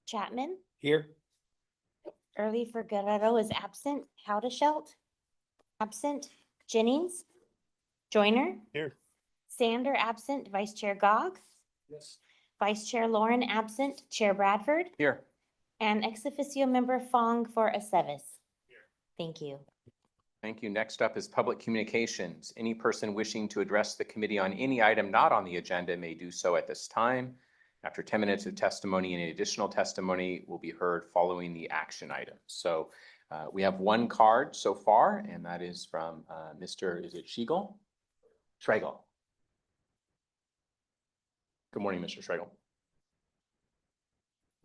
Chapman, Here. Early Guerrero is absent. Howdeshelt, absent. Jennings, Joyner, Here. Sander, absent. Vice Chair Gog, Yes. Vice Chair Lauren, absent. Chair Bradford, Here. and ex officio member Fong for Aceves. Thank you. Thank you. Next up is public communications. Any person wishing to address the committee on any item not on the agenda may do so at this time. After 10 minutes of testimony, any additional testimony will be heard following the action item. So we have one card so far, and that is from Mr. Is it Schlegel? Schlegel. Good morning, Mr. Schlegel.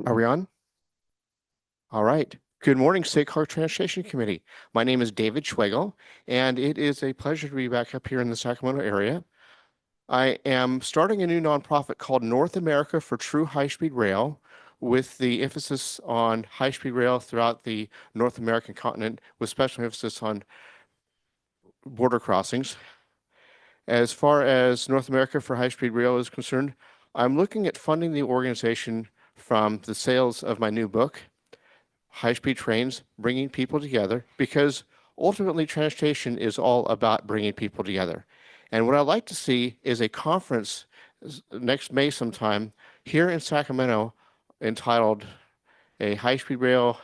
Are we on? All right. Good morning, State Car Transportation Committee. My name is David Schlegel, and it is a pleasure to be back up here in the Sacramento area. I am starting a new nonprofit called North America for True High-Speed Rail, with the emphasis on high-speed rail throughout the North American continent, with special emphasis on border crossings. As far as North America for High-Speed Rail is concerned, I'm looking at funding the organization from the sales of my new book, High-Speed Trains, Bringing People Together, because ultimately transportation is all about bringing people together. And what I'd like to see is a conference next May sometime here in Sacramento entitled a High-Speed Rail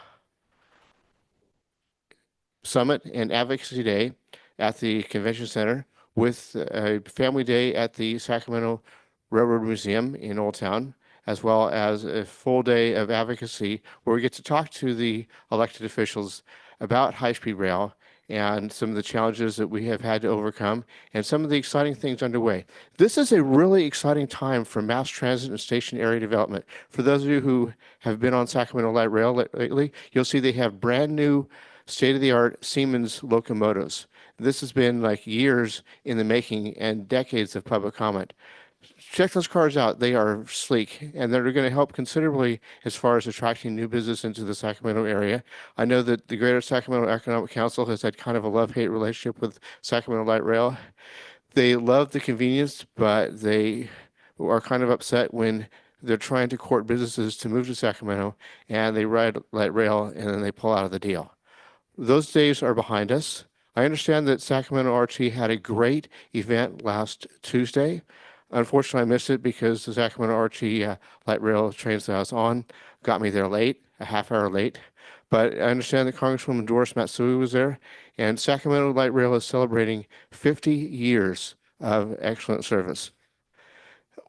Summit and Advocacy Day at the Convention Center, with a family day at the Sacramento Railroad Museum in Old Town, as well as a full day of advocacy where we get to talk to the elected officials about high-speed rail and some of the challenges that we have had to overcome and some of the exciting things underway. This is a really exciting time for mass transit and station area development. For those of you who have been on Sacramento Light Rail lately, you'll see they have brand new state-of-the-art Siemens locomotives. This has been like years in the making and decades of public comment. Check those cars out. They are sleek, and they're going to help considerably as far as attracting new business into the Sacramento area. I know that the Greater Sacramento Economic Council has had kind of a love-hate relationship with Sacramento Light Rail. They love the convenience, but they are kind of upset when they're trying to court businesses to move to Sacramento, and they ride light rail, and then they pull out of the deal. Those days are behind us. I understand that Sacramento RT had a great event last Tuesday. Unfortunately, I missed it because the Sacramento RT light rail trains that I was on got me there late, a half hour late. But I understand that Congresswoman Doris Matsui was there, and Sacramento Light Rail is celebrating 50 years of excellent service.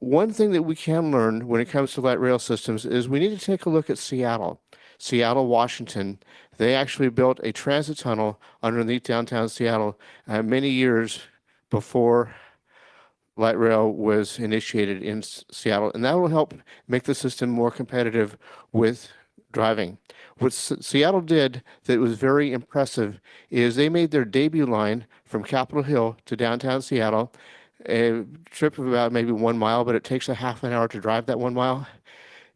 One thing that we can learn when it comes to light rail systems is we need to take a look at Seattle, Washington. They actually built a transit tunnel underneath downtown Seattle many years before light rail was initiated in Seattle, and that will help make the system more competitive with driving. What Seattle did that was very impressive is they made their debut line from Capitol Hill to downtown Seattle, a trip of about maybe 1 mile, but it takes a half an hour to drive that 1 mile.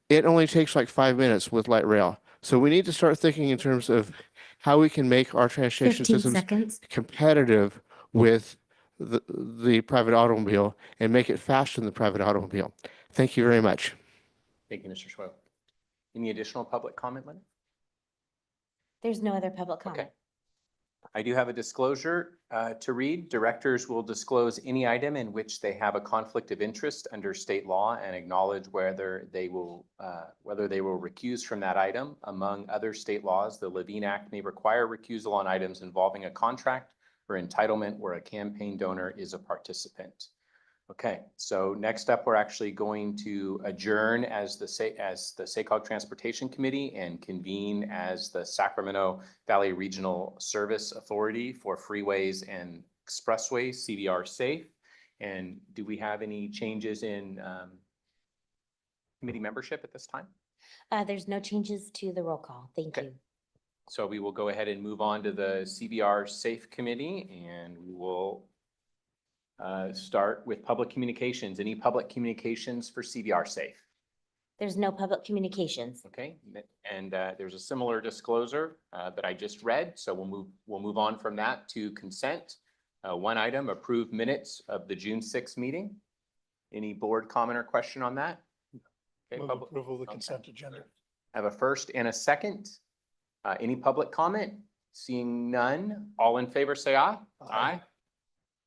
It only takes like 5 minutes with light rail. So we need to start thinking in terms of how we can make our transportation 15 systems seconds. competitive with the private automobile and make it faster than the private automobile. Thank you very much. Thank you, Mr. Schlegel. Any additional public comment, Lenny? There's no other public comment. Okay. I do have a disclosure to read. Directors will disclose any item in which they have a conflict of interest under state law and acknowledge whether they will recuse from that item. Among other state laws, the Levine Act may require recusal on items involving a contract or entitlement where a campaign donor is a participant. Okay, so next up, we're actually going to adjourn as the SACOG Transportation Committee and convene as the Sacramento Valley Regional Service Authority for Freeways and Expressways, CVR SAFE. And do we have any changes in committee membership at this time? There's no changes to the roll call. Thank you. So we will go ahead and move on to the CVR SAFE Committee, and we will start with public communications. Any public communications for CVR SAFE? There's no public communications. Okay, and there's a similar disclosure that I just read, so we'll move on from that to consent. One item, approved minutes of the June 6th meeting. Any board comment or question on that? Okay, Move approval of the consent agenda. I have a first and a second. Any public comment? Seeing none, all in favor, say aye. Aye.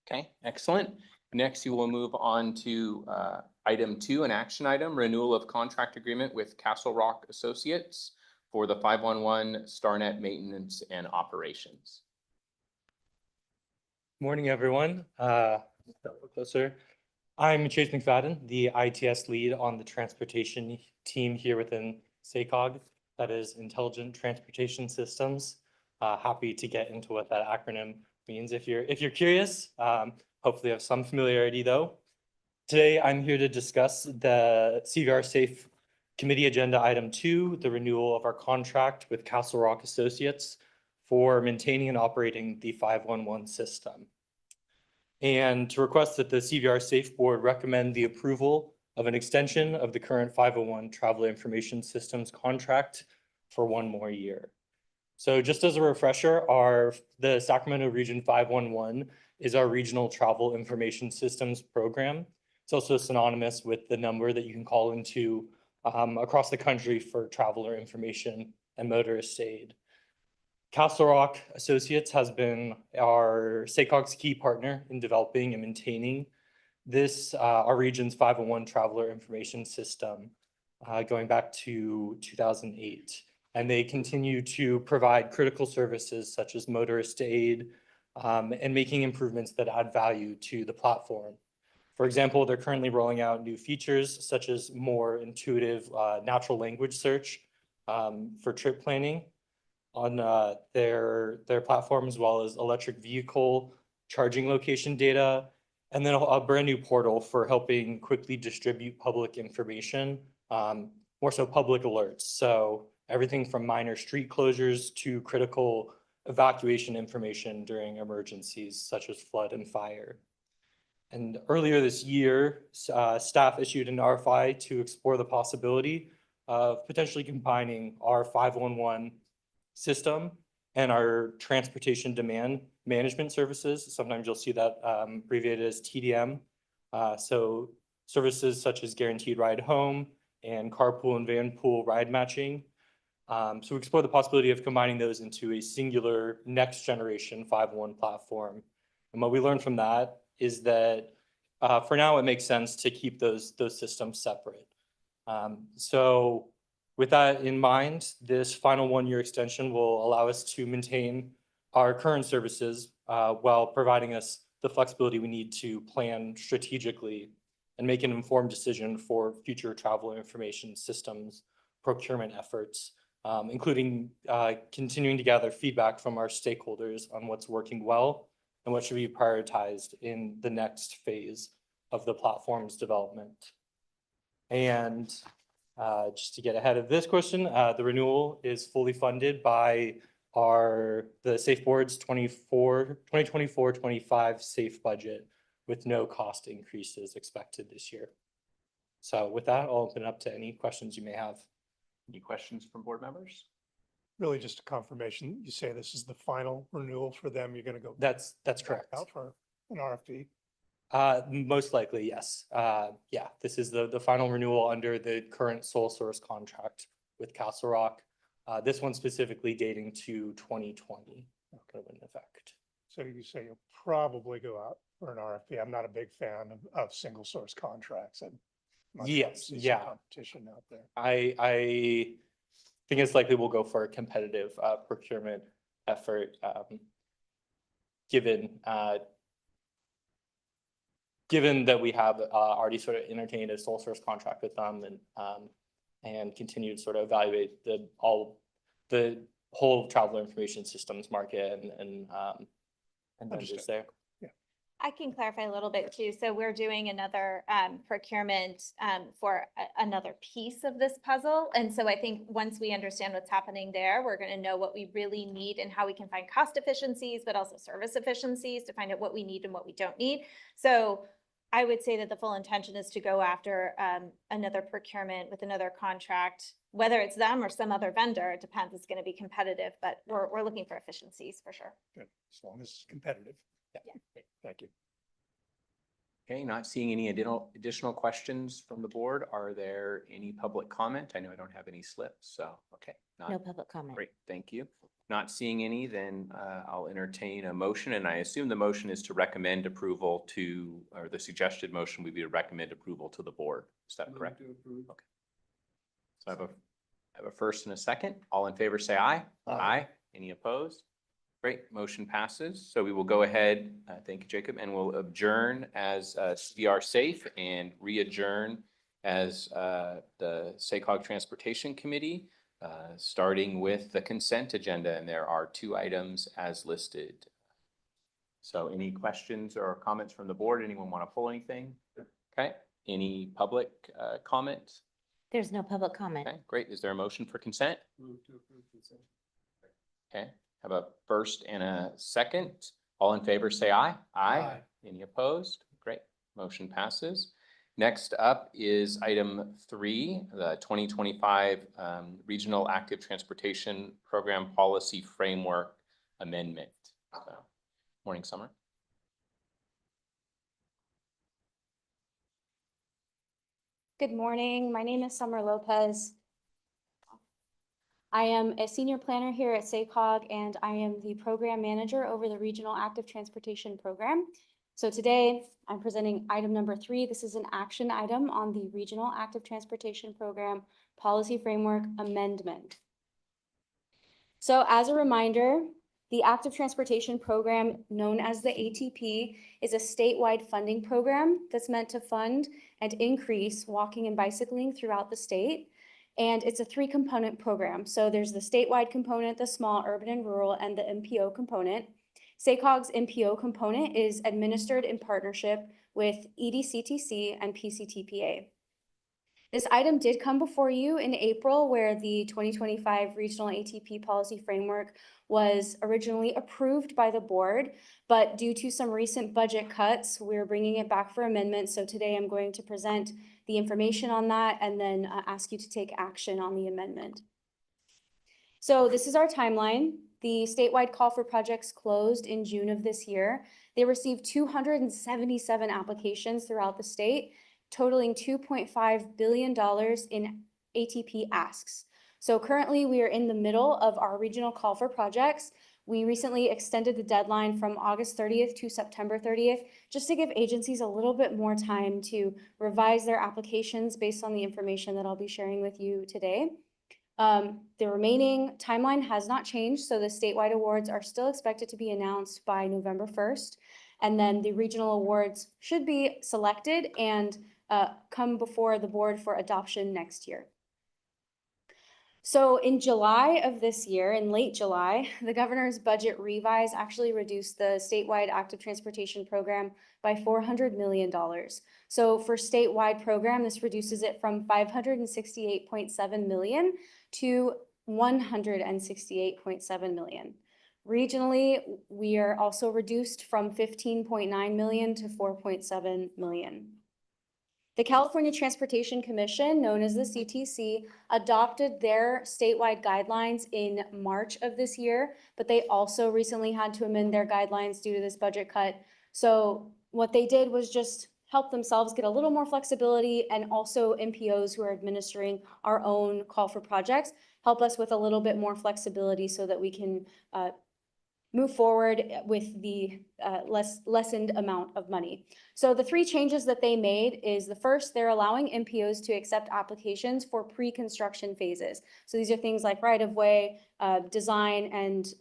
Okay, excellent. Next, you will move on to item 2, an action item, renewal of contract agreement with Castle Rock Associates for the 511 StarNet maintenance and operations. Morning, everyone. Closer. I'm Chase McFadden, the ITS lead on the transportation team here within SACOG, that is Intelligent Transportation Systems. Happy to get into what that acronym means if you're curious. Hopefully have some familiarity though. Today, I'm here to discuss the CVR Safe Committee Agenda Item 2, the renewal of our contract with Castle Rock Associates for maintaining and operating the 511 system. And to request that the CVR Safe Board recommend the approval of an extension of the current 501 Traveler Information Systems contract for 1 more year. So just as a refresher, the Sacramento Region 511 is our regional travel information systems program. It's also synonymous with the number that you can call into across the country for traveler information and motorist aid. Castle Rock Associates has been our SACOG's key partner in developing and maintaining this, our region's 501 traveler information system, going back to 2008. And they continue to provide critical services such as motorist aid and making improvements that add value to the platform. For example, they're currently rolling out new features such as more intuitive natural language search for trip planning on their platform, as well as electric vehicle charging location data, and then a brand new portal for helping quickly distribute public information, more so public alerts. So everything from minor street closures to critical evacuation information during emergencies such as flood and fire. And earlier this year, staff issued an RFI to explore the possibility of potentially combining our 511 system and our transportation demand management services. Sometimes you'll see that abbreviated as TDM. So services such as guaranteed ride home and carpool and van pool ride matching. So we explore the possibility of combining those into a singular next generation 511 platform. And what we learned from that is that for now, it makes sense to keep those systems separate. So with that in mind, this final 1-year extension will allow us to maintain our current services while providing us the flexibility we need to plan strategically and make an informed decision for future travel information systems procurement efforts, including continuing to gather feedback from our stakeholders on what's working well and what should be prioritized in the next phase of the platform's development. And just to get ahead of this question, the renewal is fully funded by the Safe Board's 2024-25 Safe budget with no cost increases expected this year. So with that, I'll open it up to any questions you may have. Any questions from board members? Really just a confirmation. You say this is the final renewal for them. You're gonna go. That's back correct. Out for an RFP. Most likely, yes. Yeah, this is the final renewal under the current sole source contract with Castle Rock. This one specifically dating to 2020, kind of in effect. So you say you'll probably go out for an RFP. I'm not a big fan of single source contracts. And Yes, yeah. Competition out there. I think it's likely we'll go for a competitive procurement effort, given that we have already sort of entertained a sole source contract with them and continue to sort of evaluate the whole traveler information systems market and vendors there. I can clarify a little bit too. So we're doing another procurement for another piece of this puzzle. And so I think once we understand what's happening there, we're going to know what we really need and how we can find cost efficiencies, but also service efficiencies to find out what we need and what we don't need. So I would say that the full intention is to go after another procurement with another contract, whether it's them or some other vendor. It depends. It's going to be competitive, but we're looking for efficiencies for sure. Good, as long as it's competitive. Yeah. Thank you. Okay, not seeing any additional questions from the board. Are there any public comment? I know I don't have any slips, so, okay. No Not public comment. great, thank you. Not seeing any, then I'll entertain a motion, and I assume the motion is to recommend approval to, or the suggested motion would be to recommend approval to the board. Is that correct? Okay. So I have a first and a second. All in favor, say aye. Aye. Any opposed? Great, motion passes. So we will go ahead, thank you, Jacob, and we'll adjourn as CVR Safe and re-adjourn as the SACOG Transportation Committee, starting with the consent agenda, and there are 2 items as listed. So any questions or comments from the board? Anyone want to pull anything? Okay, any public comment? There's no public comment. Okay, great. Is there a motion for consent? Move to approve consent. Okay, have a first and a second. All in favor, say aye. Aye. Any opposed? Great, motion passes. Next up is item 3, the 2025 Regional Active Transportation Program Policy Framework Amendment. So, morning, Summer. Good morning. My name is Summer Lopez. I am a senior planner here at SACOG, and I am the program manager over the Regional Active Transportation Program. So today I'm presenting item number 3. This is an action item on the Regional Active Transportation Program Policy Framework Amendment. So as a reminder, the Active Transportation Program, known as the ATP, is a statewide funding program that's meant to fund and increase walking and bicycling throughout the state. And it's a 3-component program. So there's the statewide component, the small, urban, and rural, and the MPO component. SACOG's MPO component is administered in partnership with EDCTC and PCTPA. This item did come before you in April, where the 2025 Regional ATP Policy Framework was originally approved by the board, but due to some recent budget cuts, we're bringing it back for amendment. So today I'm going to present the information on that and then ask you to take action on the amendment. So this is our timeline. The statewide call for projects closed in June of this year. They received 277 applications throughout the state, totaling $2.5 billion in ATP asks. So currently we are in the middle of our regional call for projects. We recently extended the deadline from August 30th to September 30th, just to give agencies a little bit more time to revise their applications based on the information that I'll be sharing with you today. The remaining timeline has not changed, so the statewide awards are still expected to be announced by November 1st. And then the regional awards should be selected and come before the board for adoption next year. So in July of this year, in late July, the governor's budget revise actually reduced the statewide active transportation program by $400 million. So for statewide program, this reduces it from $568.7 million to $168.7 million. Regionally, we are also reduced from $15.9 million to $4.7 million. The California Transportation Commission, known as the CTC, adopted their statewide guidelines in March of this year, but they also recently had to amend their guidelines due to this budget cut. So what they did was just help themselves get a little more flexibility, and also MPOs who are administering our own call for projects help us with a little bit more flexibility so that we can move forward with the lessened amount of money. So the 3 changes that they made is, the first, they're allowing MPOs to accept applications for pre-construction phases. So these are things like right-of-way, design, and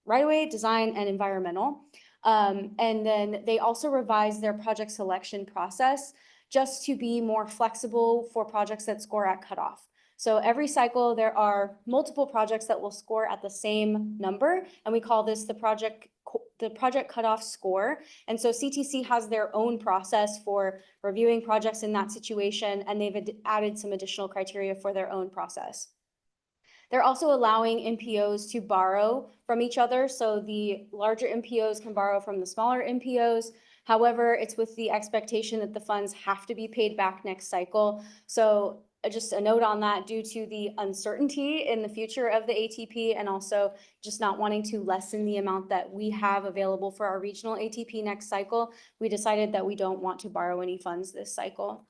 right-of-way, design, and environmental. And then they also revised their project selection process just to be more flexible for projects that score at cutoff. So every cycle, there are multiple projects that will score at the same number, and we call this the project cutoff score. And so CTC has their own process for reviewing projects in that situation, and they've added some additional criteria for their own process. They're also allowing MPOs to borrow from each other. So the larger MPOs can borrow from the smaller MPOs. However, it's with the expectation that the funds have to be paid back next cycle. So just a note on that, due to the uncertainty in the future of the ATP and also just not wanting to lessen the amount that we have available for our regional ATP next cycle, we decided that we don't want to borrow any funds this cycle.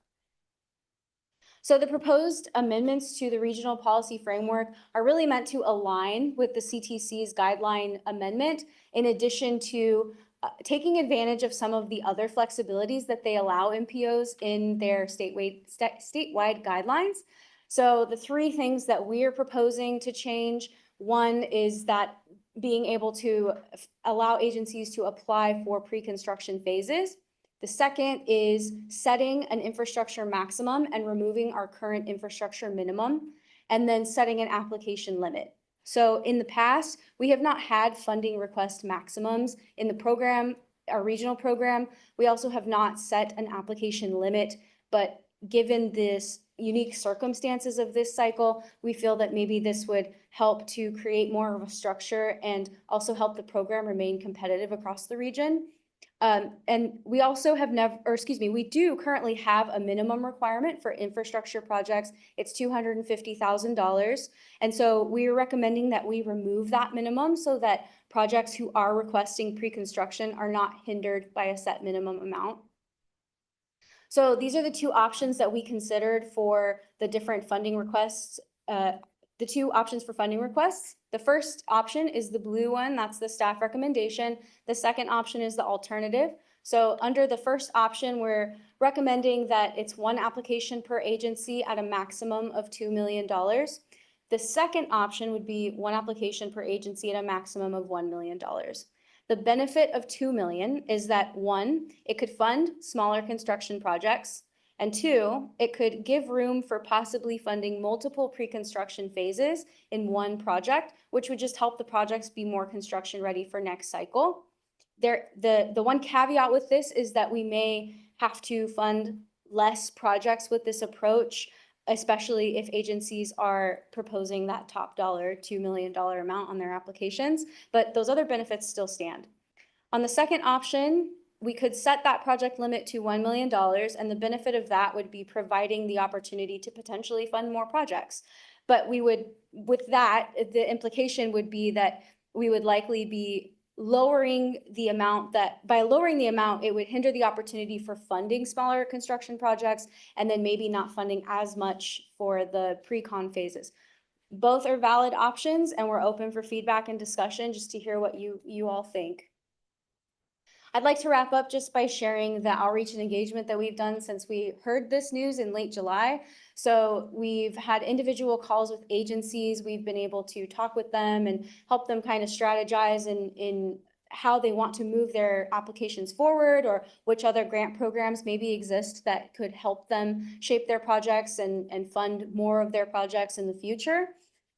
So the proposed amendments to the regional policy framework are really meant to align with the CTC's guideline amendment, in addition to taking advantage of some of the other flexibilities that they allow MPOs in their statewide guidelines. So the three things that we are proposing to change, one is that being able to allow agencies to apply for pre-construction phases. The second is setting an infrastructure maximum and removing our current infrastructure minimum, and then setting an application limit. So in the past, we have not had funding request maximums in the program, our regional program. We also have not set an application limit, but given this unique circumstances of this cycle, we feel that maybe this would help to create more of a structure and also help the program remain competitive across the region. And we also have we do currently have a minimum requirement for infrastructure projects. It's $250,000. And so we are recommending that we remove that minimum so that projects who are requesting pre-construction are not hindered by a set minimum amount. So these are the two options that we considered for the different funding requests, the two options for funding requests. The first option is the blue one, that's the staff recommendation. The second option is the alternative. So under the first option, we're recommending that it's one application per agency at a maximum of $2 million. The second option would be one application per agency at a maximum of $1 million. The benefit of 2 million is that, one, it could fund smaller construction projects, and two, it could give room for possibly funding multiple pre-construction phases in one project, which would just help the projects be more construction ready for next cycle. The one caveat with this is that we may have to fund less projects with this approach, especially if agencies are proposing that top dollar $2 million amount on their applications, but those other benefits still stand. On the second option, we could set that project limit to $1 million, and the benefit of that would be providing the opportunity to potentially fund more projects. But we would, with that, the implication would be that we would likely be lowering the amount that, by lowering the amount, it would hinder the opportunity for funding smaller construction projects, and then maybe not funding as much for the pre-con phases. Both are valid options, and we're open for feedback and discussion just to hear what you all think. I'd like to wrap up just by sharing the outreach and engagement that we've done since we heard this news in late July. So we've had individual calls with agencies. We've been able to talk with them and help them kind of strategize in how they want to move their applications forward, or which other grant programs maybe exist that could help them shape their projects and fund more of their projects in the future.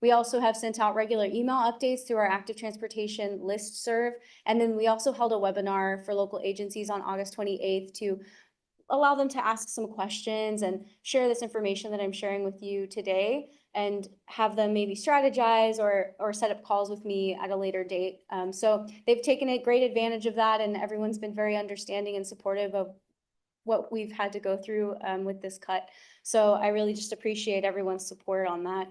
We also have sent out regular email updates through our active transportation listserv. And then we also held a webinar for local agencies on August 28th to allow them to ask some questions and share this information that I'm sharing with you today, and have them maybe strategize or set up calls with me at a later date. So they've taken a great advantage of that, and everyone's been very understanding and supportive of what we've had to go through with this cut. So I really just appreciate everyone's support on that.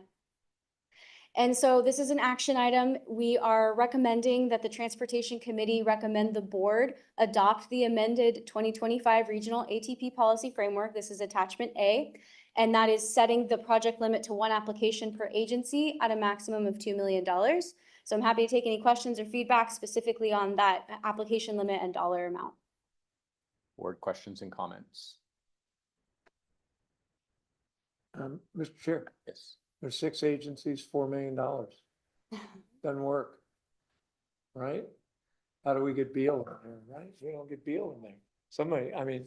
And so this is an action item. We are recommending that the Transportation Committee recommend the board adopt the amended 2025 Regional ATP Policy Framework. This is attachment A, and that is setting the project limit to one application per agency at a maximum of $2 million. So I'm happy to take any questions or feedback specifically on that application limit and dollar amount. Board questions and comments? Mr. Chair, Yes. there's 6 agencies, $4 million. Doesn't work. Right? How do we get Beal in there, right? We don't get Beal in there. Somebody, I mean,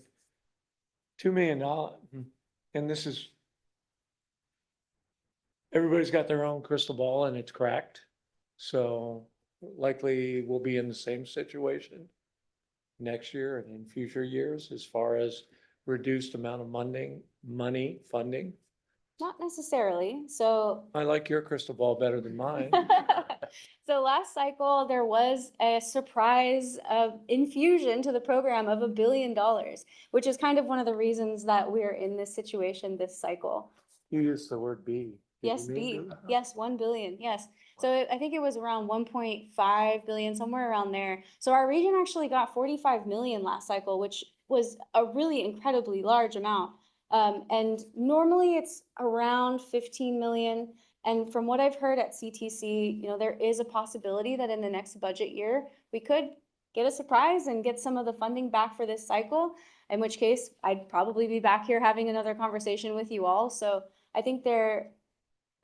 $2 million, and this is, everybody's got their own crystal ball and it's cracked. So likely we'll be in the same situation next year and in future years as far as reduced amount of funding. Not necessarily. So I like your crystal ball better than mine. so last cycle, there was a surprise infusion to the program of $1 billion, which is kind of one of the reasons that we're in this situation this cycle. You used the word B. Did Yes, you mean B, yes, 1 billion, yes. So I think it was around 1.5 billion, somewhere around there. So our region actually got 45 million last cycle, which was a really incredibly large amount. And normally it's around 15 million. And from what I've heard at CTC, there is a possibility that in the next budget year, we could get a surprise and get some of the funding back for this cycle, in which case I'd probably be back here having another conversation with you all. So I think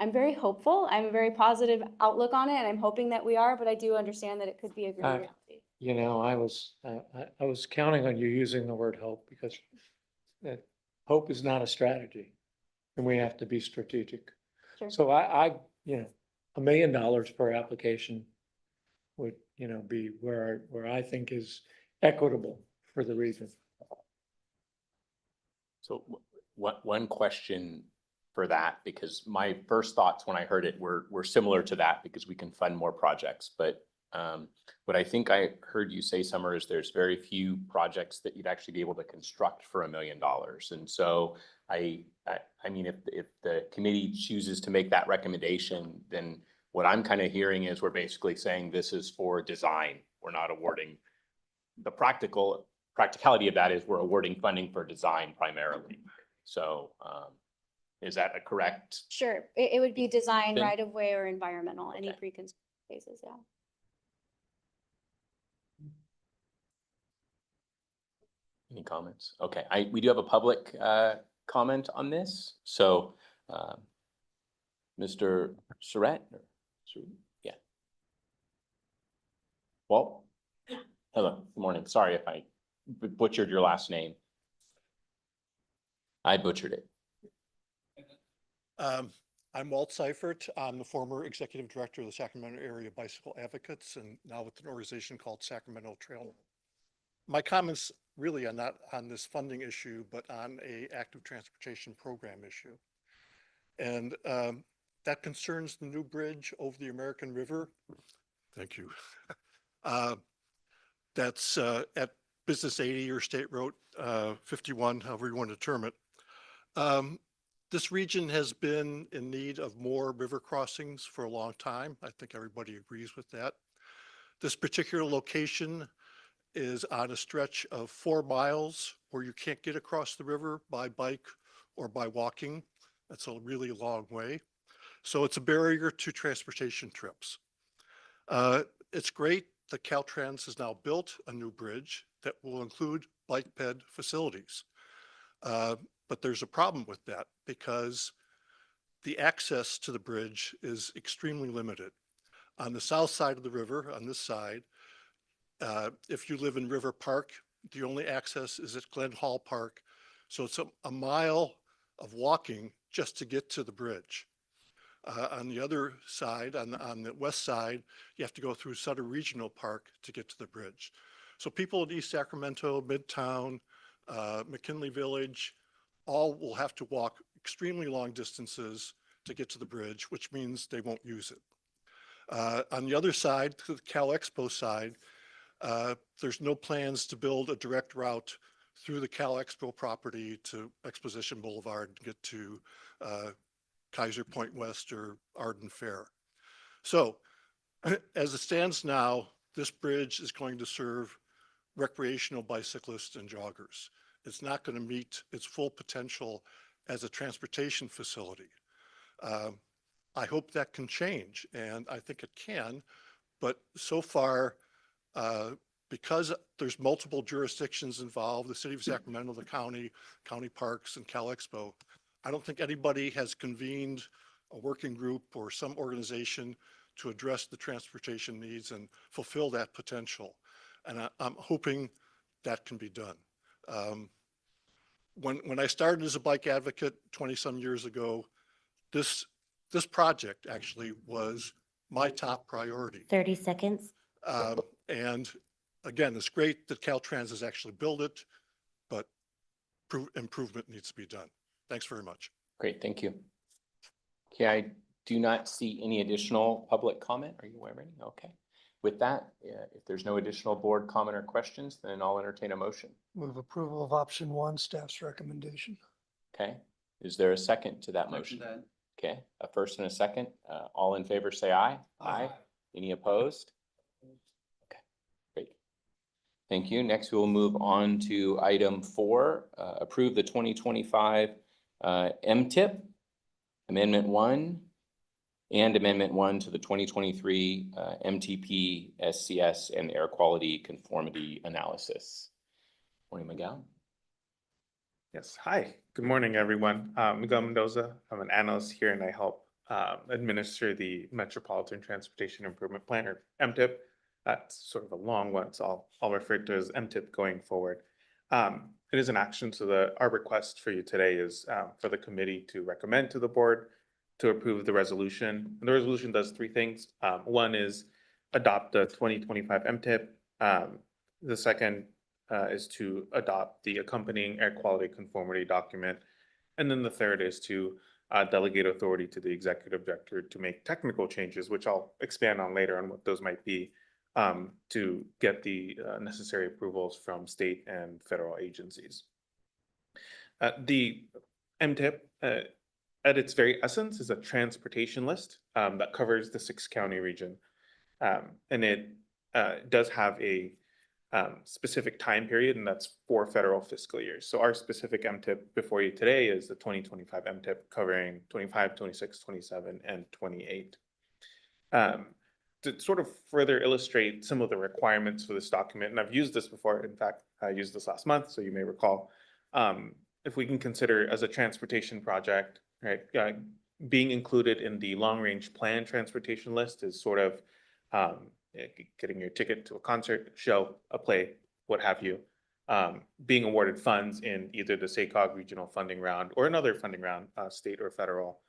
I'm very hopeful. I'm a very positive outlook on it, and I'm hoping that we are, but I do understand that it could be a great reality. I was counting on you using the word hope because hope is not a strategy and we have to be strategic. Sure. So $1 million per application would, be where I think is equitable for the region. So one question for that, because my first thoughts when I heard it were similar to that, because we can fund more projects. But what I think I heard you say, Summer, is there's very few projects that you'd actually be able to construct for $1 million. And so I mean, if the committee chooses to make that recommendation, then what I'm kind of hearing is we're basically saying this is for design. We're not awarding the practicality of that is we're awarding funding for design primarily. So is that a correct? Sure, it would be design, Then- right of way, or environmental, any Okay. pre-construction phases, yeah. Any comments? Okay, we do have a public comment on this. So Mr. Surratt? Yeah. Well, hello, good morning. Sorry if I butchered your last name. I butchered it. I'm Walt Seifert. I'm the former executive director of the Sacramento Area Bicycle Advocates, and now with an organization called Sacramento Trail. My comments really are not on this funding issue, but on a active transportation program issue. And that concerns the new bridge over the American River. Thank you. That's at Business 80 or State Road 51, however you want to term it. This region has been in need of more river crossings for a long time. I think everybody agrees with that. This particular location is on a stretch of 4 miles where you can't get across the river by bike or by walking. That's a really long way. So it's a barrier to transportation trips. It's great that Caltrans has now built a new bridge that will include bike ped facilities. But there's a problem with that because the access to the bridge is extremely limited. On the south side of the river, on this side, if you live in River Park, the only access is at Glen Hall Park. So it's a mile of walking just to get to the bridge. On the other side, on the west side, you have to go through Sutter Regional Park to get to the bridge. So people in East Sacramento, Midtown, McKinley Village, all will have to walk extremely long distances to get to the bridge, which means they won't use it. On the other side, to the Cal Expo side, there's no plans to build a direct route through the Cal Expo property to Exposition Boulevard and get to Kaiser Point West or Arden Fair. So as it stands now, this bridge is going to serve recreational bicyclists and joggers. It's not going to meet its full potential as a transportation facility. I hope that can change, and I think it can, but so far, because there's multiple jurisdictions involved, the city of Sacramento, the county parks, and Cal Expo, I don't think anybody has convened a working group or some organization to address the transportation needs and fulfill that potential. And I'm hoping that can be done. When I started as a bike advocate 20 some years ago, this project actually was my top priority. 30 seconds. And again, it's great that Caltrans has actually built it, but improvement needs to be done. Thanks very much. Great, thank you. Okay, I do not see any additional public comment. Are you aware of any? Okay. With that, if there's no additional board comment or questions, then I'll entertain a motion. Move approval of option 1, staff's recommendation. Okay, Is there a second to that motion? Okay, a first and a second. All in favor, say aye. Aye. Any opposed? Okay, great. Thank you. Next, we will move on to item 4, approve the 2025 MTIP, Amendment 1, and Amendment 1 to the 2023 MTP, SCS, and Air Quality Conformity Analysis. Morning, Miguel. Yes, hi, good morning, everyone. Miguel Mendoza, I'm an analyst here and I help administer the Metropolitan Transportation Improvement Plan, or MTIP. That's sort of a long one, so I'll refer to it as MTIP going forward. It is an action, so our request for you today is for the committee to recommend to the board to approve the resolution. And the resolution does 3 things. One is adopt the 2025 MTIP. The second is to adopt the accompanying air quality conformity document. And then the third is to delegate authority to the executive director to make technical changes, which I'll expand on later on what those might be, to get the necessary approvals from state and federal agencies. The MTIP, at its very essence, is a transportation list that covers the 6-county region. And it does have a specific time period, and that's 4 federal fiscal years. So our specific MTIP before you today is the 2025 MTIP covering 25, 26, 27, and 28. To sort of further illustrate some of the requirements for this document, and I've used this before, in fact, I used this last month, so you may recall, if we can consider as a transportation project, right, being included in the long-range plan transportation list is sort of getting your ticket to a concert, show, a play, what have you, being awarded funds in either the SACOG regional funding round or another funding round, state or federal,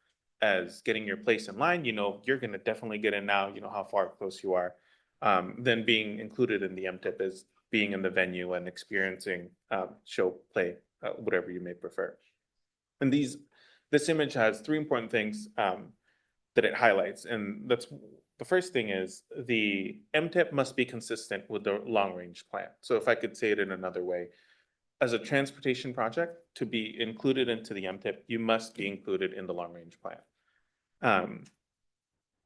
as getting your place in line. You know, you're going to definitely get in now, you know how far close you are. Then being included in the MTIP is being in the venue and experiencing show, play, whatever you may prefer. And this image has 3 important things that it highlights. And that's the first thing is the MTIP must be consistent with the long-range plan. So if I could say it in another way, as a transportation project, to be included into the MTIP, you must be included in the long-range plan.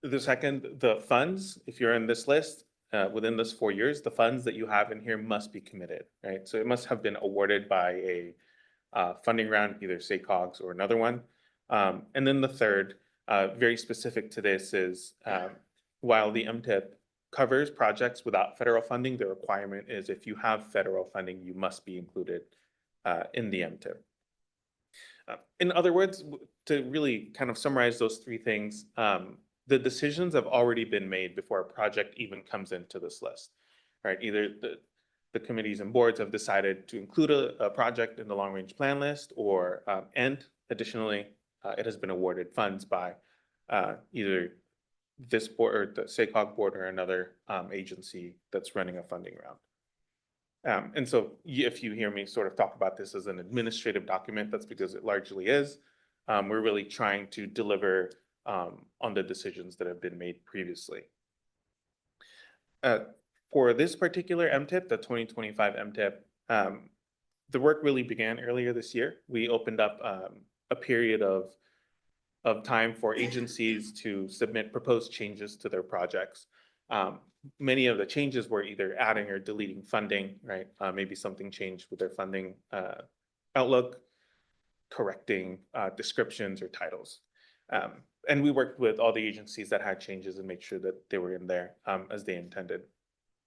The second, the funds, if you're in this list, within this 4 years, the funds that you have in here must be committed, right? So it must have been awarded by a funding round, either SACOGs or another one. And then the third, very specific to this is, while the MTIP covers projects without federal funding, the requirement is if you have federal funding, you must be included in the MTIP. In other words, to really kind of summarize those 3 things, the decisions have already been made before a project even comes into this list, right? Either the committees and boards have decided to include a project in the long-range plan list, or and additionally, it has been awarded funds by either this board or the SACOG board or another agency that's running a funding round. And so if you hear me sort of talk about this as an administrative document, that's because it largely is. We're really trying to deliver on the decisions that have been made previously. For this particular MTIP, the 2025 MTIP, the work really began earlier this year. We opened up a period of time for agencies to submit proposed changes to their projects. Many of the changes were either adding or deleting funding, right? Maybe something changed with their funding outlook, correcting descriptions or titles. And we worked with all the agencies that had changes and made sure that they were in there as they intended.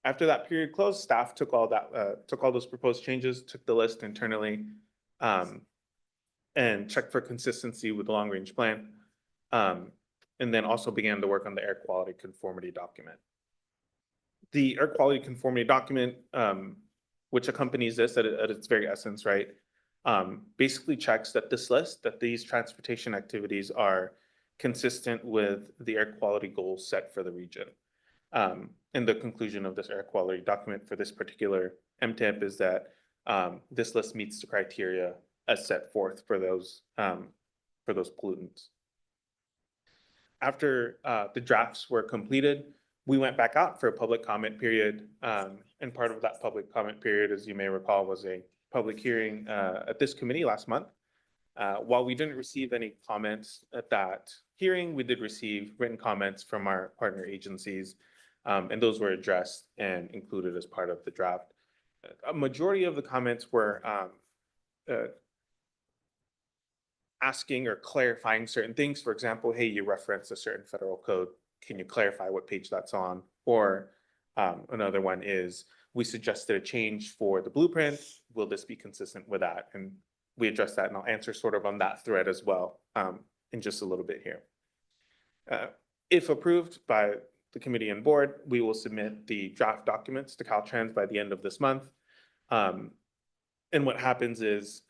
After that period closed, staff took all those proposed changes, took the list internally, and checked for consistency with the long-range plan, and then also began to work on the air quality conformity document. The air quality conformity document, which accompanies this at its very essence, right, basically checks that this list, that these transportation activities are consistent with the air quality goals set for the region. And the conclusion of this air quality document for this particular MTIP is that this list meets the criteria as set forth for those pollutants. After the drafts were completed, we went back out for a public comment period. And part of that public comment period, as you may recall, was a public hearing at this committee last month. While we didn't receive any comments at that hearing, we did receive written comments from our partner agencies, and those were addressed and included as part of the draft. A majority of the comments were asking or clarifying certain things. For example, hey, you referenced a certain federal code. Can you clarify what page that's on? Or another one is, we suggested a change for the blueprint. Will this be consistent with that? And we addressed that, and I'll answer sort of on that thread as well in just a little bit here. If approved by the committee and board, we will submit the draft documents to Caltrans by the end of this month. And what happens is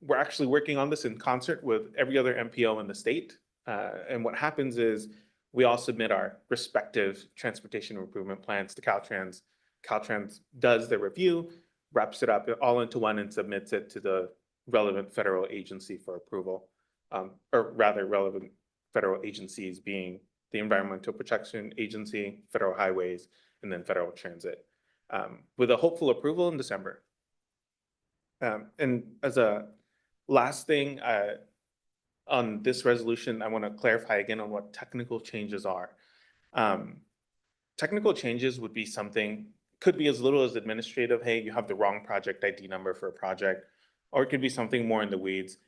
we're actually working on this in concert with every other MPO in the state. And what happens is we all submit our respective transportation improvement plans to Caltrans. Caltrans does the review, wraps it up all into one and submits it to the relevant federal agency for approval, or rather relevant federal agencies being the Environmental Protection Agency, Federal Highways, and then Federal Transit, with a hopeful approval in December. And as a last thing, on this resolution, I want to clarify again on what technical changes are. Technical changes would be something, could be as little as administrative, hey, you have the wrong project ID number for a project, or it could be something more in the weeds.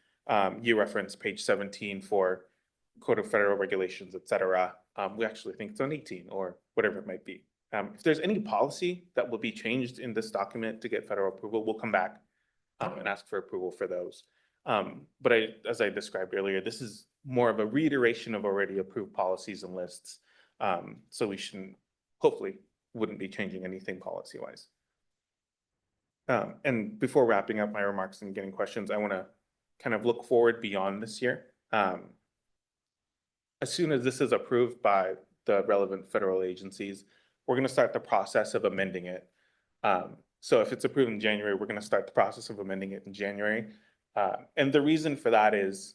You referenced page 17 for Code of Federal Regulations, et cetera. We actually think it's on 18 or whatever it might be. If there's any policy that will be changed in this document to get federal approval, we'll come back and ask for approval for those. But as I described earlier, this is more of a reiteration of already approved policies and lists. So we shouldn't, hopefully, wouldn't be changing anything policy-wise. And before wrapping up my remarks and getting questions, I want to kind of look forward beyond this year. As soon as this is approved by the relevant federal agencies, we're going to start the process of amending it. So if it's approved in January, we're going to start the process of amending it in January. And the reason for that is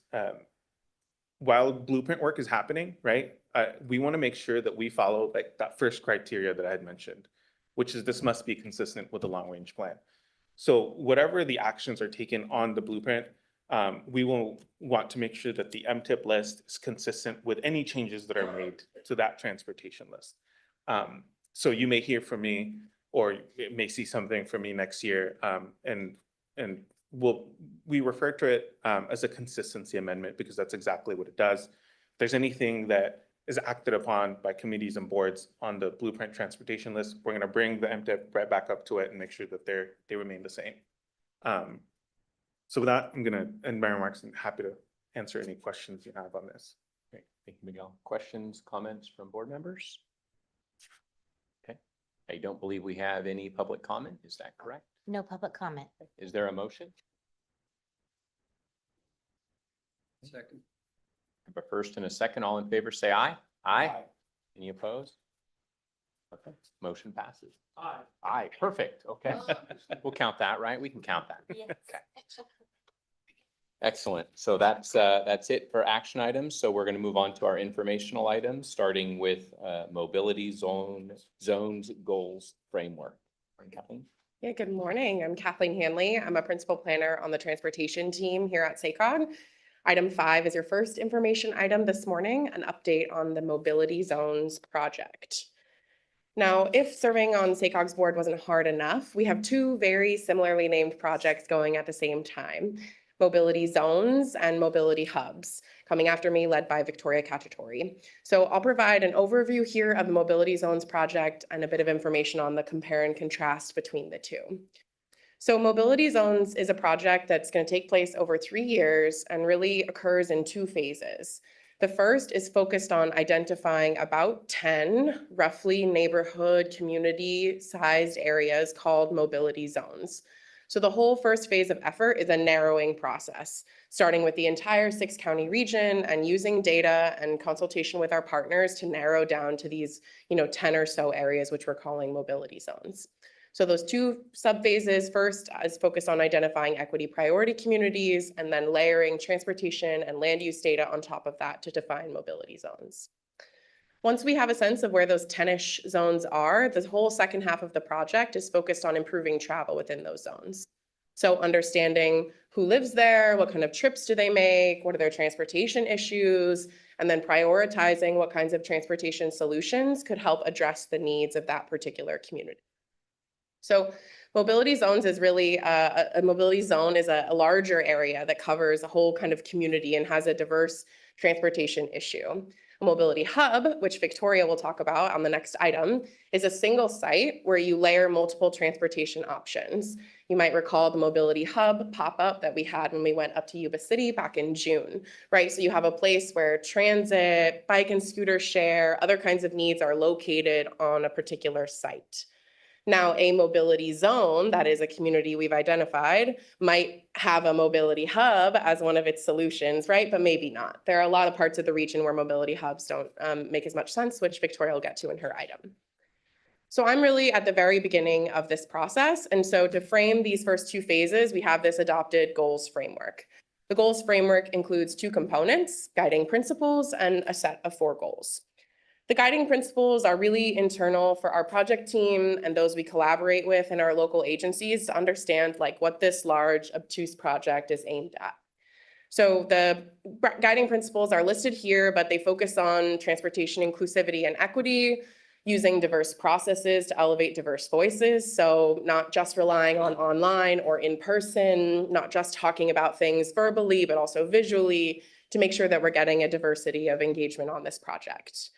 while blueprint work is happening, right, we want to make sure that we follow like that first criteria that I had mentioned, which is this must be consistent with the long range plan. So whatever the actions are taken on the blueprint, we will want to make sure that the MTIP list is consistent with any changes that are made to that transportation list. So you may hear from me, or you may see something from me next year, and we refer to it as a consistency amendment because that's exactly what it does. If there's anything that is acted upon by committees and boards on the blueprint transportation list, we're going to bring the MTIP right back up to it and make sure that they remain the same. So with that, I'm going to end my remarks and happy to answer any questions you have on this. Great. Thank you, Miguel. Questions, comments from board members? Okay. I don't believe we have any public comment. Is that correct? No public comment. Is there a motion? Second. I have a first and a second. All in favor, say aye. Aye. Any opposed? Okay, motion passes. Aye. Aye, perfect. Okay. We'll count that, right? We can count that. Yes. Okay. Excellent. So that's it for action items. So we're going to move on to our informational items, starting with mobility zones goals framework. Kathleen? Yeah, good morning. I'm Kathleen Hanley. I'm a principal planner on the transportation team here at SACOG. Item 5 is your first information item this morning, an update on the Mobility Zones project. Now, if serving on SACOG's board wasn't hard enough, we have 2 very similarly named projects going at the same time. Mobility Zones and Mobility Hubs, coming after me, led by Victoria Cacciatore. So I'll provide an overview here of the Mobility Zones project and a bit of information on the compare and contrast between the 2. So Mobility Zones is a project that's going to take place over 3 years and really occurs in 2 phases. The first is focused on identifying about 10 roughly neighborhood community sized areas called mobility zones. So the whole first phase of effort is a narrowing process, starting with the entire 6-county region and using data and consultation with our partners to narrow down to these, 10 or so areas, which we're calling mobility zones. So those 2 subphases, first is focused on identifying equity priority communities and then layering transportation and land use data on top of that to define mobility zones. Once we have a sense of where those 10-ish zones are, the whole second half of the project is focused on improving travel within those zones. So understanding who lives there, what kind of trips do they make, what are their transportation issues, and then prioritizing what kinds of transportation solutions could help address the needs of that particular community. So mobility zones is really, a mobility zone is a larger area that covers a whole kind of community and has a diverse transportation issue. A mobility hub, which Victoria will talk about on the next item, is a single site where you layer multiple transportation options. You might recall the mobility hub pop-up that we had when we went up to Yuba City back in June, right? So you have a place where transit, bike and scooter share, other kinds of needs are located on a particular site. Now, a mobility zone, that is a community we've identified, might have a mobility hub as one of its solutions, right? But maybe not. There are a lot of parts of the region where mobility hubs don't make as much sense, which Victoria will get to in her item. So I'm really at the very beginning of this process. And so to frame these first two phases, we have this adopted goals framework. The goals framework includes two components, guiding principles and a set of 4 goals. The guiding principles are really internal for our project team and those we collaborate with in our local agencies to understand like what this large obtuse project is aimed at. So the guiding principles are listed here, but they focus on transportation inclusivity and equity, using diverse processes to elevate diverse voices. So not just relying on online or in person, not just talking about things verbally, but also visually to make sure that we're getting a diversity of engagement on this project.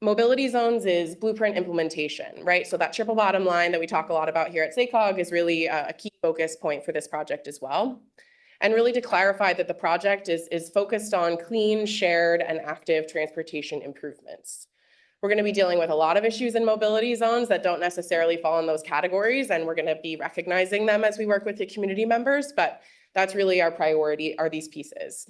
Mobility zones is blueprint implementation, right? So that triple bottom line that we talk a lot about here at SACOG is really a key focus point for this project as well. And really to clarify that the project is focused on clean, shared, and active transportation improvements. We're going to be dealing with a lot of issues in mobility zones that don't necessarily fall in those categories, and we're going to be recognizing them as we work with the community members, but that's really our priority, are these pieces.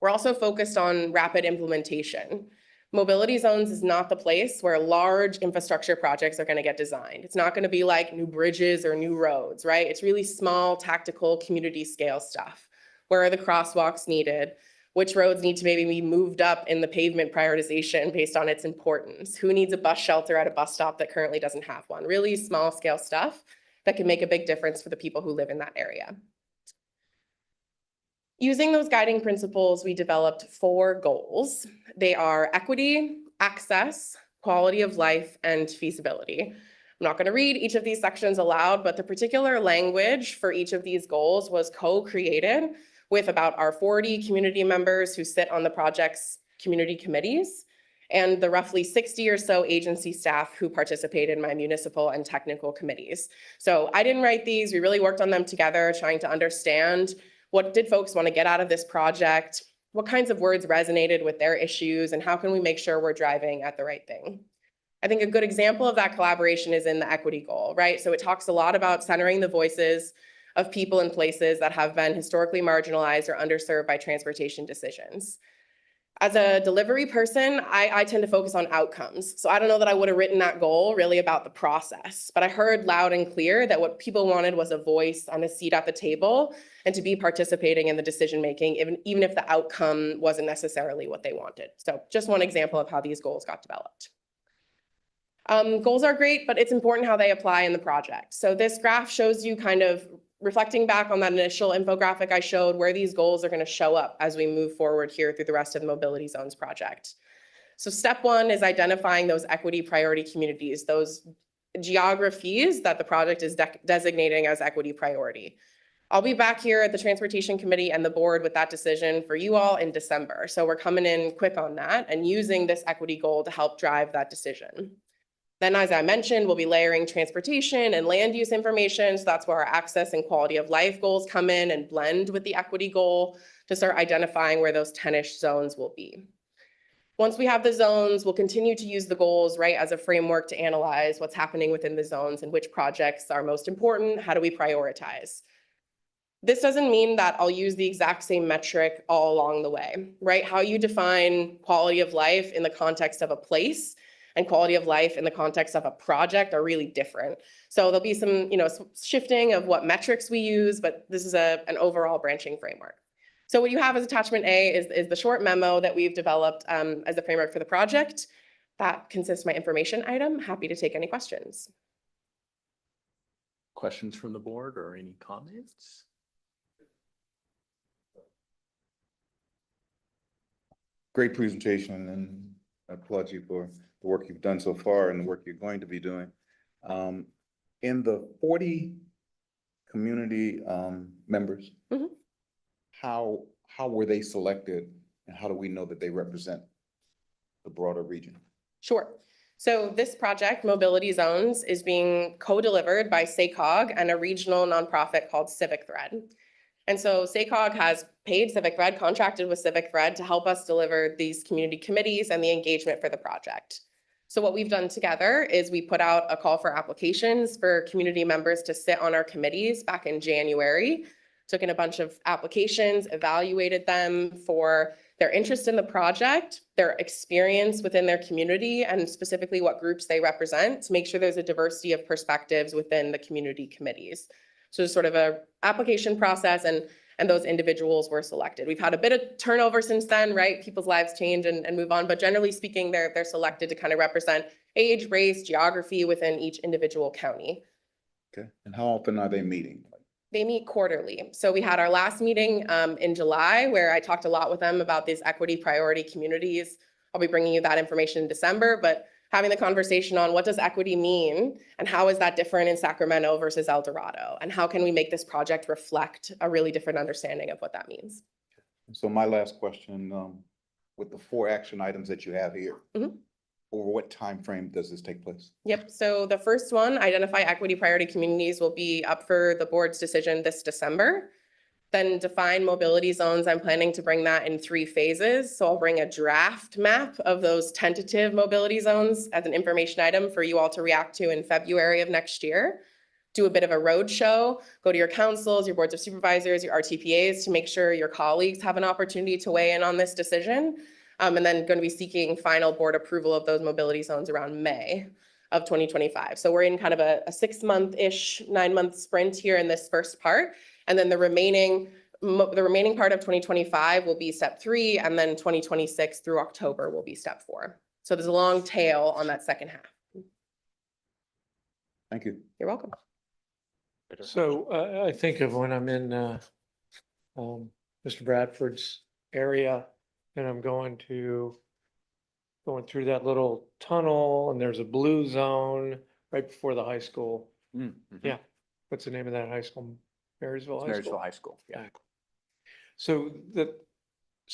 We're also focused on rapid implementation. Mobility zones is not the place where large infrastructure projects are going to get designed. It's not going to be like new bridges or new roads, right? It's really small, tactical, community scale stuff. Where are the crosswalks needed? Which roads need to maybe be moved up in the pavement prioritization based on its importance? Who needs a bus shelter at a bus stop that currently doesn't have one? Really small scale stuff that can make a big difference for the people who live in that area. Using those guiding principles, we developed 4 goals. They are equity, access, quality of life, and feasibility. I'm not going to read each of these sections aloud, but the particular language for each of these goals was co-created with about our 40 community members who sit on the project's community committees and the roughly 60 or so agency staff who participate in my municipal and technical committees. So I didn't write these. We really worked on them together, trying to understand what did folks want to get out of this project, what kinds of words resonated with their issues, and how can we make sure we're driving at the right thing. I think a good example of that collaboration is in the equity goal, right? So it talks a lot about centering the voices of people in places that have been historically marginalized or underserved by transportation decisions. As a delivery person, I tend to focus on outcomes. So I don't know that I would have written that goal really about the process, but I heard loud and clear that what people wanted was a voice and a seat at the table and to be participating in the decision-making, even if the outcome wasn't necessarily what they wanted. So just one example of how these goals got developed. Goals are great, but it's important how they apply in the project. So this graph shows you kind of reflecting back on that initial infographic I showed where these goals are going to show up as we move forward here through the rest of the Mobility Zones project. So step 1 is identifying those equity priority communities, those geographies that the project is designating as equity priority. I'll be back here at the Transportation Committee and the board with that decision for you all in December. So we're coming in quick on that and using this equity goal to help drive that decision. Then, as I mentioned, we'll be layering transportation and land use information. So that's where our access and quality of life goals come in and blend with the equity goal to start identifying where those 10-ish zones will be. Once we have the zones, we'll continue to use the goals, right, as a framework to analyze what's happening within the zones and which projects are most important. How do we prioritize? This doesn't mean that I'll use the exact same metric all along the way, right? How you define quality of life in the context of a place and quality of life in the context of a project are really different. So there'll be some, shifting of what metrics we use, but this is an overall branching framework. So what you have as attachment A is the short memo that we've developed as a framework for the project. That consists of my information item. Happy to take any questions. Questions from the board or any comments? Great presentation, and I applaud you for the work you've done so far and the work you're going to be doing. In the 40 community members, Mhm. how were they selected, and how do we know that they represent the broader region? Sure. So this project, Mobility Zones, is being co-delivered by SACOG and a regional nonprofit called Civic Thread. And so SACOG has paid Civic Thread, contracted with Civic Thread to help us deliver these community committees and the engagement for the project. So what we've done together is we put out a call for applications for community members to sit on our committees back in January. Took in a bunch of applications, evaluated them for their interest in the project, their experience within their community, and specifically what groups they represent to make sure there's a diversity of perspectives within the community committees. So it's sort of a application process, and those individuals were selected. We've had a bit of turnover since then, right? People's lives change and move on, but generally speaking, they're selected to kind of represent age, race, geography within each individual county. Okay, and how often are they meeting? They meet quarterly. So we had our last meeting in July where I talked a lot with them about these equity priority communities. I'll be bringing you that information in December, but having the conversation on what does equity mean and how is that different in Sacramento versus El Dorado? And how can we make this project reflect a really different understanding of what that means? So my last question, with the 4 action items that you have here, Mhm. over what time frame does this take place? Yep, so the first one, identify equity priority communities, will be up for the board's decision this December. Then define mobility zones. I'm planning to bring that in 3 phases. So I'll bring a draft map of those tentative mobility zones as an information item for you all to react to in February of next year. Do a bit of a road show, go to your councils, your boards of supervisors, your RTPAs to make sure your colleagues have an opportunity to weigh in on this decision. And then going to be seeking final board approval of those mobility zones around May of 2025. So we're in kind of a 6-month-ish, 9-month sprint here in this first part. And then the remaining part of 2025 will be step 3, and then 2026 through October will be step 4. So there's a long tail on that second half. Thank you. You're welcome. So I think of when I'm in Mr. Bradford's area and I'm going through that little tunnel, and there's a blue zone right before the high school. Yeah. What's the name of that high school? Marysville High Marysville School? High School, yeah. So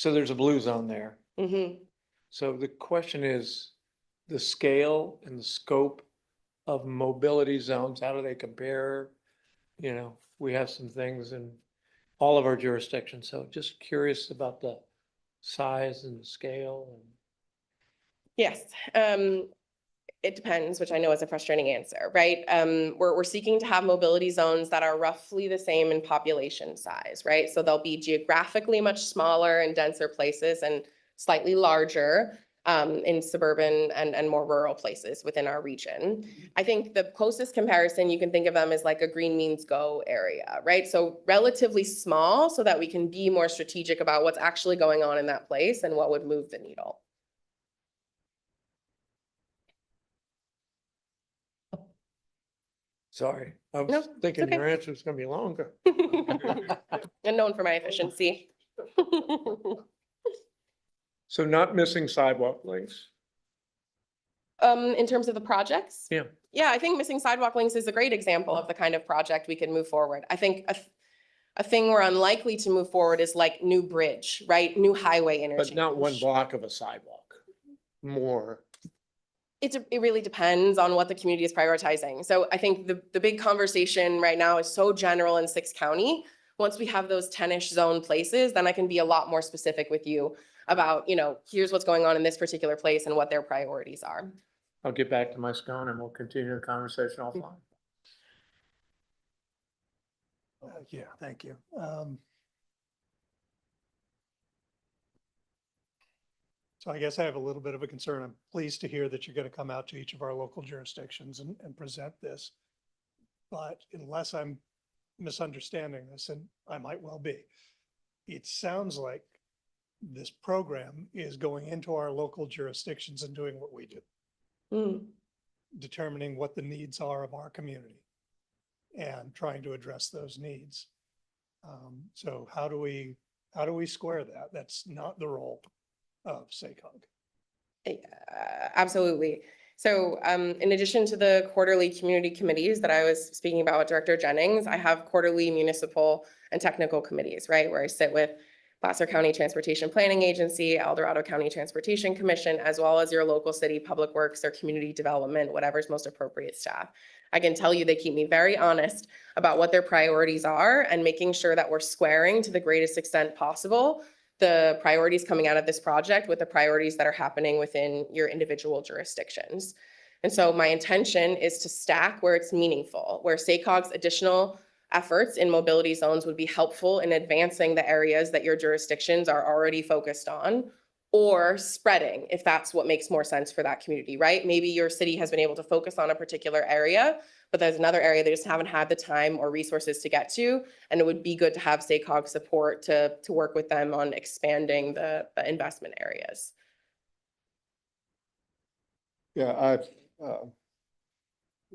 there's a blue zone there. Mhm. So the question is, the scale and the scope of mobility zones, how do they compare? You know, we have some things in all of our jurisdictions, so just curious about the size and the scale and. Yes, it depends, which I know is a frustrating answer, right? We're seeking to have mobility zones that are roughly the same in population size, right? So they'll be geographically much smaller and denser places and slightly larger in suburban and more rural places within our region. I think the closest comparison you can think of them as like a Green Means Go area, right? So relatively small so that we can be more strategic about what's actually going on in that place and what would move the needle. Sorry, I No, was thinking okay. your answer was gonna be longer. And known for my efficiency. So not missing sidewalk links. In terms of the projects? Yeah. Yeah, I think missing sidewalk links is a great example of the kind of project we can move forward. I think a thing we're unlikely to move forward is like new bridge, right? New highway interchange. But not one block of a sidewalk, more. It really depends on what the community is prioritizing. So I think the big conversation right now is so general in 6 county. Once we have those 10-ish zone places, then I can be a lot more specific with you about, here's what's going on in this particular place and what their priorities are. I'll get back to my scone and we'll continue the conversation offline. Yeah, thank you. So I guess I have a little bit of a concern. I'm pleased to hear that you're going to come out to each of our local jurisdictions and present this. But unless I'm misunderstanding this, and I might well be, it sounds like this program is going into our local jurisdictions and doing what we do, determining what the needs are of our community and trying to address those needs. So how do we square that? That's not the role of SACOG. Absolutely. So in addition to the quarterly community committees that I was speaking about with Director Jennings, I have quarterly municipal and technical committees, right? Where I sit with Placer County Transportation Planning Agency, El Dorado County Transportation Commission, as well as your local city public works or community development, whatever's most appropriate staff. I can tell you they keep me very honest about what their priorities are and making sure that we're squaring to the greatest extent possible the priorities coming out of this project with the priorities that are happening within your individual jurisdictions. And so my intention is to stack where it's meaningful, where SACOG's additional efforts in mobility zones would be helpful in advancing the areas that your jurisdictions are already focused on, or spreading if that's what makes more sense for that community, right? Maybe your city has been able to focus on a particular area, but there's another area they just haven't had the time or resources to get to. And it would be good to have SACOG support to work with them on expanding the investment areas. Yeah, I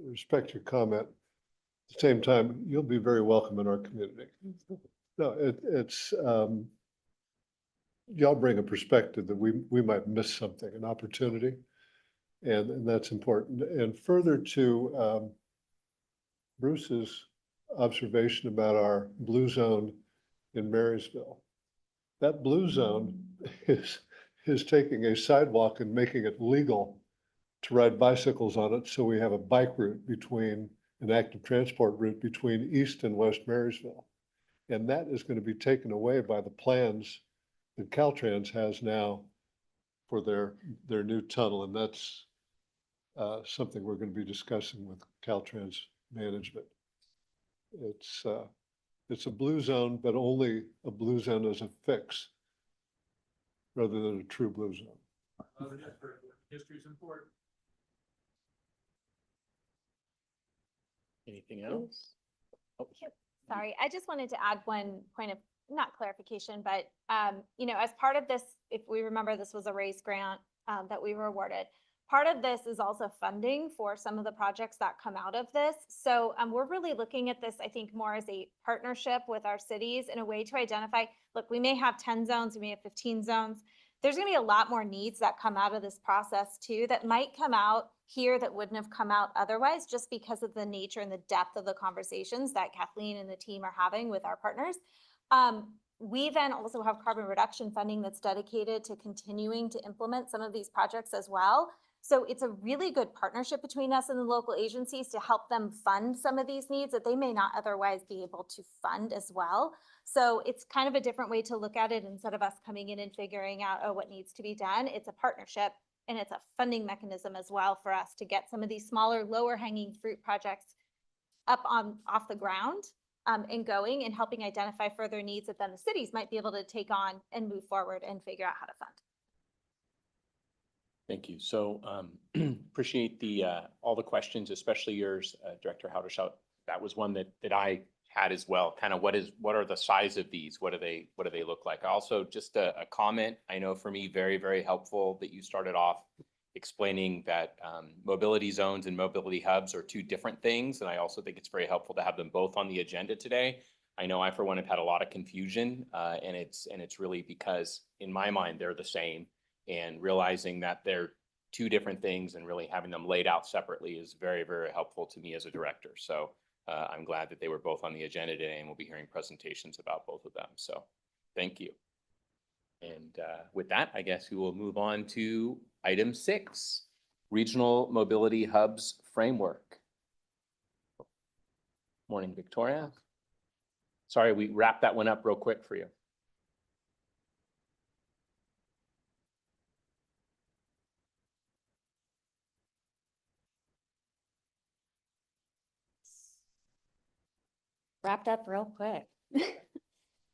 respect your comment. At the same time, you'll be very welcome in our community. No, it's y'all bring a perspective that we might miss something, an opportunity, and that's important. And further to Bruce's observation about our blue zone in Marysville, that blue zone is taking a sidewalk and making it legal to ride bicycles on it, so we have a bike route between, an active transport route between East and West Marysville. And that is going to be taken away by the plans that Caltrans has now for their new tunnel. And that's something we're going to be discussing with Caltrans management. It's a blue zone, but only a blue zone as a fix rather than a true blue zone. History's important. Anything else? Sorry, I just wanted to add one point of, not clarification, but, you know, as part of this, if we remember, this was a RAISE grant that we were awarded. Part of this is also funding for some of the projects that come out of this. So we're really looking at this, I think, more as a partnership with our cities in a way to identify, look, we may have 10 zones, we may have 15 zones. There's gonna be a lot more needs that come out of this process too, that might come out here that wouldn't have come out otherwise, just because of the nature and the depth of the conversations that Kathleen and the team are having with our partners. We then also have carbon reduction funding that's dedicated to continuing to implement some of these projects as well. So it's a really good partnership between us and the local agencies to help them fund some of these needs that they may not otherwise be able to fund as well. So it's kind of a different way to look at it. Instead of us coming in and figuring out, oh, what needs to be done, it's a partnership and it's a funding mechanism as well for us to get some of these smaller, lower hanging fruit projects up off the ground and going and helping identify further needs that then the cities might be able to take on and move forward and figure out how to fund. Thank you. So appreciate all the questions, especially yours, Director Howdershot. That was one that I had as well. Kind of what are the size of these? What do they look like? Also, just a comment. I know for me, very, very helpful that you started off explaining that mobility zones and mobility hubs are two different things. And I also think it's very helpful to have them both on the agenda today. I know I, for one, have had a lot of confusion and it's really because in my mind, they're the same. And realizing that they're two different things and really having them laid out separately is very, very helpful to me as a director. So I'm glad that they were both on the agenda today and we'll be hearing presentations about both of them. So thank you. And with that, I guess we will move on to item 6, Regional Mobility Hubs Framework. Morning, Victoria. Sorry, we wrapped that one up real quick for you. Wrapped up real quick.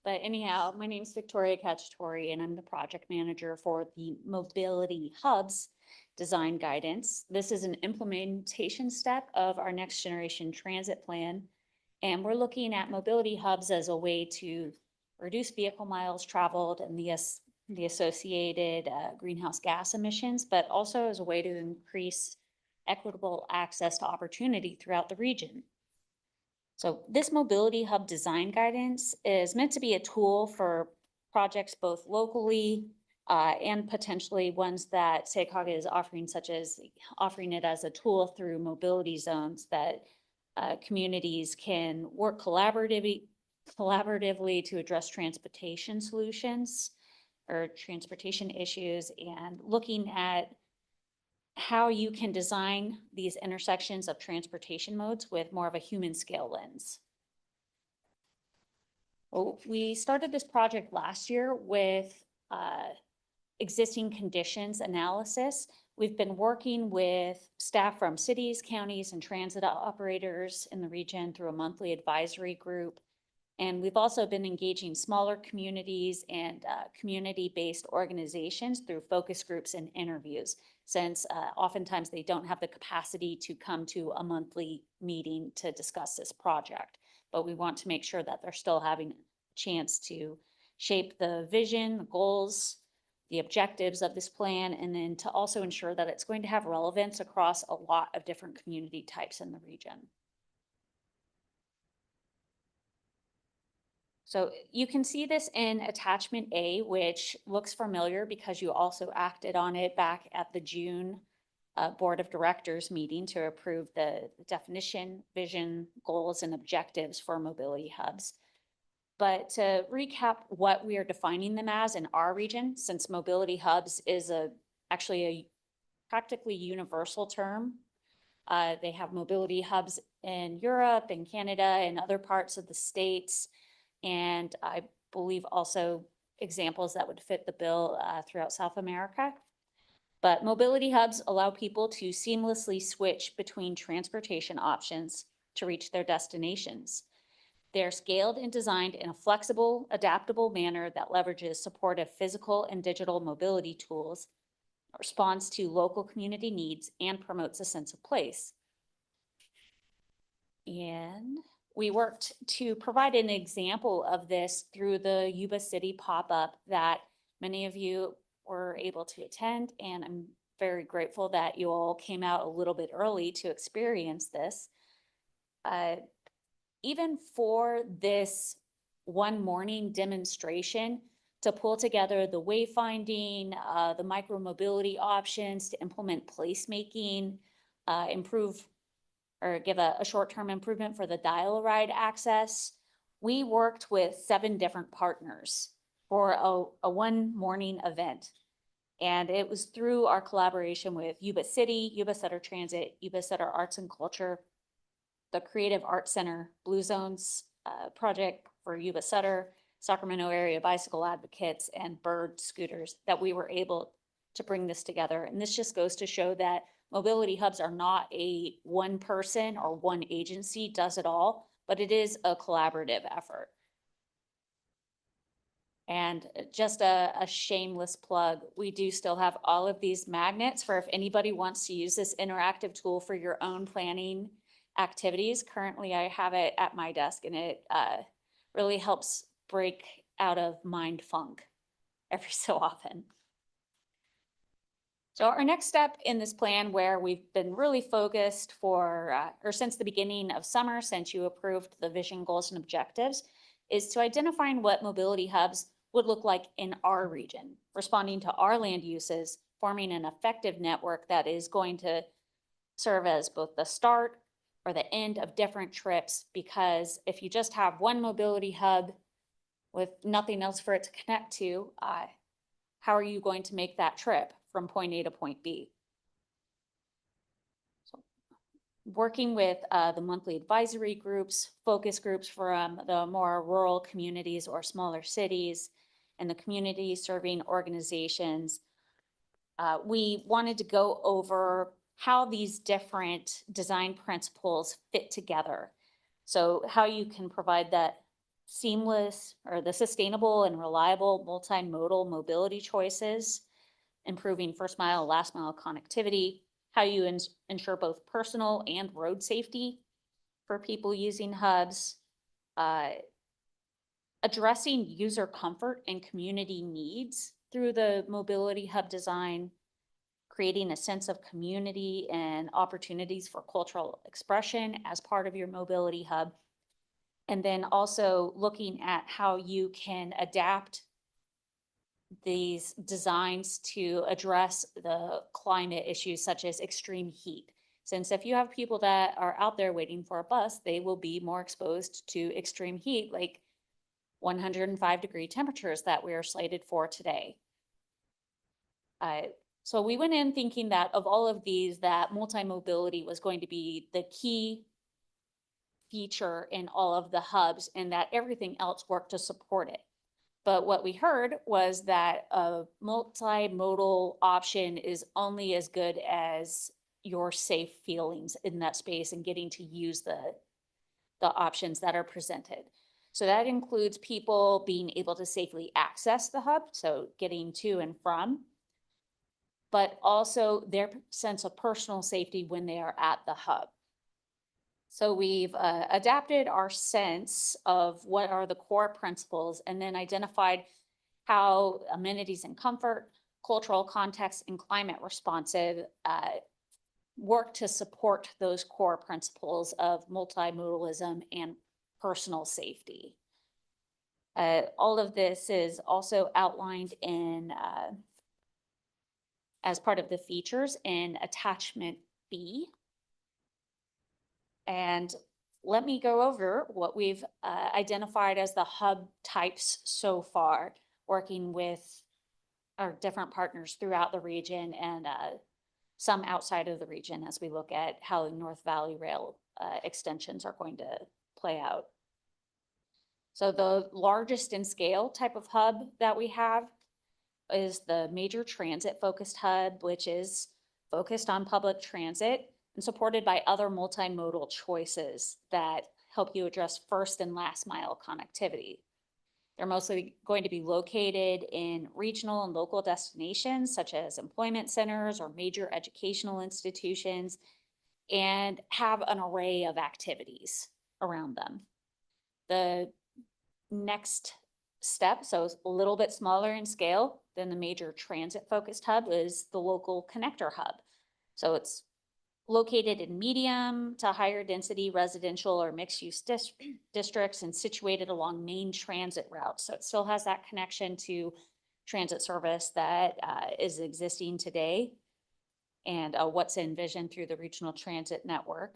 But anyhow, my name is Victoria Cacciatore and I'm the project manager for the Mobility Hubs Design Guidance. This is an implementation step of our next generation transit plan. And we're looking at mobility hubs as a way to reduce vehicle miles traveled and the associated greenhouse gas emissions, but also as a way to increase equitable access to opportunity throughout the region. So this mobility hub design guidance is meant to be a tool for projects both locally and potentially ones that SACOG is offering, such as offering it as a tool through mobility zones that communities can work collaboratively to address transportation solutions or transportation issues, and looking at how you can design these intersections of transportation modes with more of a human scale lens. Well, we started this project last year with existing conditions analysis. We've been working with staff from cities, counties, and transit operators in the region through a monthly advisory group. And we've also been engaging smaller communities and community-based organizations through focus groups and interviews, since oftentimes they don't have the capacity to come to a monthly meeting to discuss this project. But we want to make sure that they're still having a chance to shape the vision, the goals, the objectives of this plan, and then to also ensure that it's going to have relevance across a lot of different community types in the region. So you can see this in attachment A, which looks familiar because you also acted on it back at the June Board of Directors meeting to approve the definition, vision, goals, and objectives for mobility hubs. But to recap what we are defining them as in our region, since mobility hubs is actually a practically universal term. They have mobility hubs in Europe and Canada and other parts of the States. And I believe also examples that would fit the bill throughout South America. But mobility hubs allow people to seamlessly switch between transportation options to reach their destinations. They're scaled and designed in a flexible, adaptable manner that leverages supportive physical and digital mobility tools, responds to local community needs, and promotes a sense of place. And we worked to provide an example of this through the Yuba City pop-up that many of you were able to attend, and I'm very grateful that you all came out a little bit early to experience this. Even for this one morning demonstration, to pull together the wayfinding, the micro-mobility options, to implement placemaking, improve or give a short-term improvement for the dial-a-ride access. We worked with 7 different partners for a one morning event. And it was through our collaboration with Yuba City, Yuba Sutter Transit, Yuba Sutter Arts and Culture, the Creative Arts Center, Blue Zones project for Yuba Sutter, Sacramento Area Bicycle Advocates, and Bird Scooters that we were able to bring this together. And this just goes to show that mobility hubs are not a one person or one agency does it all, but it is a collaborative effort. And just a shameless plug, we do still have all of these magnets for if anybody wants to use this interactive tool for your own planning activities. Currently, I have it at my desk, and it really helps break out of mind funk every so often. So our next step in this plan, where we've been really focused or since the beginning of summer, since you approved the vision, goals, and objectives, is to identifying what mobility hubs would look like in our region, responding to our land uses, forming an effective network that is going to serve as both the start or the end of different trips. Because if you just have one mobility hub with nothing else for it to connect to, how are you going to make that trip from point A to point B? So, working with the monthly advisory groups, focus groups from the more rural communities or smaller cities, and the community serving organizations, we wanted to go over how these different design principles fit together. So how you can provide that seamless or the sustainable and reliable multimodal mobility choices, improving first mile, last mile connectivity, how you ensure both personal and road safety for people using hubs, addressing user comfort and community needs through the mobility hub design, creating a sense of community and opportunities for cultural expression as part of your mobility hub. And then also looking at how you can adapt these designs to address the climate issues such as extreme heat. Since if you have people that are out there waiting for a bus, they will be more exposed to extreme heat, like 105-degree temperatures that we are slated for today. So we went in thinking that of all of these, that multi-mobility was going to be the key feature in all of the hubs and that everything else worked to support it. But what we heard was that a multimodal option is only as good as your safe feelings in that space and getting to use the options that are presented. So that includes people being able to safely access the hub, so getting to and from, but also their sense of personal safety when they are at the hub. So we've adapted our sense of what are the core principles and then identified how amenities and comfort, cultural context, and climate responsive work to support those core principles of multimodalism and personal safety. All of this is also outlined in as part of the features in attachment B. And let me go over what we've identified as the hub types so far, working with our different partners throughout the region and some outside of the region as we look at how the North Valley Rail extensions are going to play out. So the largest in scale type of hub that we have is the major transit focused hub, which is focused on public transit and supported by other multimodal choices that help you address first and last mile connectivity. They're mostly going to be located in regional and local destinations such as employment centers or major educational institutions and have an array of activities around them. The next step, so it's a little bit smaller in scale than the major transit focused hub, is the local connector hub. So it's located in medium to higher density residential or mixed use districts and situated along main transit routes. So it still has that connection to transit service that is existing today and what's envisioned through the regional transit network.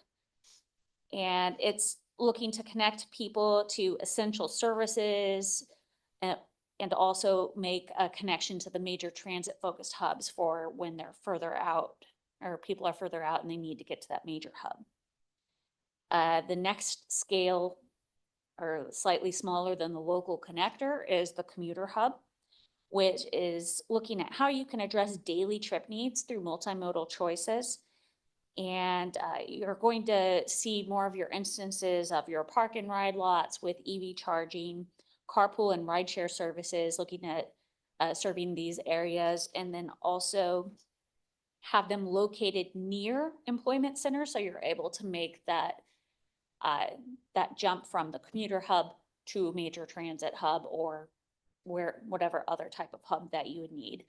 And it's looking to connect people to essential services and also make a connection to the major transit focused hubs for when they're further out or people are further out and they need to get to that major hub. The next scale, or slightly smaller than the local connector, is the commuter hub, which is looking at how you can address daily trip needs through multimodal choices. And you're going to see more of your instances of your park and ride lots with EV charging, carpool and rideshare services, looking at serving these areas, and then also have them located near employment centers, so you're able to make that that jump from the commuter hub to a major transit hub or whatever other type of hub that you would need.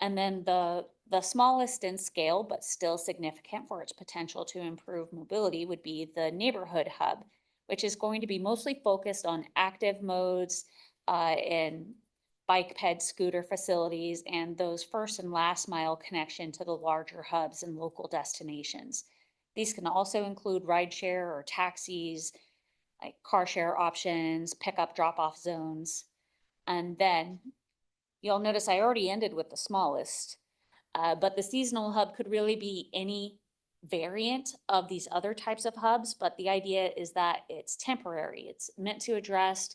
And then the smallest in scale, but still significant for its potential to improve mobility, would be the neighborhood hub, which is going to be mostly focused on active modes and bike ped scooter facilities and those first and last mile connection to the larger hubs and local destinations. These can also include rideshare or taxis, like car share options, pickup drop-off zones. And then you'll notice I already ended with the smallest, but the seasonal hub could really be any variant of these other types of hubs, but the idea is that it's temporary. It's meant to address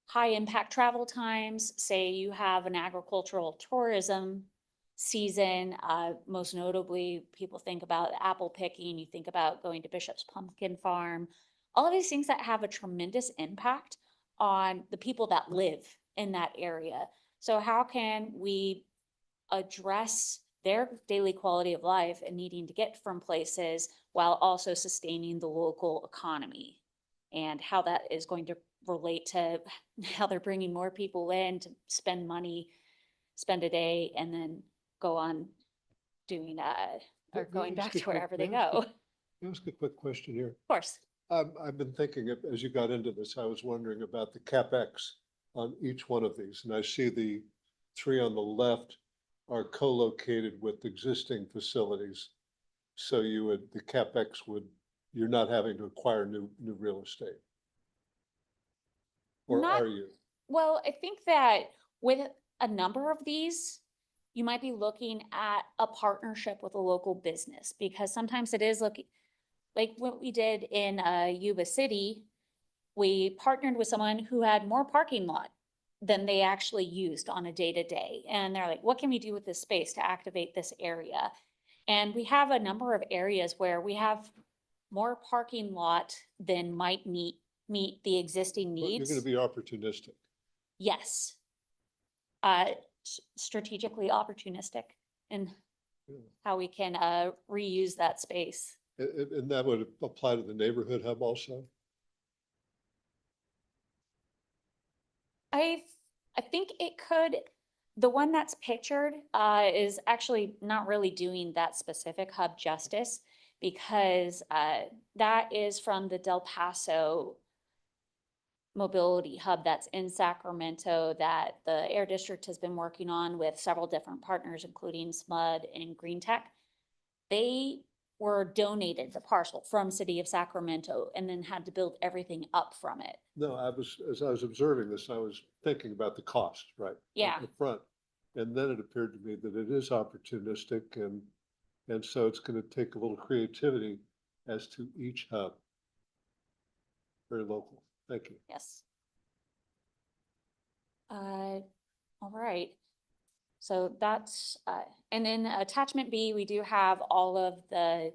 high impact travel times. Say you have an agricultural tourism season, most notably people think about apple picking, you think about going to Bishop's Pumpkin Farm, all of these things that have a tremendous impact on the people that live in that area. So how can we address their daily quality of life and needing to get from places while also sustaining the local economy, and how that is going to relate to how they're bringing more people in to spend money, spend a day, and then go on doing or going back to wherever they go. Can I ask a quick question here? Of course. I've been thinking, as you got into this, I was wondering about the CapEx on each one of these. And I see the three on the left are co-located with existing facilities. So you would, the CapEx would, you're not having to acquire new real estate. Or Not- are you? Well, I think that with a number of these, you might be looking at a partnership with a local business, because sometimes it is looking, like what we did in Yuba City, we partnered with someone who had more parking lot than they actually used on a day-to-day. And they're like, what can we do with this space to activate this area? And we have a number of areas where we have more parking lot than might meet the existing But you're needs. gonna be opportunistic. Yes. Strategically opportunistic in Yeah. how we can reuse that space. And that would apply to the neighborhood hub also? I think it could, the one that's pictured is actually not really doing that specific hub justice, because that is from the Del Paso mobility hub that's in Sacramento that the Air District has been working on with several different partners, including SMUD and Green Tech. They were donated the parcel from City of Sacramento and then had to build everything up from it. No, as I was observing this, I was thinking about the cost, right? Yeah. Up front. And then it appeared to me that it is opportunistic and so it's gonna take a little creativity as to each hub. Very local. Thank you. Yes. All right. So that's, and then attachment B, we do have all of the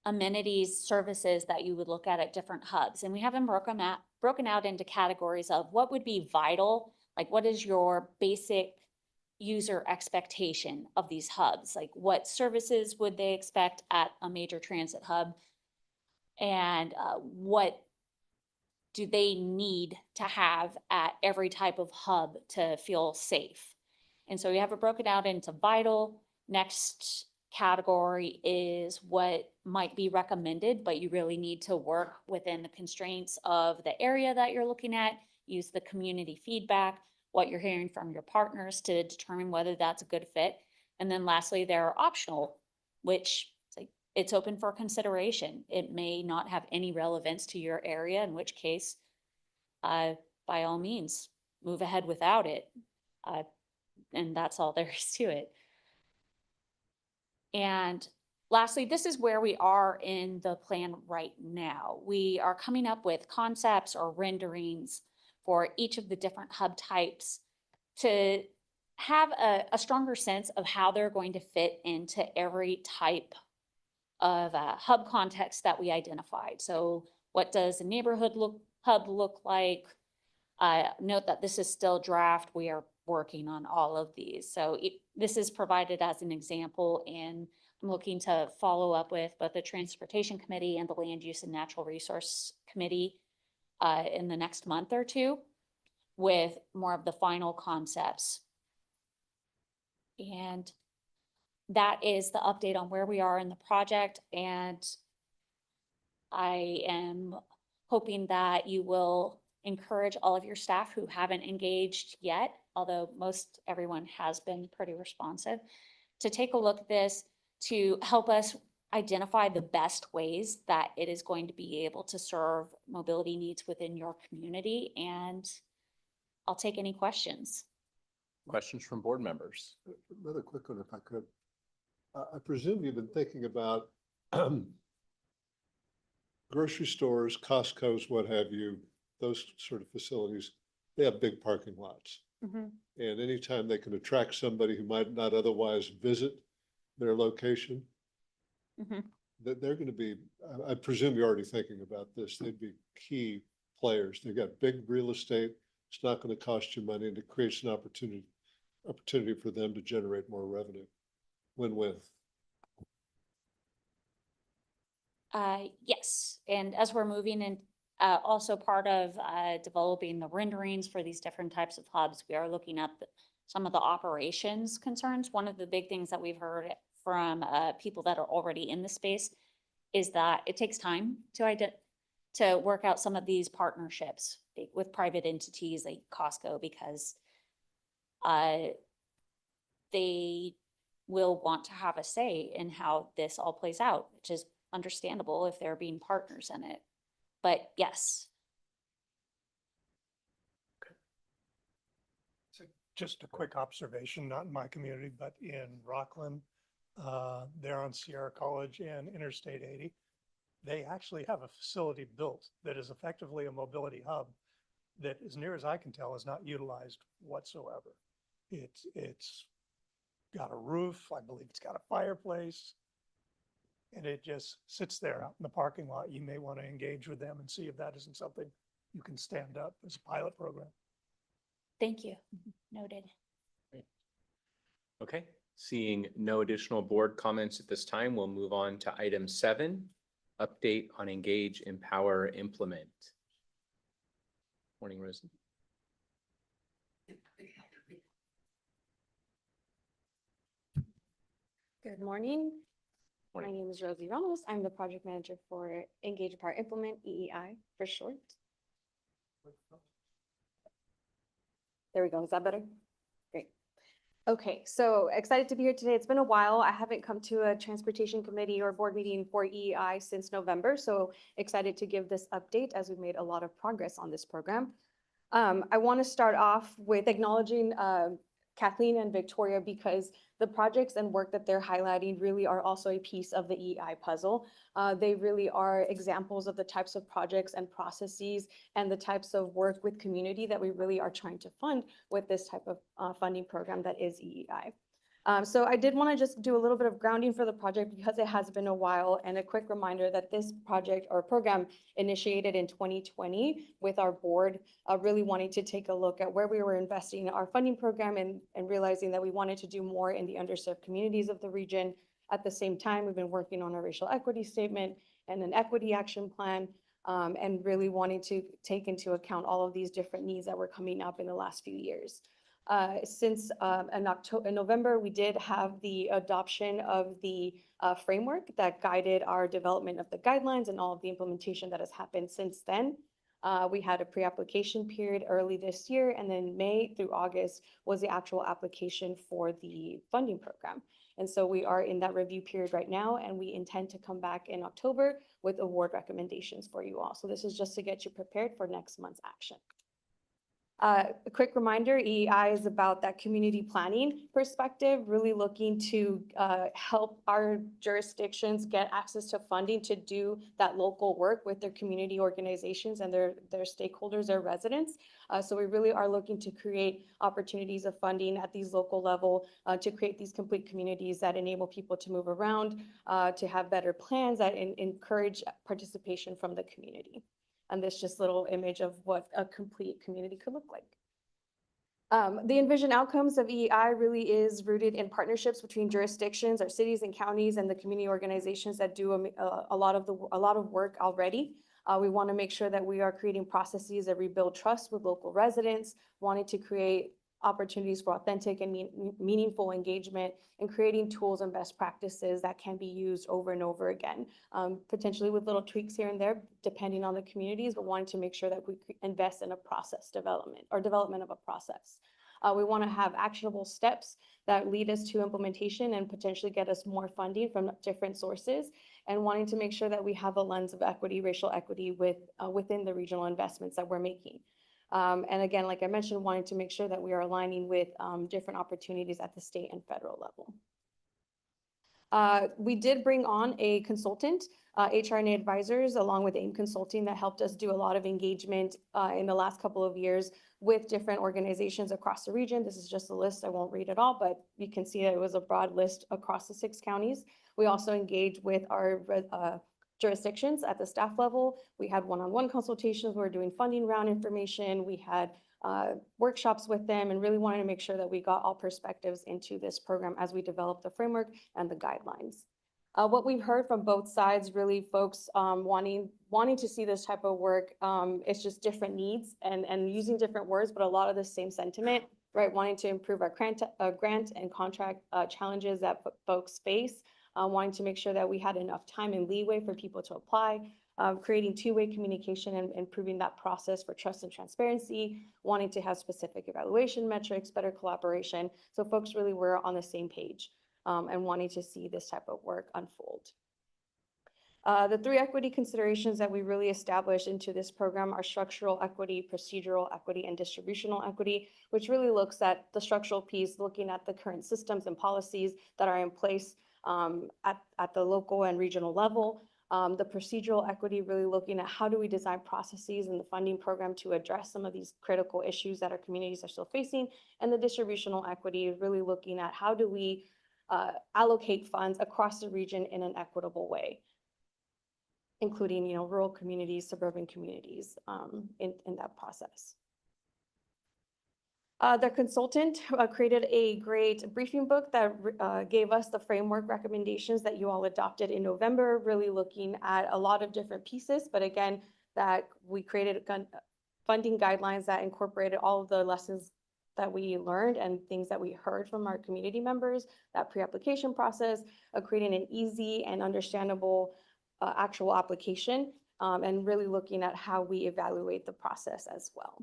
amenities, services that you would look at different hubs. And we have them broken out into categories of what would be vital, like what is your basic user expectation of these hubs? Like what services would they expect at a major transit hub? And what do they need to have at every type of hub to feel safe? And so we have it broken out into vital. Next category is what might be recommended, but you really need to work within the constraints of the area that you're looking at, use the community feedback, what you're hearing from your partners to determine whether that's a good fit. And then lastly, there are optional, which it's open for consideration. It may not have any relevance to your area, in which case, by all means, move ahead without it. And that's all there is to it. And lastly, this is where we are in the plan right now. We are coming up with concepts or renderings for each of the different hub types to have a stronger sense of how they're going to fit into every type of hub context that we identified. So what does a neighborhood hub look like? Note that this is still draft. We are working on all of these. So this is provided as an example, and I'm looking to follow up with both the Transportation Committee and the Land Use and Natural Resource Committee in the next month or two with more of the final concepts. And that is the update on where we are in the project, and I am hoping that you will encourage all of your staff who haven't engaged yet, although most everyone has been pretty responsive, to take a look at this to help us identify the best ways that it is going to be able to serve mobility needs within your community. And I'll take any questions. Questions from board members? Another quick one, if I could. I presume you've been thinking about grocery stores, Costco's, what have you, those sort of facilities. They have big parking lots. And anytime they can attract somebody who might not otherwise visit their location, that they're going to be, I presume you're already thinking about this, they'd be key players. They've got big real estate. It's not going to cost you money, and it creates an opportunity for them to generate more revenue. Win-win. Yes, and as we're moving in, also part of developing the renderings for these different types of hubs, we are looking at some of the operations concerns. One of the big things that we've heard from people that are already in the space is that it takes time to work out some of these partnerships with private entities like Costco, because they will want to have a say in how this all plays out, which is understandable if they're being partners in it. But yes, So just a quick observation, not in my community, but in Rockland, there on Sierra College and Interstate 80, they actually have a facility built that is effectively a mobility hub that, as near as I can tell, is not utilized whatsoever. It's got a roof, I believe it's got a fireplace, and it just sits there out in the parking lot. You may want to engage with them and see if that isn't something you can stand up as a pilot program. thank you. Noted. Okay, seeing no additional board comments at this time, we'll move on to item 7, update on engage, empower, implement. Morning, Rosie. Good morning. My Morning. name is Rosie Ramos. I'm the project manager for Engage, Empower, Implement, EEI for short. There we go. Is that better? Great. Okay, so excited to be here today. It's been a while. I haven't come to a transportation committee or board meeting for EEI since November, so excited to give this update as we've made a lot of progress on this program. I want to start off with acknowledging Kathleen and Victoria, because the projects and work that they're highlighting really are also a piece of the EEI puzzle. They really are examples of the types of projects and processes and the types of work with community that we really are trying to fund with this type of funding program that is EEI. So I did want to just do a little bit of grounding for the project because it has been a while, and a quick reminder that this project or program initiated in 2020 with our board really wanting to take a look at where we were investing in our funding program and realizing that we wanted to do more in the underserved communities of the region. At the same time, we've been working on a racial equity statement and an equity action plan, and really wanting to take into account all of these different needs that were coming up in the last few years. Since in November, we did have the adoption of the framework that guided our development of the guidelines and all of the implementation that has happened since then. We had a pre-application period early this year, and then May through August was the actual application for the funding program. And so we are in that review period right now, and we intend to come back in October with award recommendations for you all. So this is just to get you prepared for next month's action. A quick reminder, EEI is about that community planning perspective, really looking to help our jurisdictions get access to funding to do that local work with their community organizations and their stakeholders, their residents. So we really are looking to create opportunities of funding at these local level to create these complete communities that enable people to move around, to have better plans that encourage participation from the community. And this just little image of what a complete community could look like. The envisioned outcomes of EEI really is rooted in partnerships between jurisdictions, our cities and counties, and the community organizations that do a lot of work already. We want to make sure that we are creating processes that rebuild trust with local residents, wanting to create opportunities for authentic and meaningful engagement, and creating tools and best practices that can be used over and over again, potentially with little tweaks here and there, depending on the communities, but wanting to make sure that we invest in a process development of a process. We want to have actionable steps that lead us to implementation and potentially get us more funding from different sources, and wanting to make sure that we have a lens of equity, racial equity within the regional investments that we're making. And again, like I mentioned, wanting to make sure that we are aligning with different opportunities at the state and federal level. We did bring on a consultant, HRNA Advisors, along with AIM Consulting, that helped us do a lot of engagement in the last couple of years with different organizations across the region. This is just a list. I won't read it all, but you can see that it was a broad list across the 6 counties. We also engaged with our jurisdictions at the staff level. We had one-on-one consultations. We were doing funding round information. We had workshops with them, and really wanted to make sure that we got all perspectives into this program as we develop the framework and the guidelines. What we've heard from both sides, really folks wanting to see this type of work, it's just different needs and using different words, but a lot of the same sentiment, right? Wanting to improve our grant and contract challenges that folks face, wanting to make sure that we had enough time and leeway for people to apply, creating two-way communication and improving that process for trust and transparency, wanting to have specific evaluation metrics, better collaboration. So folks really were on the same page and wanting to see this type of work unfold. The three equity considerations that we really established into this program are structural equity, procedural equity, and distributional equity, which really looks at the structural piece, looking at the current systems and policies that are in place at the local and regional level. The procedural equity, really looking at how do we design processes in the funding program to address some of these critical issues that our communities are still facing. And the distributional equity is really looking at how do we allocate funds across the region in an equitable way, including, rural communities, suburban communities in that process. The consultant created a great briefing book that gave us the framework recommendations that you all adopted in November, really looking at a lot of different pieces, but again, that we created funding guidelines that incorporated all of the lessons that we learned and things that we heard from our community members, that pre-application process, creating an easy and understandable actual application, and really looking at how we evaluate the process as well.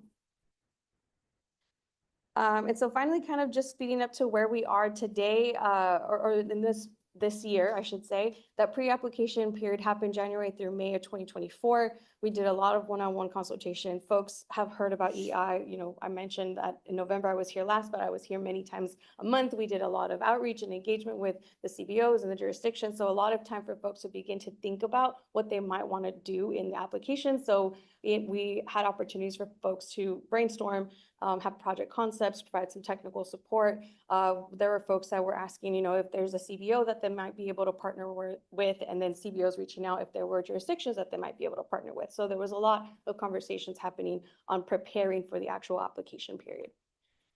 And so finally, kind of just speeding up to where we are today, or in this year, I should say, that pre-application period happened January through May of 2024. We did a lot of one-on-one consultation. Folks have heard about EI. I mentioned that in November I was here last, but I was here many times a month. We did a lot of outreach and engagement with the CBOs and the jurisdictions. So a lot of time for folks to begin to think about what they might want to do in the application. So we had opportunities for folks to brainstorm, have project concepts, provide some technical support. There were folks that were asking, if there's a CBO that they might be able to partner with, and then CBOs reaching out if there were jurisdictions that they might be able to partner with. So there was a lot of conversations happening on preparing for the actual application period.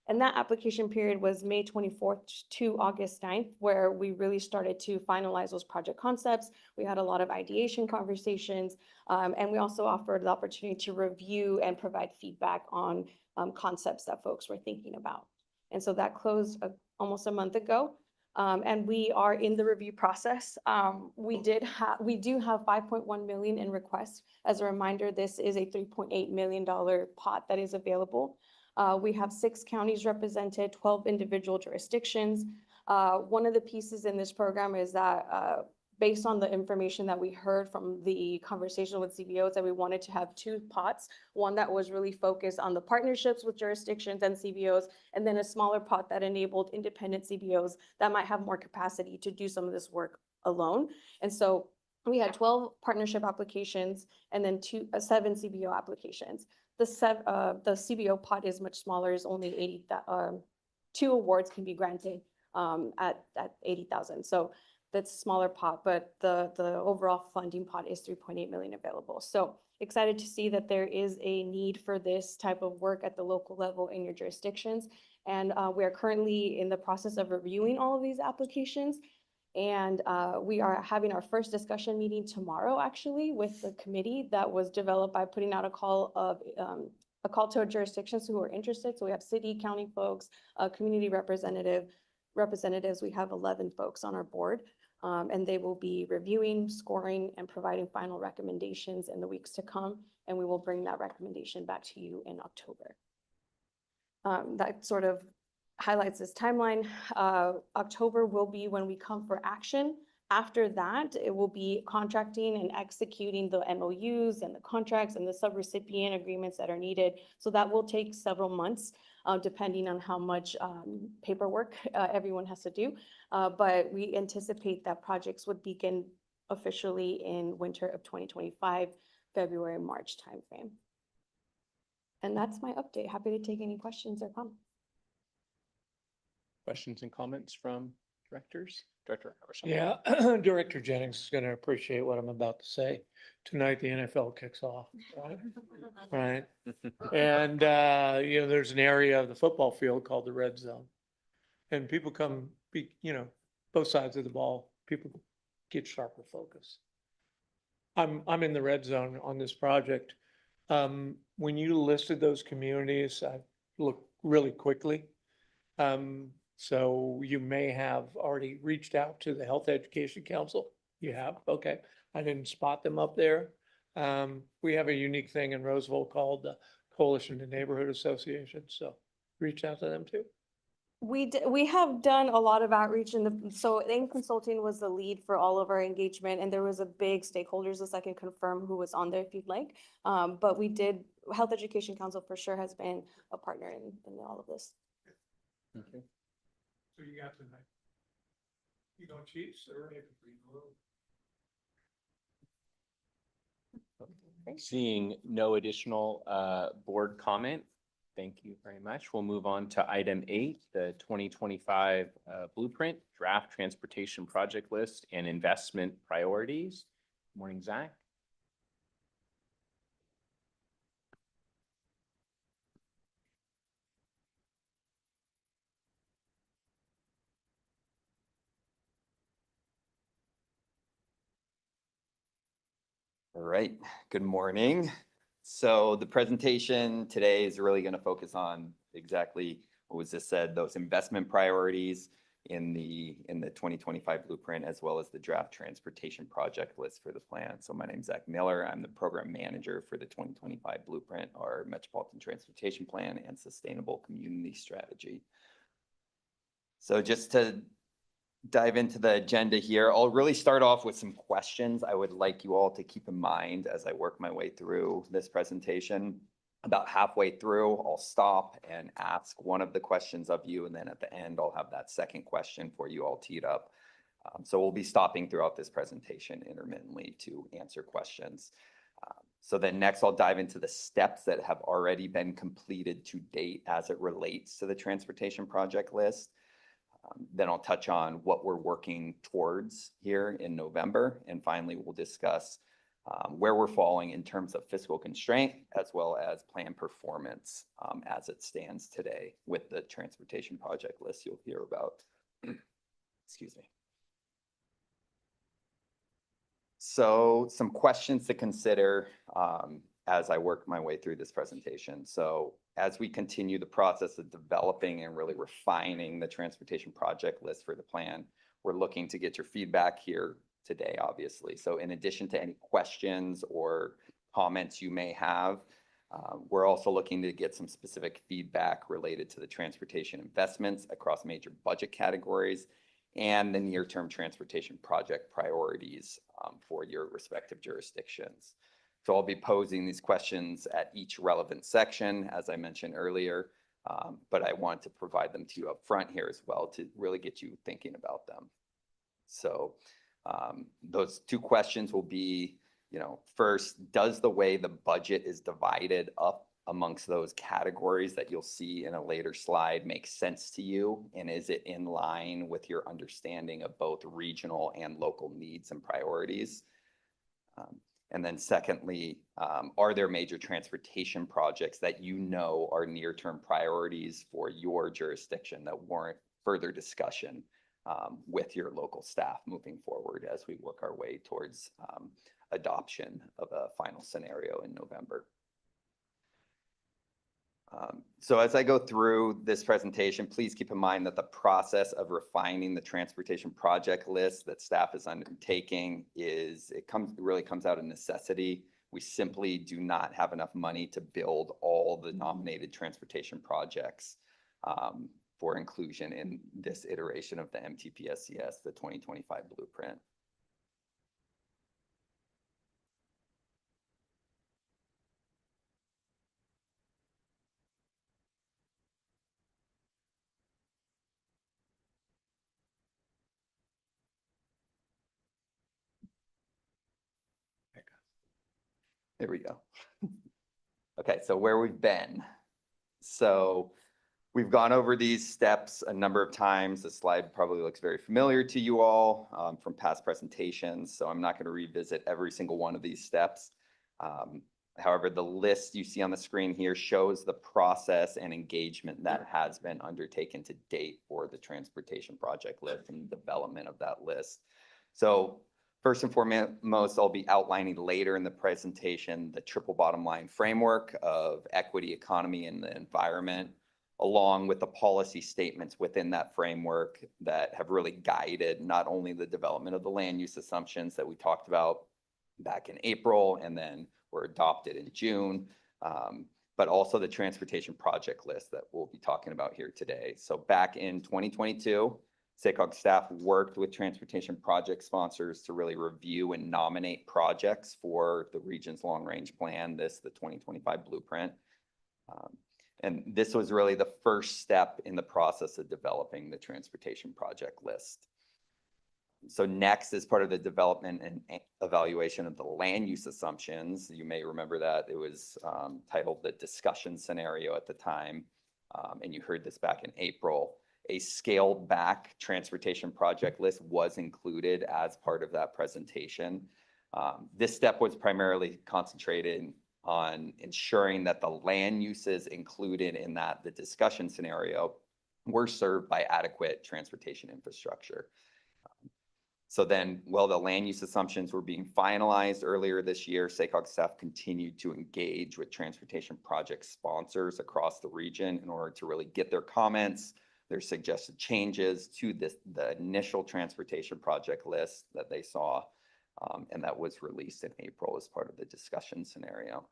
And that application period was May 24th to August 9th, where we really started to finalize those project concepts. We had a lot of ideation conversations, and we also offered the opportunity to review and provide feedback on concepts that folks were thinking about. And so that closed almost a month ago. And we are in the review process. We do have 5.1 million in requests. As a reminder, this is a $3.8 million pot that is available. We have 6 counties represented, 12 individual jurisdictions. One of the pieces in this program is that based on the information that we heard from the conversation with CBOs, that we wanted to have 2 pots, one that was really focused on the partnerships with jurisdictions and CBOs, and then a smaller pot that enabled independent CBOs that might have more capacity to do some of this work alone. And so we had 12 partnership applications and then 7 CBO applications. The CBO pot is much smaller, is only 80,000. 2 awards can be granted at 80,000. So that's a smaller pot, but the overall funding pot is 3.8 million available. So excited to see that there is a need for this type of work at the local level in your jurisdictions. And we are currently in the process of reviewing all of these applications. And we are having our first discussion meeting tomorrow, actually, with the committee that was developed by putting out a call to our jurisdictions who are interested. So we have city, county folks, community representatives. We have 11 folks on our board, and they will be reviewing, scoring, and providing final recommendations in the weeks to come. And we will bring that recommendation back to you in October. That sort of highlights this timeline. October will be when we come for action. After that, it will be contracting and executing the MOUs and the contracts and the subrecipient agreements that are needed. So that will take several months, depending on how much paperwork everyone has to do. But we anticipate that projects would begin officially in winter of 2025, February, March timeframe. And that's my update. Happy to take any questions or comments. Questions and comments from directors? Director Haversham. Yeah, Director Jennings is going to appreciate what I'm about to say. Tonight, the NFL kicks off, right? And, there's an area of the football field called the red zone. And people both sides of the ball, people get sharper focus. I'm in the red zone on this project. When you listed those communities, I looked really quickly. So you may have already reached out to the Health Education Council. You have? Okay. I didn't spot them up there. We have a unique thing in Roseville called the Coalition to Neighborhood Association, so reach out to them too. We have done a lot of outreach so Aim Consulting was the lead for all of our engagement, and there was a big stakeholders list. I can confirm who was on there if you'd like. But Health Education Council for sure has been a partner in all of this. So you got tonight. You don't cheat, sir. Seeing no additional board comment, thank you very much. We'll move on to item 8, the 2025 blueprint, draft transportation project list and investment priorities. Morning, Zach. All right, good morning. So the presentation today is really going to focus on exactly what was just said, those investment priorities in the 2025 blueprint, as well as the draft transportation project list for the plan. So my name is Zach Miller. I'm the program manager for the 2025 blueprint, our metropolitan transportation plan and sustainable community strategy. So just to dive into the agenda here, I'll really start off with some questions I would like you all to keep in mind as I work my way through this presentation. About halfway through, I'll stop and ask one of the questions of you, and then at the end, I'll have that second question for you all teed up. So we'll be stopping throughout this presentation intermittently to answer questions. So then next, I'll dive into the steps that have already been completed to date as it relates to the transportation project list. Then I'll touch on what we're working towards here in November. And finally, we'll discuss where we're falling in terms of fiscal constraint, as well as plan performance as it stands today with the transportation project list you'll hear about. Excuse me. So some questions to consider as I work my way through this presentation. So as we continue the process of developing and really refining the transportation project list for the plan, we're looking to get your feedback here today, obviously. So in addition to any questions or comments you may have, we're also looking to get some specific feedback related to the transportation investments across major budget categories and the near-term transportation project priorities for your respective jurisdictions. So I'll be posing these questions at each relevant section, as I mentioned earlier, but I want to provide them to you up front here as well to really get you thinking about them. So those two questions will be, first, does the way the budget is divided up amongst those categories that you'll see in a later slide make sense to you? And is it in line with your understanding of both regional and local needs and priorities? And then secondly, are there major transportation projects that are near-term priorities for your jurisdiction that warrant further discussion with your local staff moving forward as we work our way towards adoption of a final scenario in November? So as I go through this presentation, please keep in mind that the process of refining the transportation project list that staff is undertaking really comes out of necessity. We simply do not have enough money to build all the nominated transportation projects for inclusion in this iteration of the MTPSCS, the 2025 blueprint. There we go. Okay, so where we've been. So we've gone over these steps a number of times. The slide probably looks very familiar to you all from past presentations, so I'm not going to revisit every single one of these steps. However, the list you see on the screen here shows the process and engagement that has been undertaken to date for the transportation project list and the development of that list. So first and foremost, I'll be outlining later in the presentation the triple bottom line framework of equity, economy, and the environment, along with the policy statements within that framework that have really guided not only the development of the land use assumptions that we talked about back in April and then were adopted in June. But also the transportation project list that we'll be talking about here today. So back in 2022, SACOG staff worked with transportation project sponsors to really review and nominate projects for the region's long-range plan, the 2025 blueprint. And this was really the first step in the process of developing the transportation project list. So next, as part of the development and evaluation of the land use assumptions, you may remember that it was titled the discussion scenario at the time. And you heard this back in April. A scaled back transportation project list was included as part of that presentation. This step was primarily concentrated on ensuring that the land uses included in the discussion scenario were served by adequate transportation infrastructure. So then, while the land use assumptions were being finalized earlier this year, SACOG staff continued to engage with transportation project sponsors across the region in order to really get their comments, their suggested changes to the initial transportation project list that they saw, and that was released in April as part of the discussion scenario.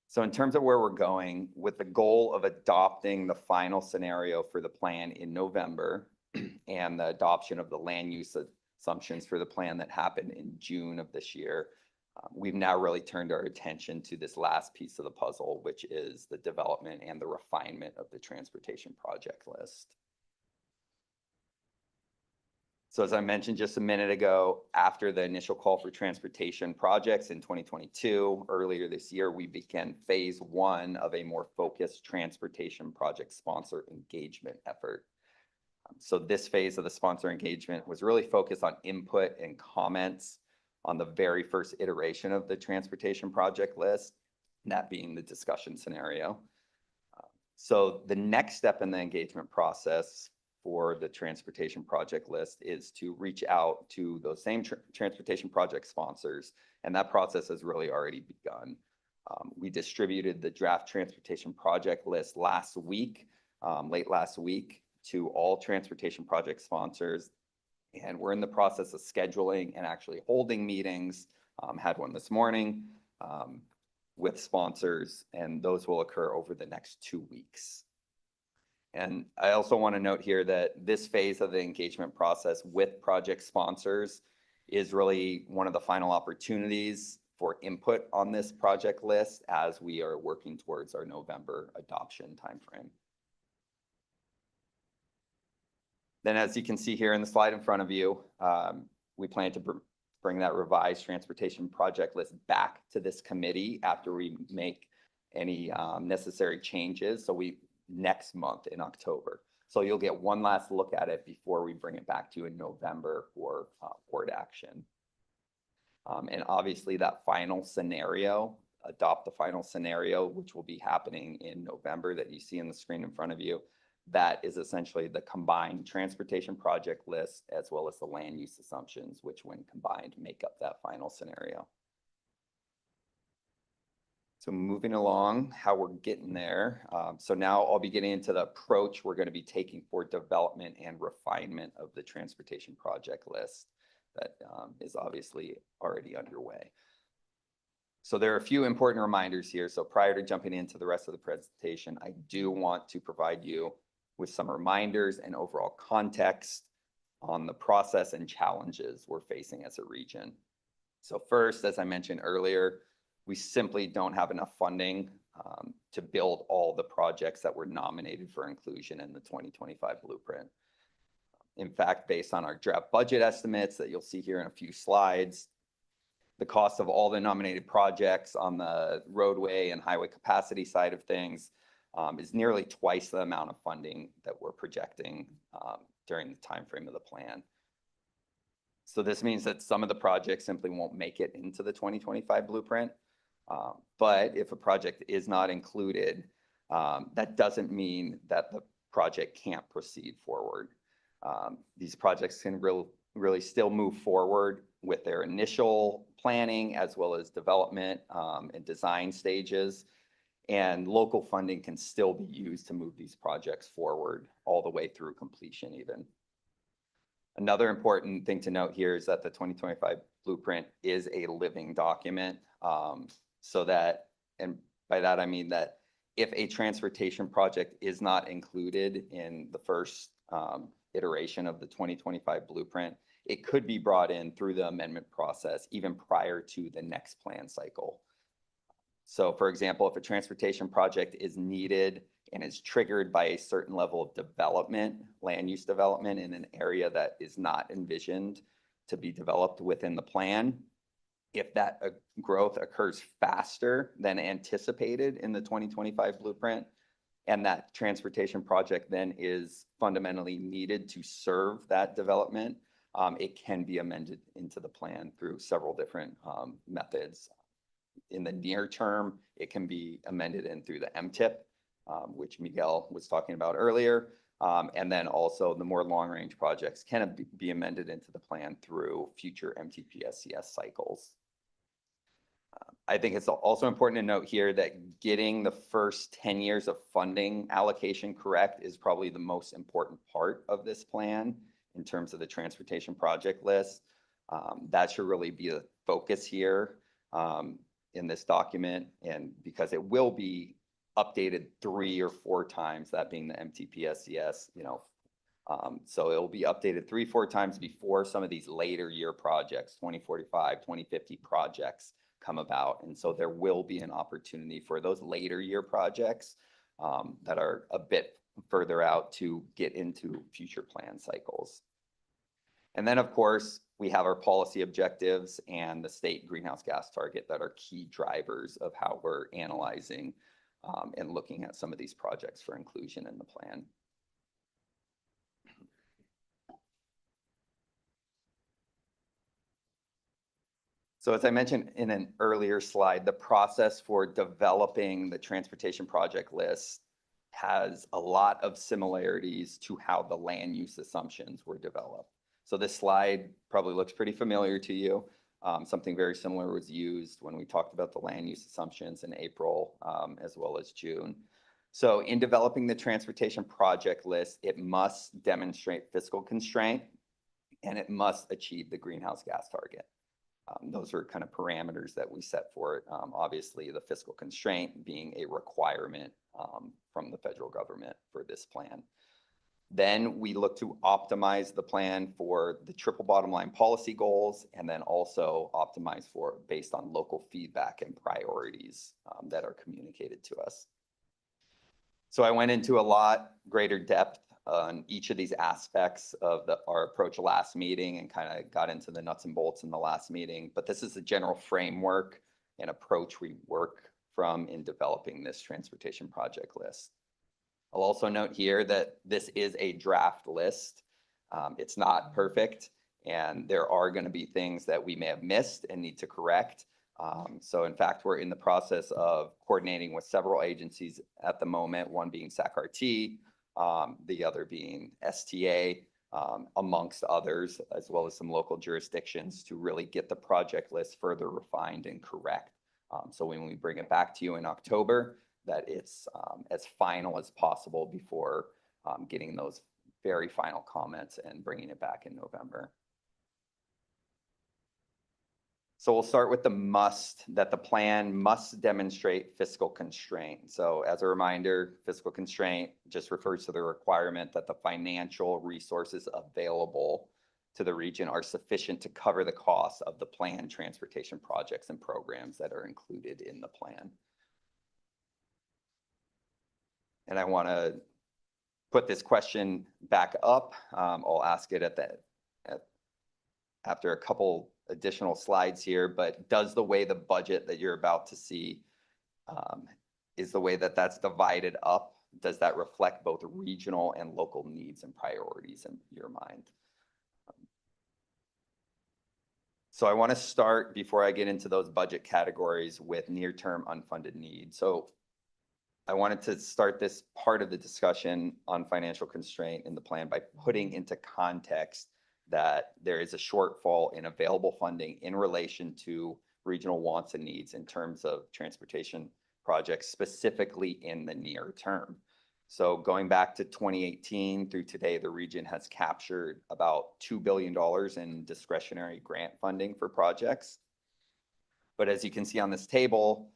So in terms of where we're going, with the goal of adopting the final scenario for the plan in November, and the adoption of the land use assumptions for the plan that happened in June of this year, we've now really turned our attention to this last piece of the puzzle, which is the development and the refinement of the transportation project list. So as I mentioned just a minute ago, after the initial call for transportation projects in 2022, earlier this year, we began phase 1 of a more focused transportation project sponsor engagement effort. So this phase of the sponsor engagement was really focused on input and comments on the very first iteration of the transportation project list, that being the discussion scenario. So the next step in the engagement process for the transportation project list is to reach out to those same transportation project sponsors, and that process has really already begun. We distributed the draft transportation project list last week, late last week, to all transportation project sponsors. And we're in the process of scheduling and actually holding meetings. Had one this morning with sponsors, and those will occur over the next 2 weeks. And I also want to note here that this phase of the engagement process with project sponsors is really one of the final opportunities for input on this project list as we are working towards our November adoption timeframe. Then, as you can see here in the slide in front of you, we plan to bring that revised transportation project list back to this committee after we make any necessary changes. So next month in October. So you'll get one last look at it before we bring it back to you in November for board action. And obviously that final scenario, adopt the final scenario, which will be happening in November that you see on the screen in front of you. That is essentially the combined transportation project list as well as the land use assumptions, which when combined make up that final scenario. So moving along, how we're getting there. So now I'll be getting into the approach we're going to be taking for development and refinement of the transportation project list that is obviously already underway. So there are a few important reminders here. So prior to jumping into the rest of the presentation, I do want to provide you with some reminders and overall context on the process and challenges we're facing as a region. So first, as I mentioned earlier, we simply don't have enough funding to build all the projects that were nominated for inclusion in the 2025 blueprint. In fact, based on our draft budget estimates that you'll see here in a few slides, the cost of all the nominated projects on the roadway and highway capacity side of things is nearly twice the amount of funding that we're projecting during the timeframe of the plan. So this means that some of the projects simply won't make it into the 2025 blueprint. But if a project is not included, that doesn't mean that the project can't proceed forward. These projects can really still move forward with their initial planning as well as development and design stages. And local funding can still be used to move these projects forward all the way through completion even. Another important thing to note here is that the 2025 blueprint is a living document. So that, and by that I mean that if a transportation project is not included in the first iteration of the 2025 blueprint, it could be brought in through the amendment process even prior to the next plan cycle. So for example, if a transportation project is needed and is triggered by a certain level of development, land use development in an area that is not envisioned to be developed within the plan, if that growth occurs faster than anticipated in the 2025 blueprint, and that transportation project then is fundamentally needed to serve that development, it can be amended into the plan through several different methods. In the near term, it can be amended in through the MTIP, which Miguel was talking about earlier. And then also the more long-range projects can be amended into the plan through future MTPSCS cycles. I think it's also important to note here that getting the first 10 years of funding allocation correct is probably the most important part of this plan in terms of the transportation project list. That should really be the focus here in this document, and because it will be updated 3 or 4 times, that being the MTPSCS, so it will be updated 3 or 4 times before some of these later year projects, 2045, 2050 projects come about. And so there will be an opportunity for those later year projects that are a bit further out to get into future plan cycles. And then, of course, we have our policy objectives and the state greenhouse gas target that are key drivers of how we're analyzing and looking at some of these projects for inclusion in the plan. So as I mentioned in an earlier slide, the process for developing the transportation project list has a lot of similarities to how the land use assumptions were developed. So this slide probably looks pretty familiar to you. Something very similar was used when we talked about the land use assumptions in April as well as June. So in developing the transportation project list, it must demonstrate fiscal constraint and it must achieve the greenhouse gas target. Those are kind of parameters that we set for it. Obviously, the fiscal constraint being a requirement from the federal government for this plan. Then we look to optimize the plan for the triple bottom line policy goals, and then also optimize for based on local feedback and priorities that are communicated to us. So I went into a lot greater depth on each of these aspects of our approach last meeting and kind of got into the nuts and bolts in the last meeting. But this is the general framework and approach we work from in developing this transportation project list. I'll also note here that this is a draft list. It's not perfect, and there are going to be things that we may have missed and need to correct. So in fact, we're in the process of coordinating with several agencies at the moment, one being SAC-RT, the other being STA, amongst others, as well as some local jurisdictions to really get the project list further refined and correct. So when we bring it back to you in October, that it's as final as possible before getting those very final comments and bringing it back in November. So we'll start with the must, that the plan must demonstrate fiscal constraint. So as a reminder, fiscal constraint just refers to the requirement that the financial resources available to the region are sufficient to cover the costs of the planned transportation projects and programs that are included in the plan. And I want to put this question back up. I'll ask it after a couple additional slides here, but does the way the budget that you're about to see is the way that that's divided up, does that reflect both regional and local needs and priorities in your mind? So I want to start, before I get into those budget categories, with near-term unfunded needs. So I wanted to start this part of the discussion on financial constraint in the plan by putting into context that there is a shortfall in available funding in relation to regional wants and needs in terms of transportation projects, specifically in the near term. So going back to 2018 through today, the region has captured about $2 billion in discretionary grant funding for projects. But as you can see on this table,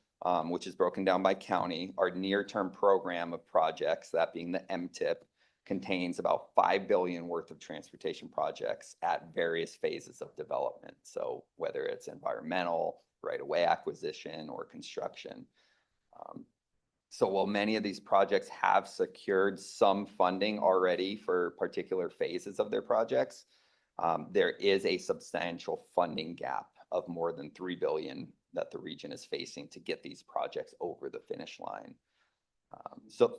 which is broken down by county, our near-term program of projects, that being the MTIP, contains about 5 billion worth of transportation projects at various phases of development. So whether it's environmental, right-of-way acquisition, or construction. So while many of these projects have secured some funding already for particular phases of their projects, there is a substantial funding gap of more than 3 billion that the region is facing to get these projects over the finish line. So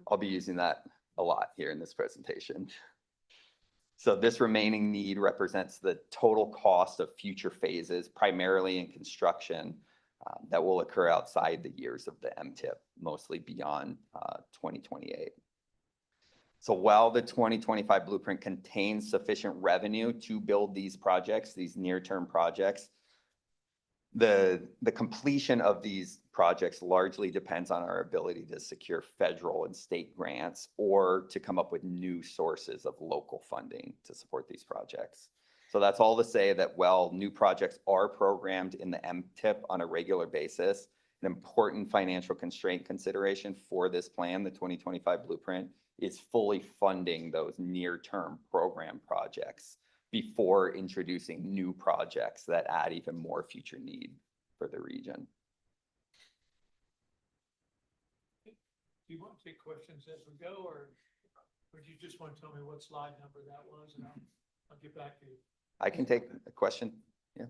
I'll be using that a lot here in this presentation. So this remaining need represents the total cost of future phases, primarily in construction, that will occur outside the years of the MTIP, mostly beyond 2028. So while the 2025 blueprint contains sufficient revenue to build these projects, these near-term projects, the completion of these projects largely depends on our ability to secure federal and state grants or to come up with new sources of local funding to support these projects. So that's all to say that while new projects are programmed in the MTIP on a regular basis, an important financial constraint consideration for this plan, the 2025 blueprint, is fully funding those near-term program projects before introducing new projects that add even more future need for the region. Do you want to take questions as we go, or do you just want to tell me what slide number that was, and I'll get back to you? I can take a question. Yeah.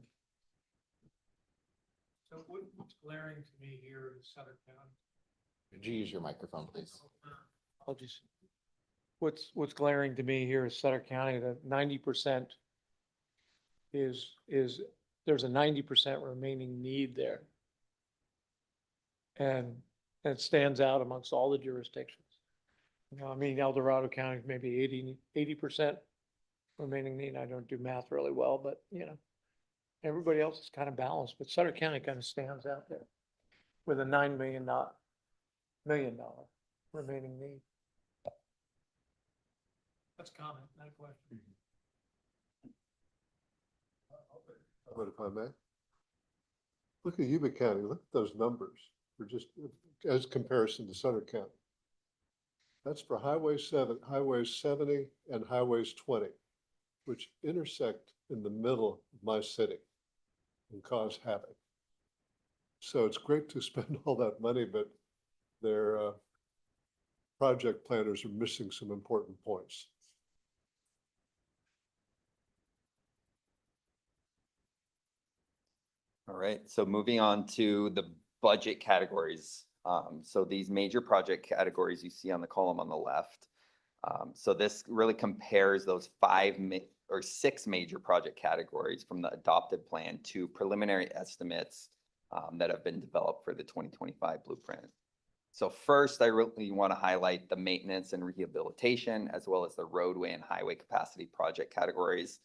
So what's glaring to me here in Sutter County? Could you use your microphone, please? I'll just, what's glaring to me here is Sutter County, that 90% is, there's a 90% remaining need there. And it stands out amongst all the jurisdictions. You know, I mean, El Dorado County, maybe 80% remaining need. I don't do math really well, but you know, everybody else is kind of balanced, but Sutter County kind of stands out there with a $9 million remaining need. That's a comment, not a question. But if I may, look at Yuba County, look at those numbers. We're just, as comparison to Sutter County. That's for Highway 7, Highways 70 and Highways 20, which intersect in the middle of my city and cause havoc. So it's great to spend all that money, but their project planners are missing some important points. All right, so moving on to the budget categories. So these major project categories you see on the column on the left. So this really compares those 6 major project categories from the adopted plan to preliminary estimates that have been developed for the 2025 blueprint. So first, I really want to highlight the maintenance and rehabilitation, as well as the roadway and highway capacity project categories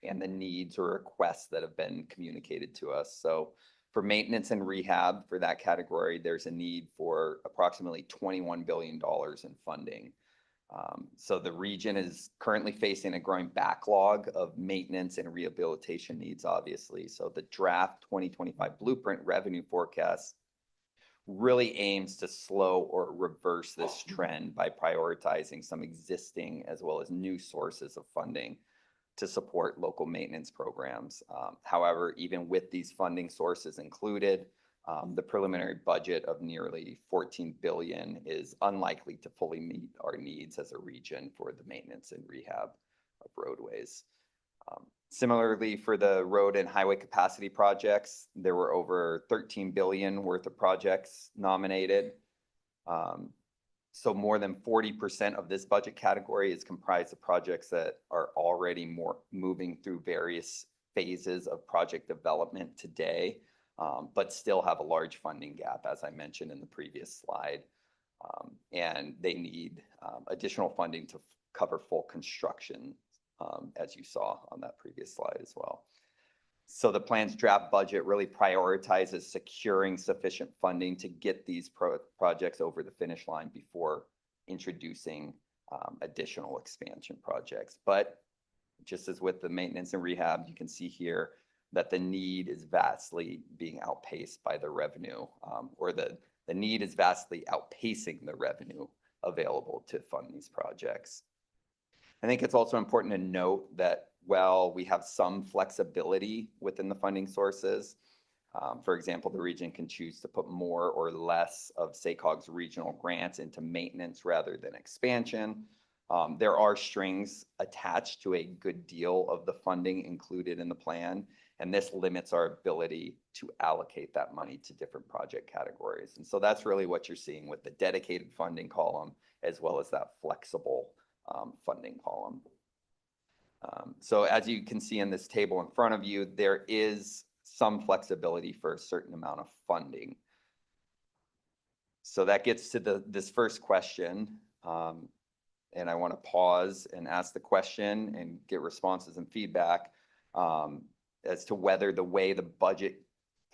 and the needs or requests that have been communicated to us. So for maintenance and rehab, for that category, there's a need for approximately $21 billion in funding. So the region is currently facing a growing backlog of maintenance and rehabilitation needs, obviously. So the draft 2025 blueprint revenue forecast really aims to slow or reverse this trend by prioritizing some existing as well as new sources of funding to support local maintenance programs. However, even with these funding sources included, the preliminary budget of nearly 14 billion is unlikely to fully meet our needs as a region for the maintenance and rehab of roadways. Similarly, for the road and highway capacity projects, there were over 13 billion worth of projects nominated. So more than 40% of this budget category is comprised of projects that are already moving through various phases of project development today, but still have a large funding gap, as I mentioned in the previous slide. And they need additional funding to cover full construction, as you saw on that previous slide as well. So the plan's draft budget really prioritizes securing sufficient funding to get these projects over the finish line before introducing additional expansion projects. But just as with the maintenance and rehab, you can see here that the need is vastly being outpaced by the revenue, or the need is vastly outpacing the revenue available to fund these projects. I think it's also important to note that while we have some flexibility within the funding sources, for example, the region can choose to put more or less of SACOG's regional grants into maintenance rather than expansion. There are strings attached to a good deal of the funding included in the plan, and this limits our ability to allocate that money to different project categories. And so that's really what you're seeing with the dedicated funding column, as well as that flexible funding column. So as you can see in this table in front of you, there is some flexibility for a certain amount of funding. So that gets to this first question. And I want to pause and ask the question and get responses and feedback as to whether the way the budget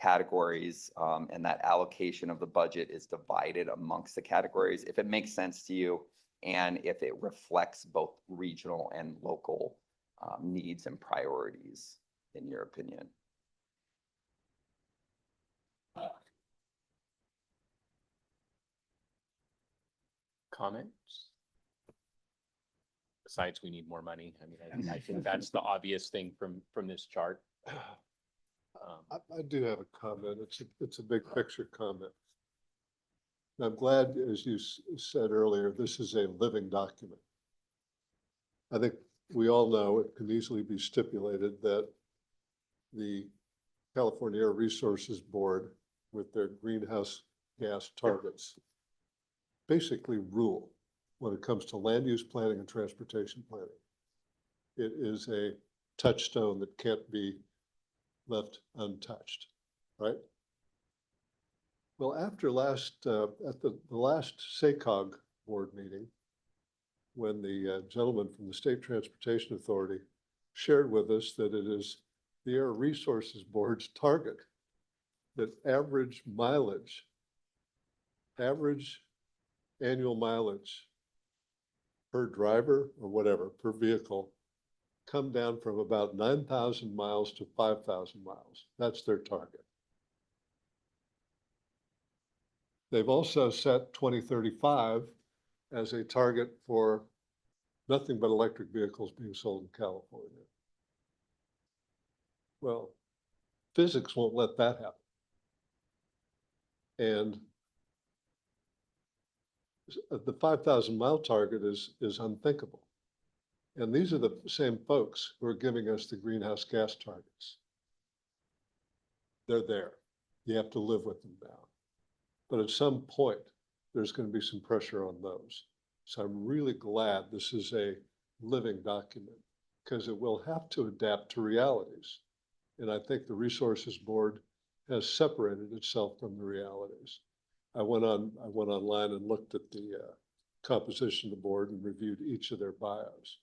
categories and that allocation of the budget is divided amongst the categories, if it makes sense to you, and if it reflects both regional and local needs and priorities, in your opinion. Comments? Besides, we need more money. I mean, I think that's the obvious thing from this chart. I do have a comment. It's a big picture comment. I'm glad, as you said earlier, this is a living document. I think we all know it can easily be stipulated that the California Air Resources Board, with their greenhouse gas targets, basically rule when it comes to land use planning and transportation planning. It is a touchstone that can't be left untouched, right? Well, after at the last SACOG board meeting, when the gentleman from the State Transportation Authority shared with us that it is the Air Resources Board's target that average annual mileage per driver or whatever, per vehicle, come down from about 9,000 miles to 5,000 miles. That's their target. They've also set 2035 as a target for nothing but electric vehicles being sold in California. Well, physics won't let that happen. And the 5,000 mile target is unthinkable. And these are the same folks who are giving us the greenhouse gas targets. They're there. You have to live with them now. But at some point, there's going to be some pressure on those. So I'm really glad this is a living document, because it will have to adapt to realities. And I think the Resources Board has separated itself from the realities. I went online and looked at the composition of the board and reviewed each of their bios.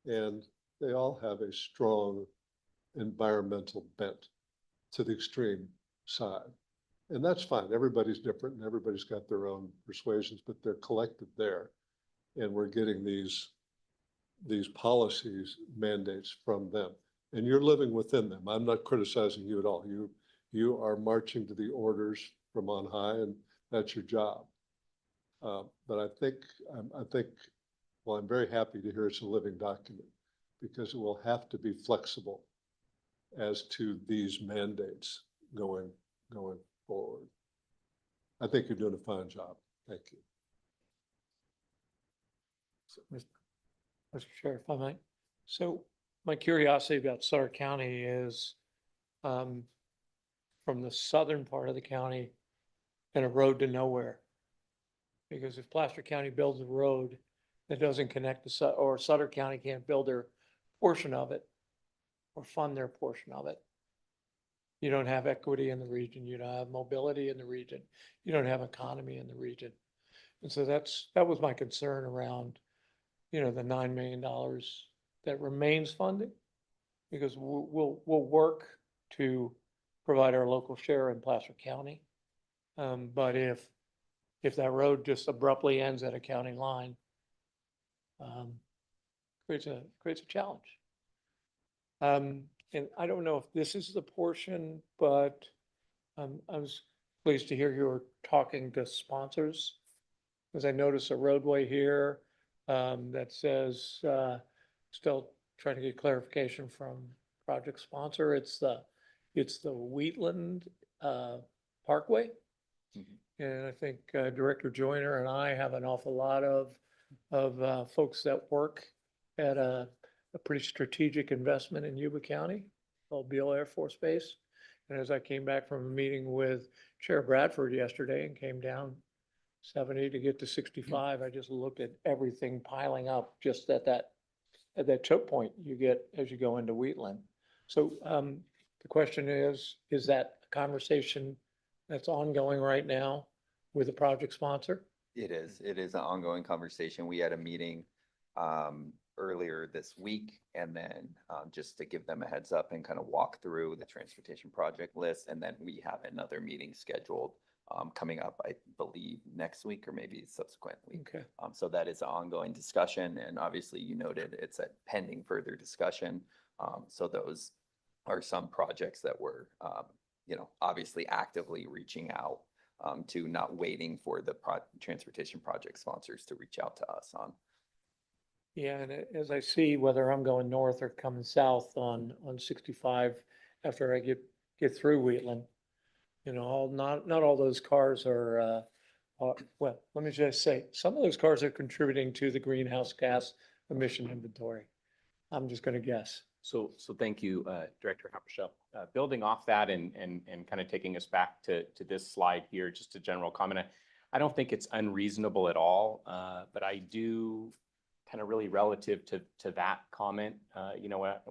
And they all have a strong environmental bent to the extreme side. And that's fine. Everybody's different and everybody's got their own persuasions, but they're collected there. And we're getting these policies, mandates from them. And you're living within them. I'm not criticizing you at all. You are marching to the orders from on high, and that's your job. But I think, well, I'm very happy to hear it's a living document, because it will have to be flexible as to these mandates going forward. I think you're doing a fine job. Thank you. Mr. Chair, if I might. So my curiosity about Sutter County is from the southern part of the county and a road to nowhere. Because if Placer County builds a road that doesn't connect to or Sutter County can't build their portion of it or fund their portion of it, you don't have equity in the region. You don't have mobility in the region. You don't have economy in the region. And so that was my concern around, the $9 million that remains funding, because we'll work to provide our local share in Placer County. But if that road just abruptly ends at a county line, creates a challenge. And I don't know if this is the portion, but I was pleased to hear you were talking to sponsors. Because I noticed a roadway here that says, still trying to get clarification from project sponsor. It's the Wheatland Parkway. And I think Director Joyner and I have an awful lot of folks that work at a pretty strategic investment in Yuba County called Beale Air Force Base. And as I came back from a meeting with Chair Bradford yesterday and came down 70 to get to 65, I just looked at everything piling up just at that choke point you get as you go into Wheatland. So the question is that a conversation that's ongoing right now with the project sponsor? It is an ongoing conversation. We had a meeting earlier this week, and then just to give them a heads up and kind of walk through the transportation project list. And then we have another meeting scheduled coming up, I believe, next week or maybe subsequent week. Okay. So that is an ongoing discussion. And obviously, you noted it's a pending further discussion. So those are some projects that we're, obviously actively reaching out to, not waiting for the transportation project sponsors to reach out to us on. Yeah, and as I see whether I'm going north or coming south on 65 after I get through Wheatland, not all those cars are, well, let me just say, some of those cars are contributing to the greenhouse gas emission inventory. I'm just going to guess. So thank you, Director Haberstroh. Building off that and kind of taking us back to this slide here, just a general comment. I don't think it's unreasonable at all, but I do kind of really relative to that comment.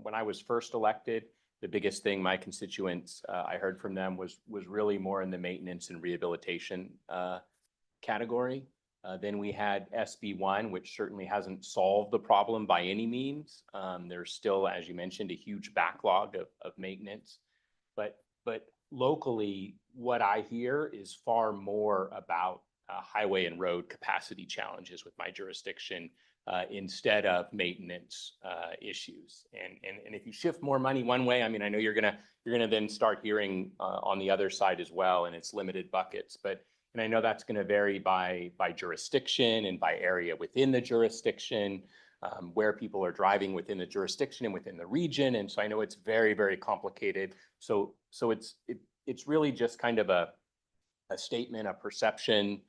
When I was first elected, the biggest thing my constituents, I heard from them was really more in the maintenance and rehabilitation category. Then we had SB1, which certainly hasn't solved the problem by any means. There's still, as you mentioned, a huge backlog of maintenance. But locally, what I hear is far more about highway and road capacity challenges with my jurisdiction instead of maintenance issues. And if you shift more money one way, I mean, I know you're gonna then start hearing on the other side as well, and it's limited buckets. And I know that's going to vary by jurisdiction and by area within the jurisdiction, where people are driving within the jurisdiction and within the region. And so I know it's very, very complicated. So it's really just kind of a statement, a perception,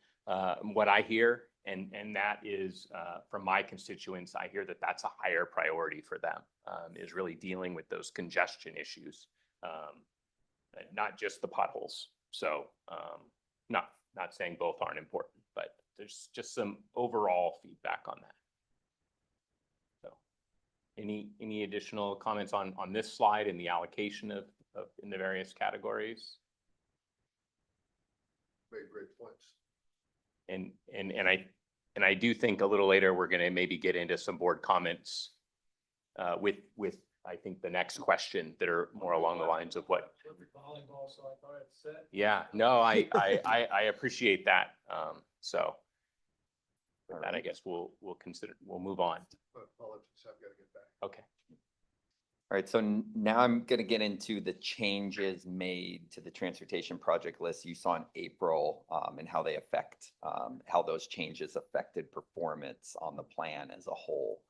what I hear. And that is from my constituents, I hear that that's a higher priority for them, is really dealing with those congestion issues, not just the potholes. So not saying both aren't important, but there's just some overall feedback on that. So any additional comments on this slide and the allocation of in the various categories? Very great points. And I do think a little later, we're going to maybe get into some board comments with I think the next question that are more along the lines of what. Yeah, no, I appreciate that. So with that, I guess we'll move on. Apologies, I've got to get back. Okay. All right, so now I'm going to get into the changes made to the transportation project list you saw in April, and how they affect, how those changes affected performance on the plan as a whole.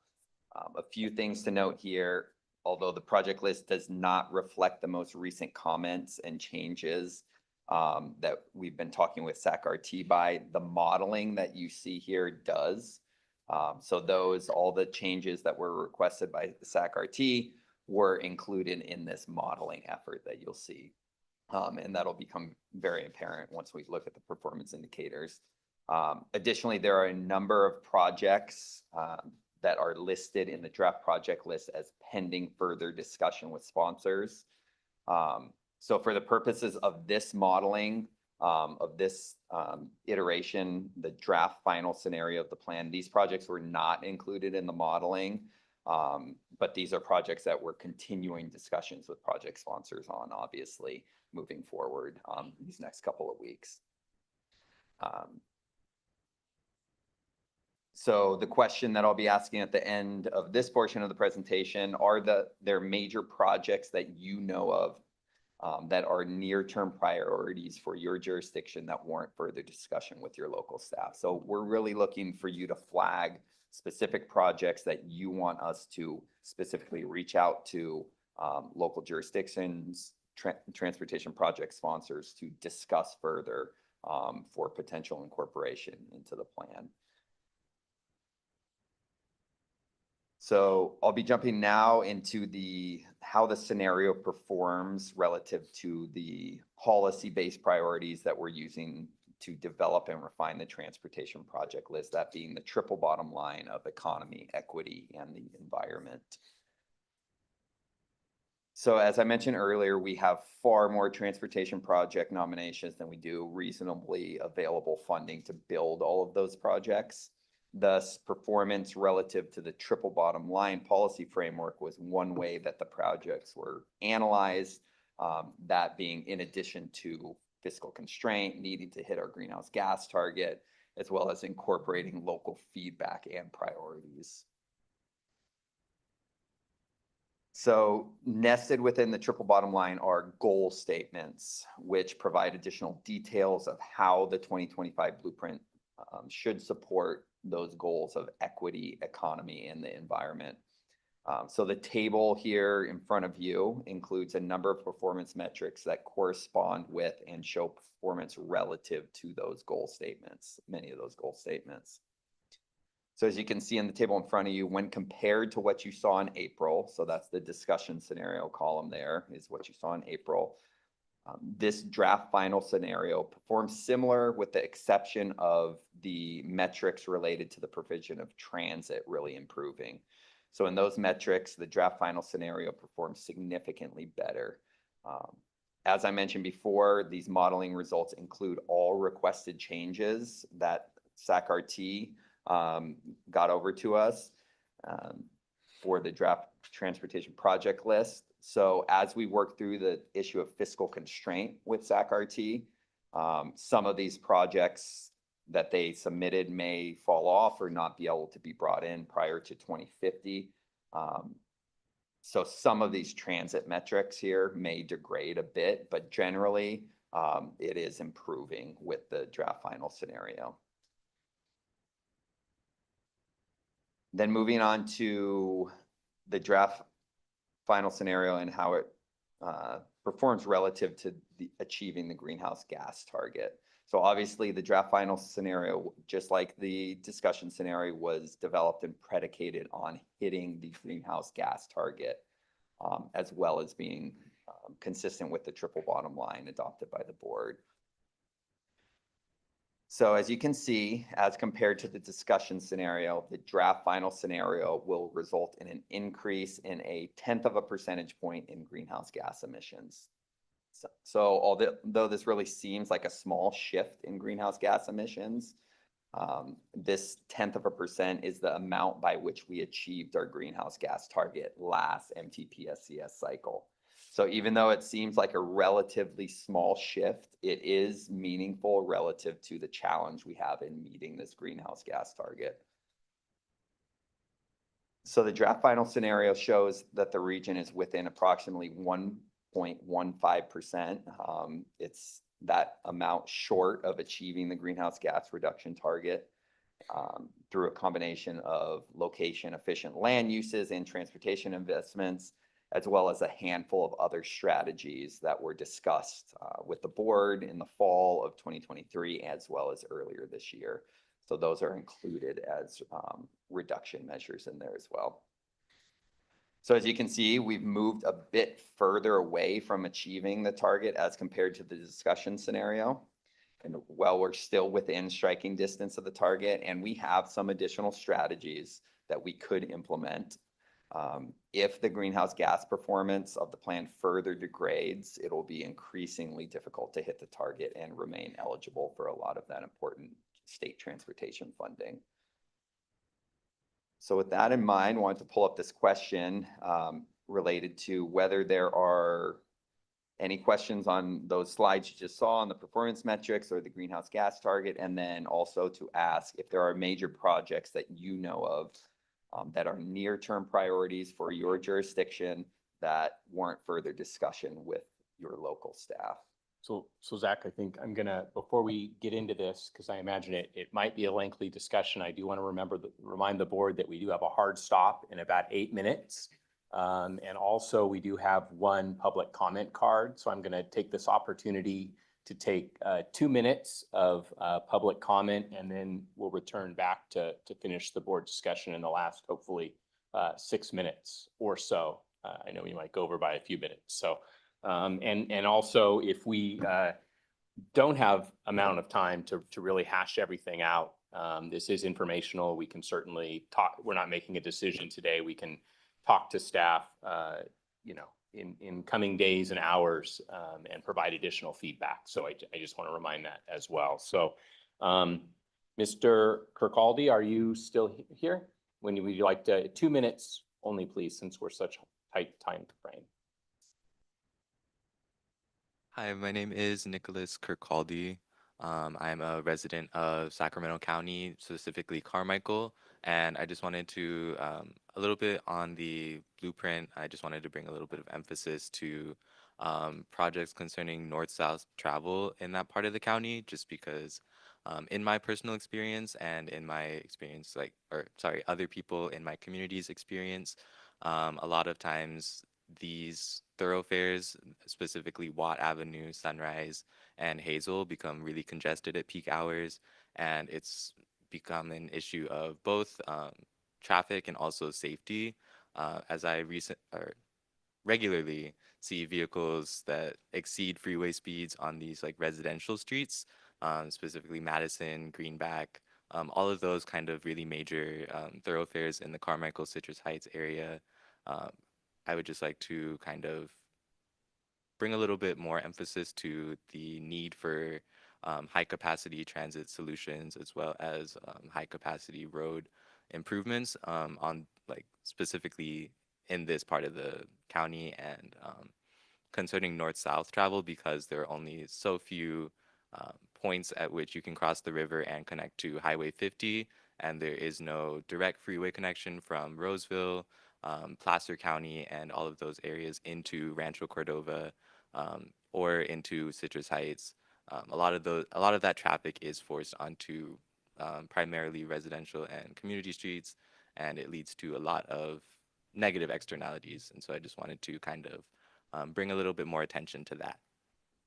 A few things to note here. Although the project list does not reflect the most recent comments and changes that we've been talking with SAC-RT by, the modeling that you see here does. So all the changes that were requested by the SAC-RT were included in this modeling effort that you'll see. And that'll become very apparent once we look at the performance indicators. Additionally, there are a number of projects that are listed in the draft project list as pending further discussion with sponsors. So for the purposes of this modeling, of this iteration, the draft final scenario of the plan, these projects were not included in the modeling. But these are projects that we're continuing discussions with project sponsors on, obviously, moving forward, these next couple of weeks. So the question that I'll be asking at the end of this portion of the presentation, are there major projects that you know of that are near-term priorities for your jurisdiction that warrant further discussion with your local staff? So we're really looking for you to flag specific projects that you want us to specifically reach out to local jurisdictions, transportation project sponsors to discuss further for potential incorporation into the plan. So I'll be jumping now into how the scenario performs relative to the policy-based priorities that we're using to develop and refine the transportation project list, that being the triple bottom line of economy, equity, and the environment. So as I mentioned earlier, we have far more transportation project nominations than we do reasonably available funding to build all of those projects. Thus, performance relative to the triple bottom line policy framework was one way that the projects were analyzed, that being in addition to fiscal constraint, needing to hit our greenhouse gas target, as well as incorporating local feedback and priorities. So nested within the triple bottom line are goal statements, which provide additional details of how the 2025 blueprint should support those goals of equity, economy, and the environment. So the table here in front of you includes a number of performance metrics that correspond with and show performance relative to those goal statements, many of those goal statements. So as you can see in the table in front of you, when compared to what you saw in April, so that's the discussion scenario column there, is what you saw in April. This draft final scenario performs similar with the exception of the metrics related to the provision of transit really improving. So in those metrics, the draft final scenario performs significantly better. As I mentioned before, these modeling results include all requested changes that SAC-RT got over to us for the draft transportation project list. So as we work through the issue of fiscal constraint with SAC-RT, some of these projects that they submitted may fall off or not be able to be brought in prior to 2050. So some of these transit metrics here may degrade a bit, but generally it is improving with the draft final scenario. Then moving on to the draft final scenario and how it performs relative to achieving the greenhouse gas target. So obviously the draft final scenario, just like the discussion scenario, was developed and predicated on hitting the greenhouse gas target, as well as being consistent with the triple bottom line adopted by the board. So as you can see, as compared to the discussion scenario, the draft final scenario will result in an increase in 1/10 of a percentage point in greenhouse gas emissions. So although this really seems like a small shift in greenhouse gas emissions, this 1/10 of a percent is the amount by which we achieved our greenhouse gas target last MTPSCS cycle. So even though it seems like a relatively small shift, it is meaningful relative to the challenge we have in meeting this greenhouse gas target. So the draft final scenario shows that the region is within approximately 1.15%. It's that amount short of achieving the greenhouse gas reduction target through a combination of location efficient land uses and transportation investments, as well as a handful of other strategies that were discussed with the board in the fall of 2023, as well as earlier this year. So those are included as reduction measures in there as well. So as you can see, we've moved a bit further away from achieving the target as compared to the discussion scenario. And while we're still within striking distance of the target, and we have some additional strategies that we could implement. If the greenhouse gas performance of the plan further degrades, it will be increasingly difficult to hit the target and remain eligible for a lot of that important state transportation funding. So with that in mind, wanted to pull up this question related to whether there are any questions on those slides you just saw on the performance metrics or the greenhouse gas target, and then also to ask if there are major projects that you know of that are near-term priorities for your jurisdiction that warrant further discussion with your local staff. So Zach, I think I'm gonna, before we get into this, because I imagine it might be a lengthy discussion, I do want to remind the board that we do have a hard stop in about 8 minutes. And also we do have one public comment card. So I'm going to take this opportunity to take 2 minutes of public comment, and then we'll return back to finish the board discussion in the last, hopefully, 6 minutes or so. I know we might go over by a few minutes. So, and also if we don't have amount of time to really hash everything out, this is informational. We can certainly talk. We're not making a decision today. We can talk to staff, you know, in coming days and hours, and provide additional feedback. So I just want to remind that as well. So, Mr. Kirkcaldy, are you still here? When would you like to, 2 minutes only, please, since we're such a tight time frame. Hi, my name is Nicholas Kirkcaldy. I'm a resident of Sacramento County, specifically Carmichael, and I just wanted to, a little bit on the blueprint, I just wanted to bring a little bit of emphasis to projects concerning north-south travel in that part of the county, just because in my personal experience and in my experience, other people in my community's experience, a lot of times these thoroughfares, specifically Watt Avenue, Sunrise, and Hazel, become really congested at peak hours, and it's become an issue of both traffic and also safety, as I regularly see vehicles that exceed freeway speeds on these like residential streets, specifically Madison, Greenback, all of those kind of really major thoroughfares in the Carmichael, Citrus Heights area. I would just like to kind of bring a little bit more emphasis to the need for high capacity transit solutions, as well as high capacity road improvements on like specifically in this part of the county, and concerning north-south travel, because there are only so few points at which you can cross the river and connect to Highway 50, and there is no direct freeway connection from Roseville, Placer County, and all of those areas into Rancho Cordova, or into Citrus Heights. A lot of that traffic is forced onto primarily residential and community streets, and it leads to a lot of negative externalities. And so I just wanted to kind of bring a little bit more attention to that.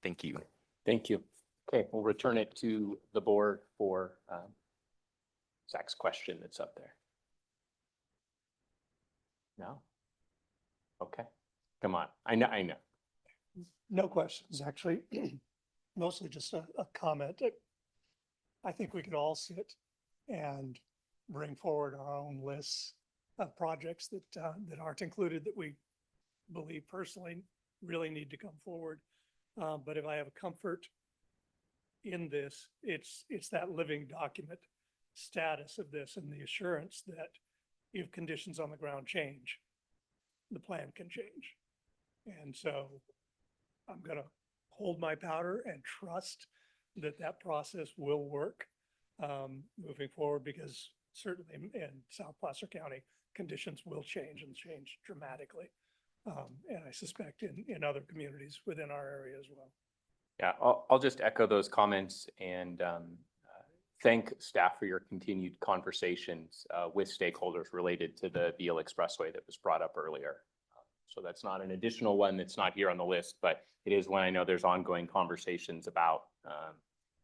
Thank you. Thank you. Okay, we'll return it to the board for Zach's question that's up there. No? Okay, come on. I know. No questions, actually. Mostly just a comment. I think we could all sit and bring forward our own lists of projects that aren't included, that we believe personally really need to come forward. But if I have a comfort in this, it's that living document status of this, and the assurance that if conditions on the ground change, the plan can change. And so I'm going to hold my powder and trust that that process will work moving forward, because certainly in South Placer County, conditions will change, and change dramatically. And I suspect in other communities within our area as well. Yeah, I'll just echo those comments and thank staff for your continued conversations with stakeholders related to the Beale Expressway that was brought up earlier. So that's not an additional one that's not here on the list, but it is one I know there's ongoing conversations about,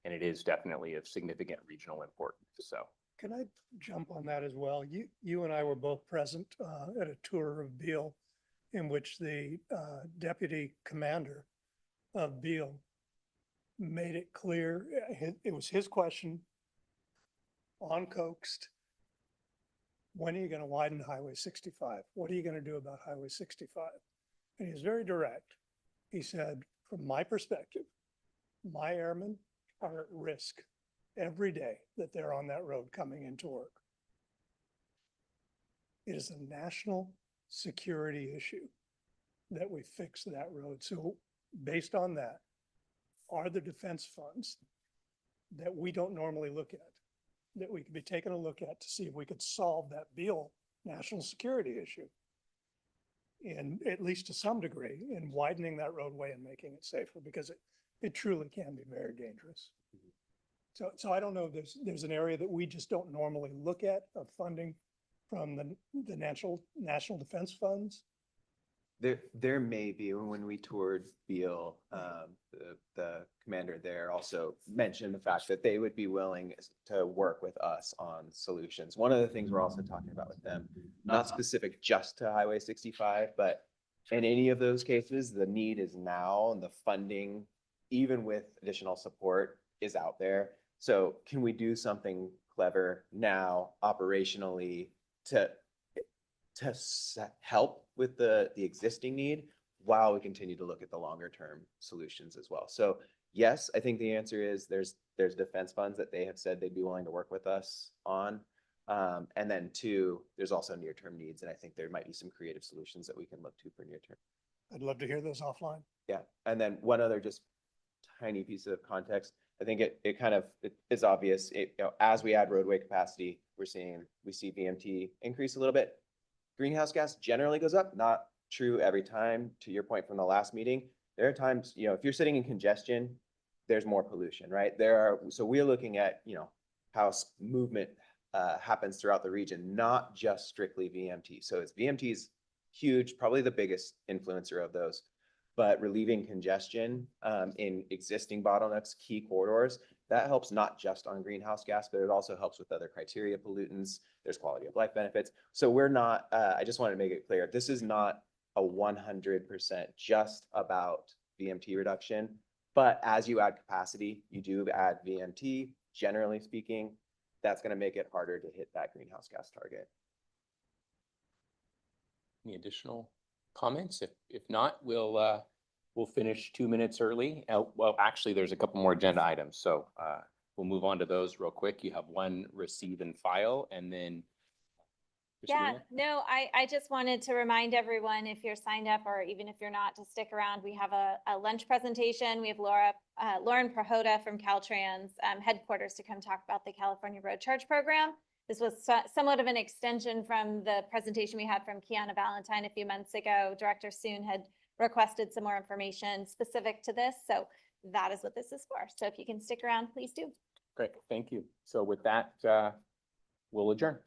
and it is definitely of significant regional importance. So can I jump on that as well? You and I were both present at a tour of Beale, in which the deputy commander of Beale made it clear, it was his question on Coaxed, when are you going to widen Highway 65? What are you going to do about Highway 65? And he was very direct. He said, from my perspective, my airmen are at risk every day that they're on that road coming into work. It is a national security issue that we fix that road. So based on that, are the defense funds that we don't normally look at, that we could be taking a look at to see if we could solve that Beal national security issue? And at least to some degree, in widening that roadway and making it safer, because it truly can be very dangerous. So I don't know, there's an area that we just don't normally look at of funding from the national defense funds. There may be, when we toured Beal, the commander there also mentioned the fact that they would be willing to work with us on solutions. One of the things we're also talking about with them, not specific just to Highway 65, but in any of those cases, the need is now and the funding, even with additional support, is out there. So can we do something clever now operationally to help with the existing need while we continue to look at the longer term solutions as well? So yes, I think the answer is there's defense funds that they have said they'd be willing to work with us on. And then two, there's also near-term needs. And I think there might be some creative solutions that we can look to for near-term. I'd love to hear those offline. Yeah. And then one other just tiny piece of context. I think it is obvious, as we add roadway capacity, we see VMT increase a little bit. Greenhouse gas generally goes up, not true every time. To your point from the last meeting, there are times, if you're sitting in congestion, there's more pollution, right? So we're looking at, how movement happens throughout the region, not just strictly VMT. So it's VMT's huge, probably the biggest influencer of those, but relieving congestion in existing bottlenecks, key corridors, that helps not just on greenhouse gas, but it also helps with other criteria pollutants. There's quality of life benefits. So we're not, I just want to make it clear, this is not a 100% just about VMT reduction, but as you add capacity, you do add VMT, generally speaking, that's going to make it harder to hit that greenhouse gas target. Any additional comments? If not, we'll finish 2 minutes early. Well, actually, there's a couple more agenda items, so we'll move on to those real quick. You have one receive and file, and then. Yeah, no, I just wanted to remind everyone, if you're signed up or even if you're not, to stick around. We have a lunch presentation. We have Lauren Prahota from Caltrans headquarters to come talk about the California Road Charge Program. This was somewhat of an extension from the presentation we had from Kiana Valentine a few months ago. Director Soon had requested some more information specific to this. So that is what this is for. So if you can stick around, please do. Great, thank you. So with that, we'll adjourn.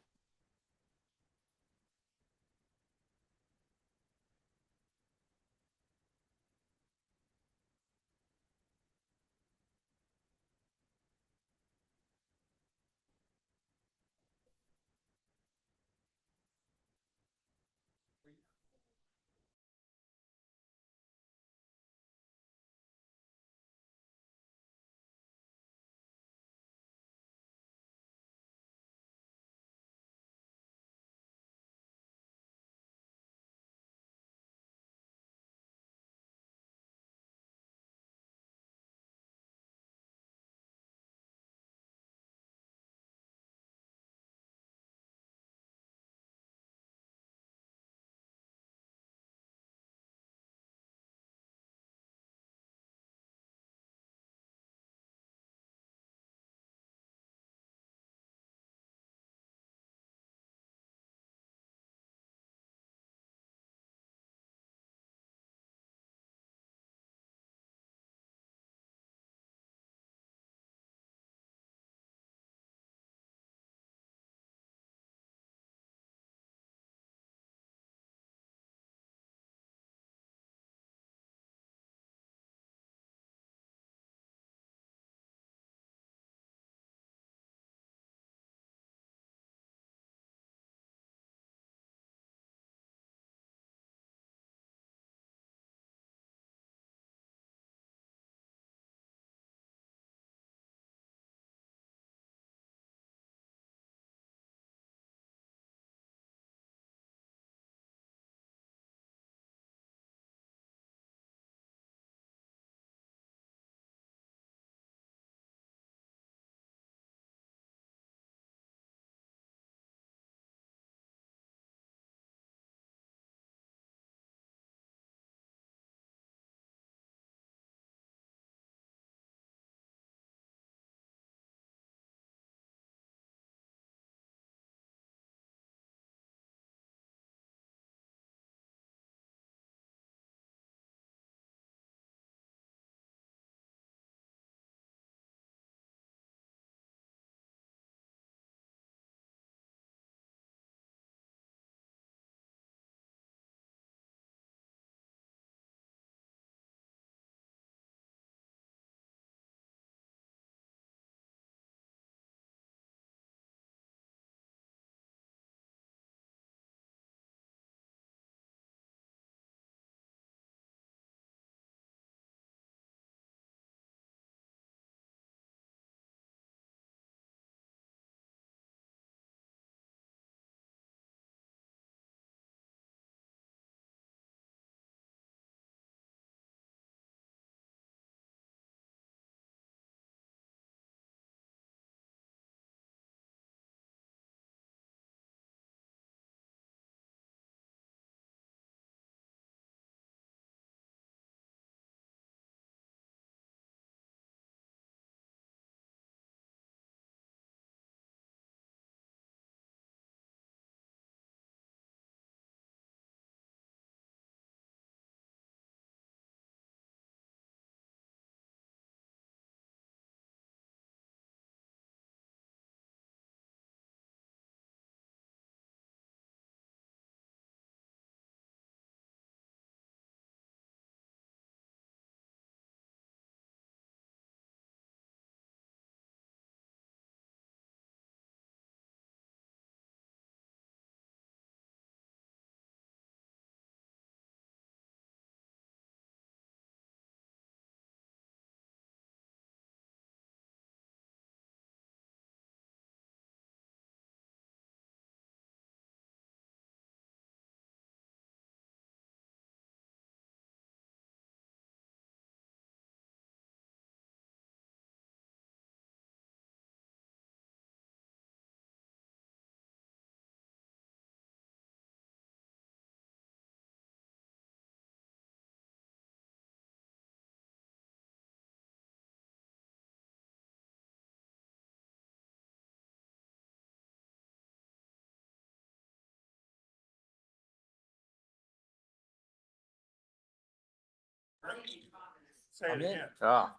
Say it again. Ah,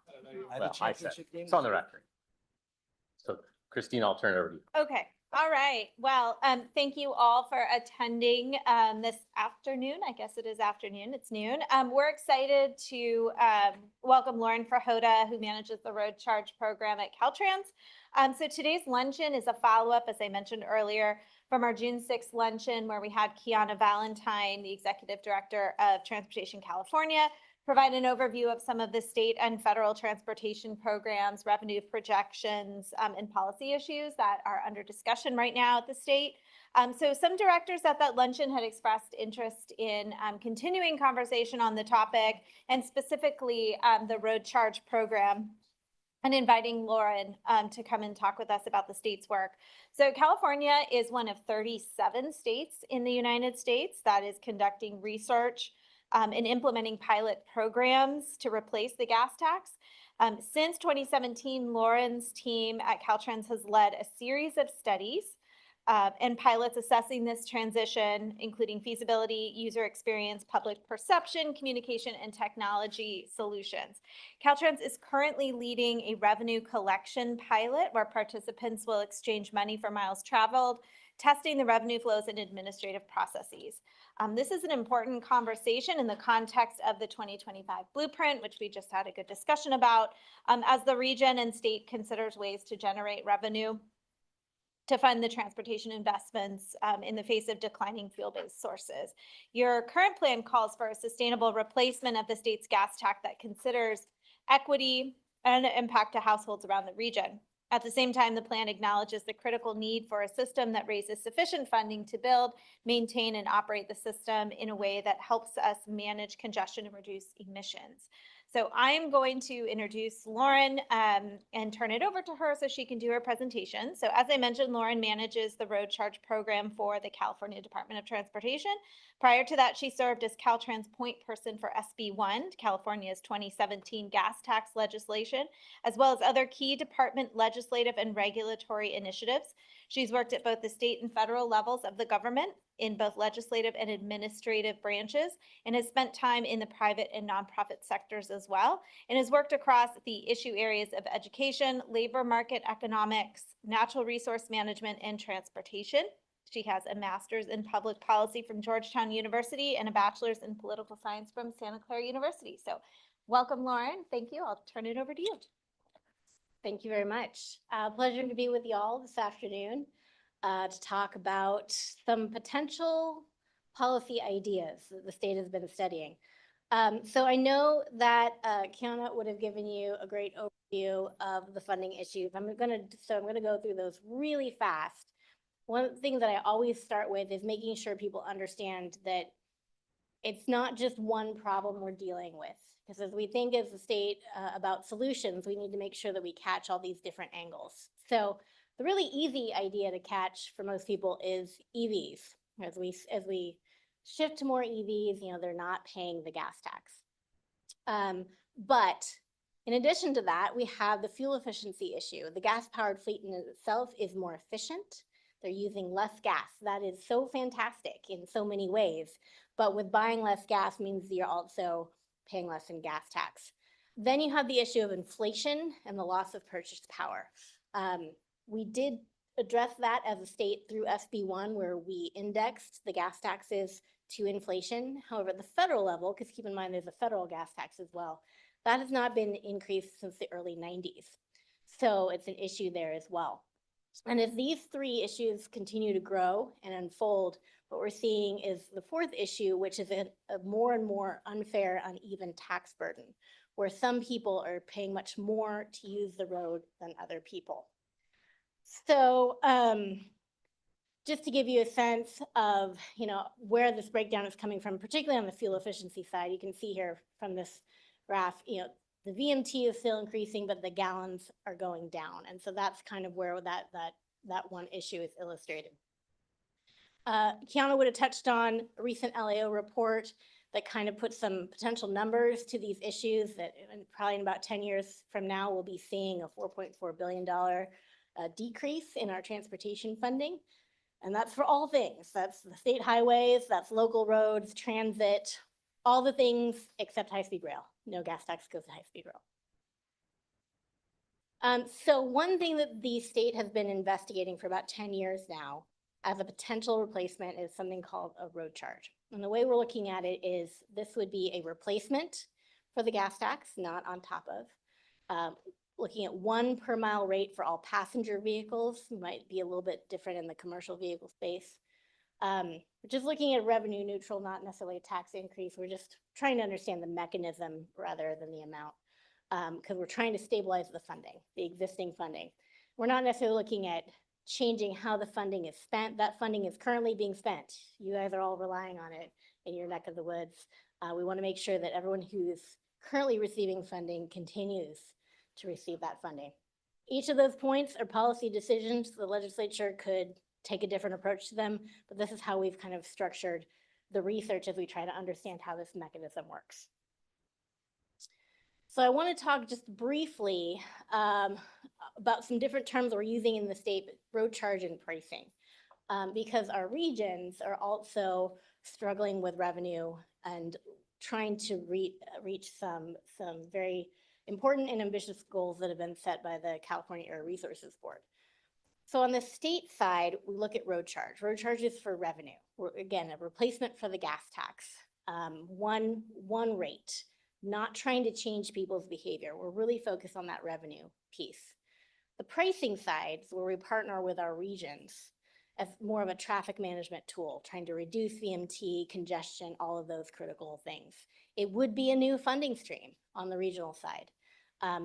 I well, I said, it's on the record. So Christine, I'll turn it over to you. Okay, all right. Well, thank you all for attending this afternoon. I guess it is afternoon, it's noon. We're excited to welcome Lauren Fajota, who manages the Road Charge program at Caltrans. So today's luncheon is a follow-up, as I mentioned earlier, from our June 6th luncheon, where we had Kiana Valentine, the Executive Director of Transportation California, provide an overview of some of the state and federal transportation programs, revenue projections, and policy issues that are under discussion right now at the state. So some directors at that luncheon had expressed interest in continuing conversation on the topic, and specifically the Road Charge program, and inviting Lauren to come and talk with us about the state's work. So California is one of 37 states in the United States that is conducting research and implementing pilot programs to replace the gas tax. Since 2017, Lauren's team at Caltrans has led a series of studies and pilots assessing this transition, including feasibility, user experience, public perception, communication, and technology solutions. Caltrans is currently leading a revenue collection pilot where participants will exchange money for miles traveled, testing the revenue flows and administrative processes. This is an important conversation in the context of the 2025 blueprint, which we just had a good discussion about, as the region and state considers ways to generate revenue to fund the transportation investments in the face of declining fuel-based sources. Your current plan calls for a sustainable replacement of the state's gas tax that considers equity and impact to households around the region. At the same time, the plan acknowledges the critical need for a system that raises sufficient funding to build, maintain, and operate the system in a way that helps us manage congestion and reduce emissions. So I'm going to introduce Lauren and turn it over to her so she can do her presentation. So as I mentioned, Lauren manages the Road Charge program for the California Department of Transportation. Prior to that, she served as Caltrans point person for SB1, California's 2017 gas tax legislation, as well as other key department legislative and regulatory initiatives. She's worked at both the state and federal levels of the government in both legislative and administrative branches, and has spent time in the private and nonprofit sectors as well, and has worked across the issue areas of education, labor market economics, natural resource management, and transportation. She has a master's in public policy from Georgetown University and a bachelor's in political science from Santa Clara University. So welcome, Lauren. Thank you. I'll turn it over to you. Thank you very much. Pleasure to be with y'all this afternoon to talk about some potential policy ideas that the state has been studying. So I know that Kiana would have given you a great overview of the funding issues. I'm gonna go through those really fast. One thing that I always start with is making sure people understand that it's not just one problem we're dealing with. Because as we think as a state about solutions, we need to make sure that we catch all these different angles. So the really easy idea to catch for most people is EVs. As we shift to more EVs, they're not paying the gas tax. But in addition to that, we have the fuel efficiency issue. The gas-powered fleet in itself is more efficient. They're using less gas. That is so fantastic in so many ways. But with buying less gas means you're also paying less in gas tax. Then you have the issue of inflation and the loss of purchase power. We did address that as a state through SB1, where we indexed the gas taxes to inflation. However, at the federal level, because keep in mind there's a federal gas tax as well, that has not been increased since the early 90s. So it's an issue there as well. And as these three issues continue to grow and unfold, what we're seeing is the fourth issue, which is a more and more unfair, uneven tax burden, where some people are paying much more to use the road than other people. So just to give you a sense of where this breakdown is coming from, particularly on the fuel efficiency side, you can see here from this graph, the VMT is still increasing, but the gallons are going down. And so that's kind of where that one issue is illustrated. Kiana would have touched on a recent LAO report that kind of puts some potential numbers to these issues that probably in about 10 years from now, we'll be seeing a $4.4 billion decrease in our transportation funding. And that's for all things. That's the state highways, that's local roads, transit, all the things except high-speed rail. No gas tax goes to high-speed rail. So one thing that the state has been investigating for about 10 years now as a potential replacement is something called a road charge. And the way we're looking at it is this would be a replacement for the gas tax, not on top of. Looking at 1 per mile rate for all passenger vehicles, might be a little bit different in the commercial vehicle space. We're just looking at revenue neutral, not necessarily a tax increase. We're just trying to understand the mechanism rather than the amount, because we're trying to stabilize the funding, the existing funding. We're not necessarily looking at changing how the funding is spent. That funding is currently being spent. You guys are all relying on it in your neck of the woods. We want to make sure that everyone who's currently receiving funding continues to receive that funding. Each of those points are policy decisions. The legislature could take a different approach to them, but this is how we've kind of structured the research as we try to understand how this mechanism works. So I want to talk just briefly about some different terms we're using in the state, road charge and pricing, because our regions are also struggling with revenue and trying to reach some very important and ambitious goals that have been set by the California Air Resources Board. So on the state side, we look at road charge. Road charge is for revenue. Again, a replacement for the gas tax. One rate, not trying to change people's behavior. We're really focused on that revenue piece. The pricing side is where we partner with our regions as more of a traffic management tool, trying to reduce VMT, congestion, all of those critical things. It would be a new funding stream on the regional side.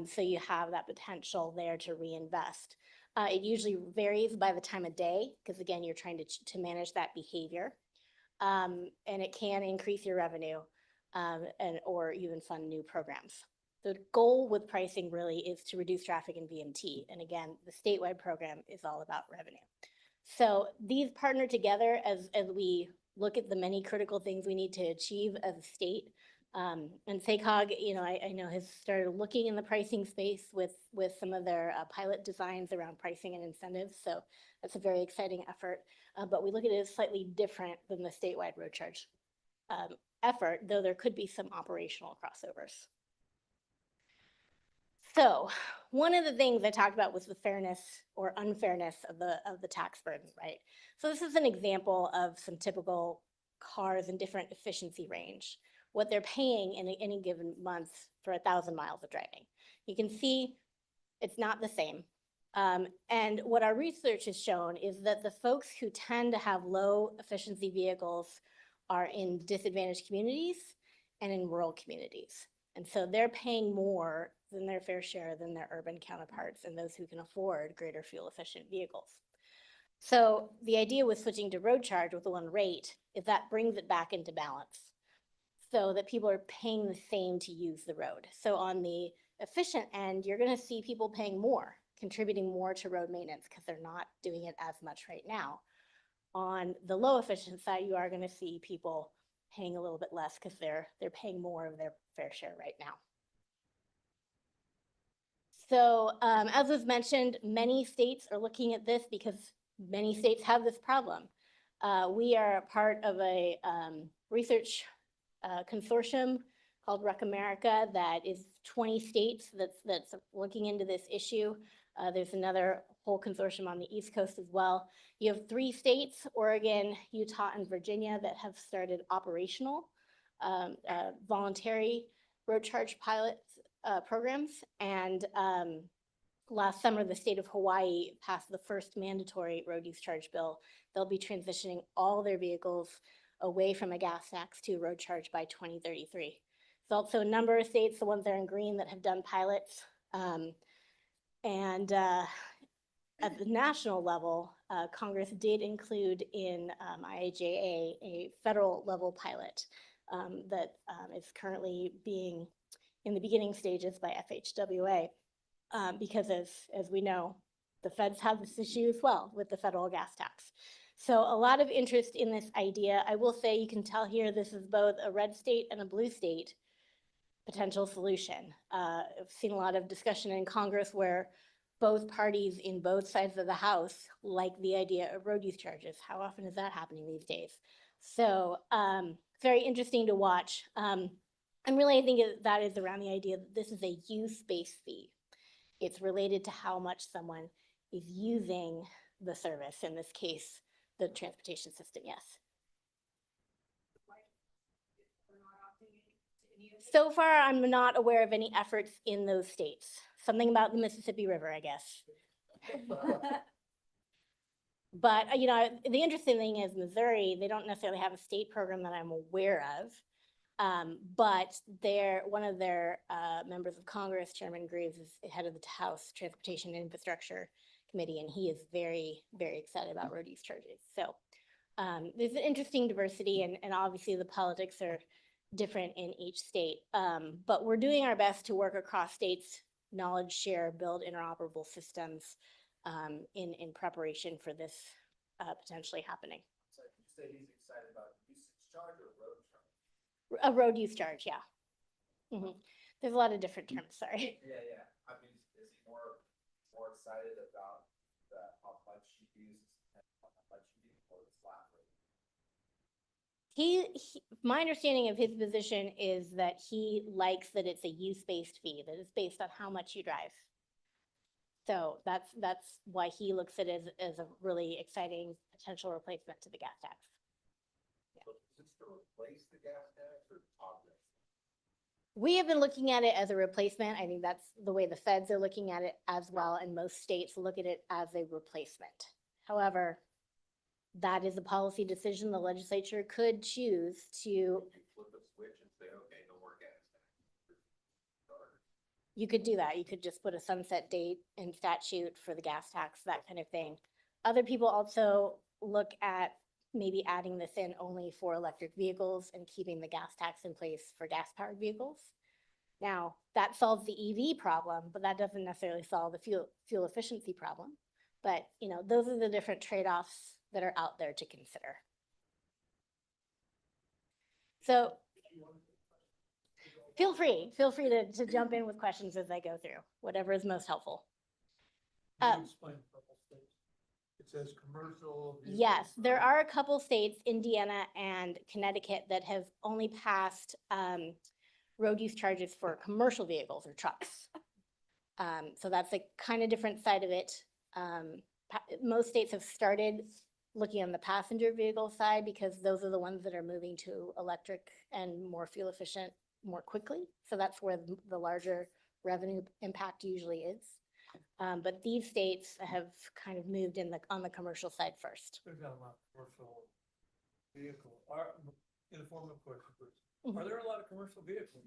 So you have that potential there to reinvest. It usually varies by the time of day, because again, you're trying to manage that behavior. And it can increase your revenue or even fund new programs. The goal with pricing really is to reduce traffic in VMT. And again, the statewide program is all about revenue. So these partner together as we look at the many critical things we need to achieve as a state. And SACOG, I know has started looking in the pricing space with some of their pilot designs around pricing and incentives. So that's a very exciting effort. But we look at it as slightly different than the statewide road charge effort, though there could be some operational crossovers. So one of the things I talked about was the fairness or unfairness of the tax burden, right? So this is an example of some typical cars in different efficiency range, what they're paying in any given month for 1,000 miles of driving. You can see it's not the same. And what our research has shown is that the folks who tend to have low efficiency vehicles are in disadvantaged communities and in rural communities. And so they're paying more than their fair share than their urban counterparts and those who can afford greater fuel efficient vehicles. So the idea with switching to road charge with the 1 rate is that brings it back into balance so that people are paying the same to use the road. So on the efficient end, you're going to see people paying more, contributing more to road maintenance because they're not doing it as much right now. On the low efficient side, you are going to see people paying a little bit less because they're paying more of their fair share right now. So as was mentioned, many states are looking at this because many states have this problem. We are a part of a research consortium called Rec America that is 20 states that's looking into this issue. There's another whole consortium on the East Coast as well. You have 3 states, Oregon, Utah, and Virginia, that have started operational voluntary road charge pilot programs. And last summer, the state of Hawaii passed the first mandatory road use charge bill. They'll be transitioning all their vehicles away from a gas tax to road charge by 2033. There's also a number of states, the ones that are in green, that have done pilots. At the national level, Congress did include in IIJA a federal level pilot that is currently being in the beginning stages by FHWA, because as we know, the feds have this issue as well with the federal gas tax. So a lot of interest in this idea. I will say, you can tell here, this is both a red state and a blue state potential solution. I've seen a lot of discussion in Congress where both parties in both sides of the House like the idea of road use charges. How often is that happening these days? So very interesting to watch. And really, I think that is around the idea that this is a use-based fee. It's related to how much someone is using the service, in this case, the transportation system, yes. So far, I'm not aware of any efforts in those states. Something about the Mississippi River, I guess. But, you know, the interesting thing is Missouri, they don't necessarily have a state program that I'm aware of. But one of their members of Congress, Chairman Graves, is head of the House Transportation and Infrastructure Committee, and he is very, very excited about road use charges. So there's an interesting diversity, and obviously the politics are different in each state. But we're doing our best to work across states, knowledge share, build interoperable systems in preparation for this potentially happening. So you say he's excited about usage charge or road charge? A road use charge, yeah. There's a lot of different terms, sorry. Yeah. I mean, is he more excited about how much you use and how much you use for the flat rate? My understanding of his position is that he likes that it's a use-based fee, that it's based on how much you drive. So that's why he looks at it as a really exciting potential replacement to the gas tax. So is this to replace the gas tax or augment? We have been looking at it as a replacement. I think that's the way the feds are looking at it as well, and most states look at it as a replacement. However, that is a policy decision the legislature could choose to. Flip a switch and say, okay, no more gas tax. You could do that. You could just put a sunset date in statute for the gas tax, that kind of thing. Other people also look at maybe adding this in only for electric vehicles and keeping the gas tax in place for gas-powered vehicles. Now, that solves the EV problem, but that doesn't necessarily solve the fuel efficiency problem. But, you know, those are the different trade-offs that are out there to consider. So feel free to jump in with questions as I go through, whatever is most helpful. It says commercial. Yes, there are a couple states, Indiana and Connecticut, that have only passed road use charges for commercial vehicles or trucks. So that's a kind of different side of it. Most states have started looking on the passenger vehicle side because those are the ones that are moving to electric and more fuel efficient more quickly. So that's where the larger revenue impact usually is. But these states have kind of moved on the commercial side first. We've got a lot of commercial vehicle, in the form of question, Mhm. are there a lot of commercial vehicles?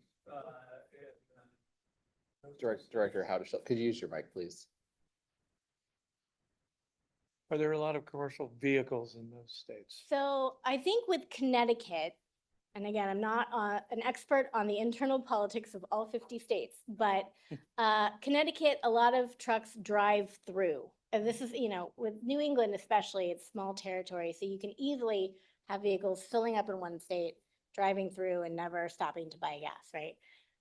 Director Howard, could you use your mic, please? Are there a lot of commercial vehicles in those states? So I think with Connecticut, and again, I'm not an expert on the internal politics of all 50 states, but Connecticut, a lot of trucks drive through. And this is, you know, with New England especially, it's small territory, so you can easily have vehicles filling up in one state, driving through and never stopping to buy gas, right?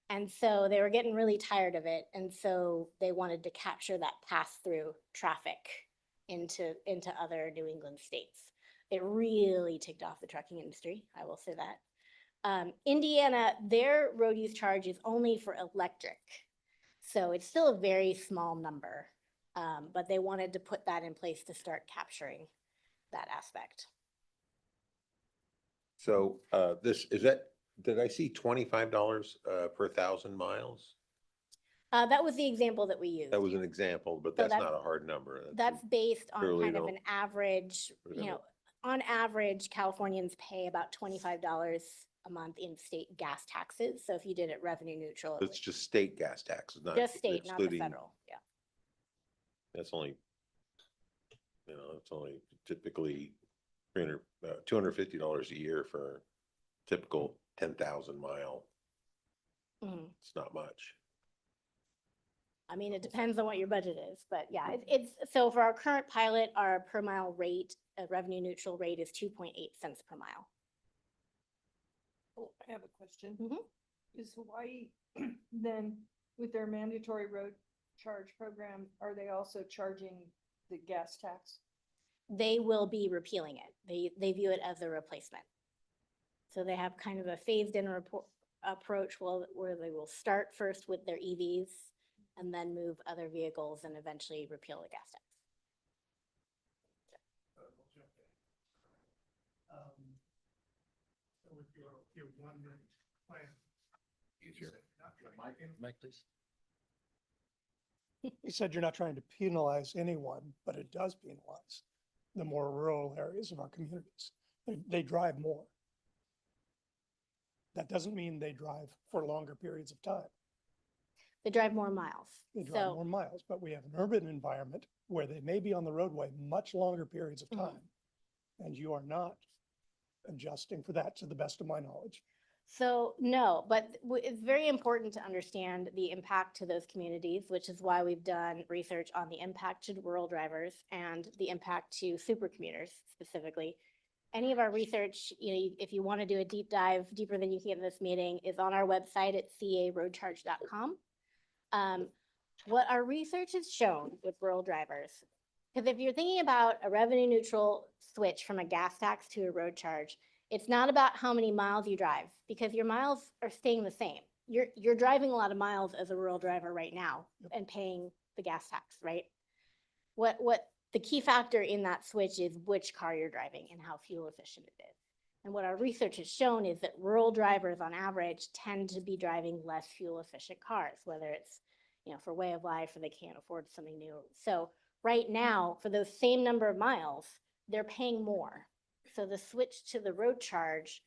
And so they were getting really tired of it, and so they wanted to capture that pass-through traffic into other New England states. It really ticked off the trucking industry, I will say that. Indiana, their road use charge is only for electric. So it's still a very small number, but they wanted to put that in place to start capturing that aspect. So did I see $25 per 1,000 miles? That was the example that we used. That was an example, but So that's not a hard number. That's based on fairly kind of low. an average, you know, on average, Californians pay about $25 a month in state gas taxes. So if you did it revenue neutral, It's just state gas taxes, not just state, not the excluding- federal, yeah. That's only, it's only typically $250 a year for typical 10,000 mile. Mhm. It's not much. I mean, it depends on what your budget is, but yeah, so for our current pilot, our per mile rate, revenue neutral rate is 2.8 cents per mile. Oh, I have a question. Mhm. Is Hawaii then with their mandatory road charge program, are they also charging the gas tax? They will be repealing it. They view it as a replacement. So they have kind of a phased-in approach where they will start first with their EVs and then move other vehicles and eventually repeal the gas tax. So with your 1 minute plan. Mike, please. You said you're not trying to penalize anyone, but it does penalize the more rural areas of our communities. They drive more. That doesn't mean they drive for longer periods of time. They drive more miles. They drive So more miles, but we have an urban environment where they may be on the roadway much longer periods of time. And you are not adjusting for that, to the best of my knowledge. So no, but it's very important to understand the impact to those communities, which is why we've done research on the impact to rural drivers and the impact to super commuters specifically. Any of our research, if you want to do a deep dive, deeper than you can in this meeting, is on our website at caroadcharge.com. What our research has shown with rural drivers, because if you're thinking about a revenue neutral switch from a gas tax to a road charge, it's not about how many miles you drive, because your miles are staying the same. You're driving a lot of miles as a rural driver right now and paying the gas tax, right? What the key factor in that switch is which car you're driving and how fuel efficient it is. And what our research has shown is that rural drivers on average tend to be driving less fuel efficient cars, whether it's, for way of life or they can't afford something new. So right now, for those same number of miles, they're paying more. So the switch to the road charge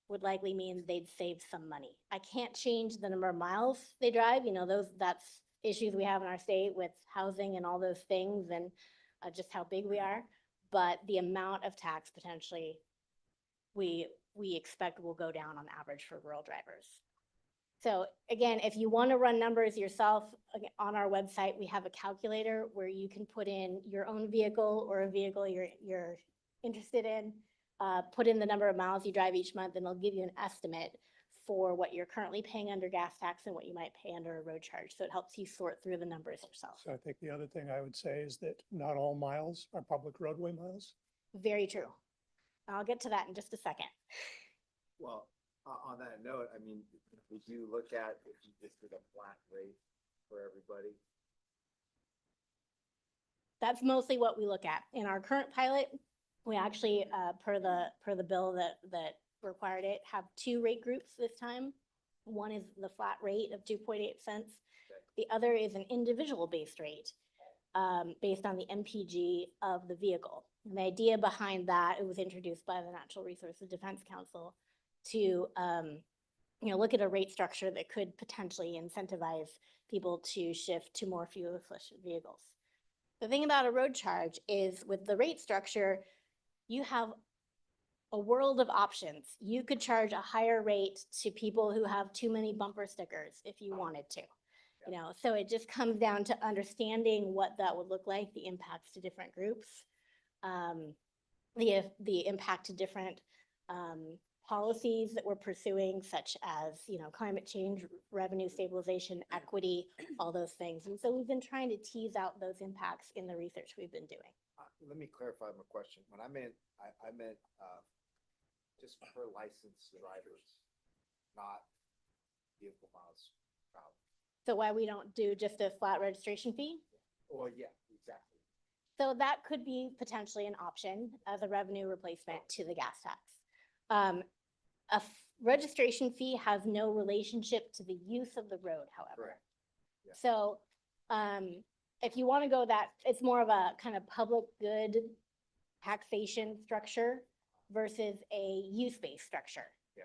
would likely mean they'd save some money. I can't change the number of miles they drive, that's issues we have in our state with housing and all those things and just how big we are. But the amount of tax potentially we expect will go down on average for rural drivers. So again, if you want to run numbers yourself, on our website, we have a calculator where you can put in your own vehicle or a vehicle you're interested in, put in the number of miles you drive each month, and it'll give you an estimate for what you're currently paying under gas tax and what you might pay under a road charge. So it helps you sort through the numbers yourself. So I think the other thing I would say is that not all miles are public roadway miles. Very true. I'll get to that in just a second. Well, on that note, I mean, would you look at if you just did a flat rate for everybody? That's mostly what we look at. In our current pilot, we actually, per the bill that required it, have 2 rate groups this time. One is the flat rate of 2.8 cents. The other is an individual based rate based on the MPG of the vehicle. And the idea behind that, it was introduced by the Natural Resources Defense Council to look at a rate structure that could potentially incentivize people to shift to more fuel efficient vehicles. The thing about a road charge is with the rate structure, you have a world of options. You could charge a higher rate to people who have too many bumper stickers if you wanted to. So it just comes down to understanding what that would look like, the impacts to different groups, the impact to different policies that we're pursuing, such as, climate change, revenue stabilization, equity, all those things. And so we've been trying to tease out those impacts in the research we've been doing. Let me clarify my question. When I meant just per licensed drivers, not vehicle miles traveled. So why we don't do just a flat registration fee? Well, yeah, exactly. So that could be potentially an option as a revenue replacement to the gas tax. Registration fee has no relationship to the use of the road, however. Correct. Yeah. So if you want to go that, it's more of a kind of public good taxation structure versus a use-based structure. Yeah.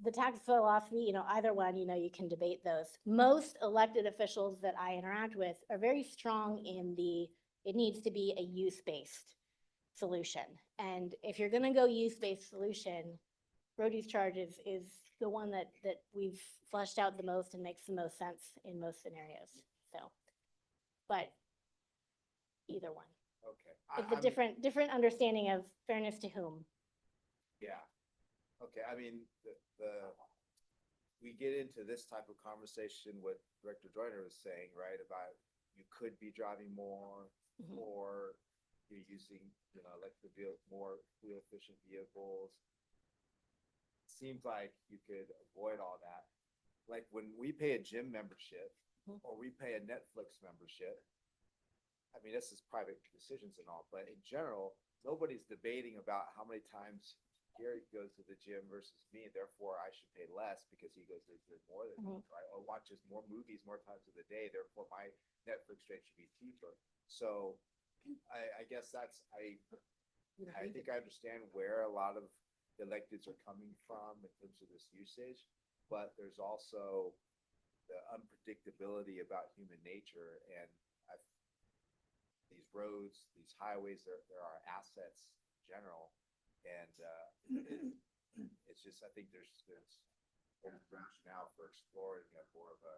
The tax philosophy, either one, you can debate those. Most elected officials that I interact with are very strong in it needs to be a use-based solution. And if you're gonna go use-based solution, road use charges is the one that we've fleshed out the most and makes the most sense in most scenarios. So, but either one. Okay. It's a different understanding of fairness to whom. Yeah. Okay, I mean, we get into this type of conversation, what Director Joyner was saying, right? About you could be driving more, or you're using, more fuel efficient vehicles. seems like you could avoid all that. Like when we pay a gym membership or we pay a Netflix membership, I mean, this is private decisions and all, but in general, nobody's debating about how many times Gary goes to the gym versus me, therefore I should pay less because he goes to the gym more than me, right? Or watches more movies more times of the day, therefore my Netflix rate should be cheaper. So I guess I think I understand where a lot of electeds are coming from in terms of this usage, but there's also the unpredictability about human nature and these roads, these highways, there are assets in general. And it's just, I think there's rationale for exploring more of a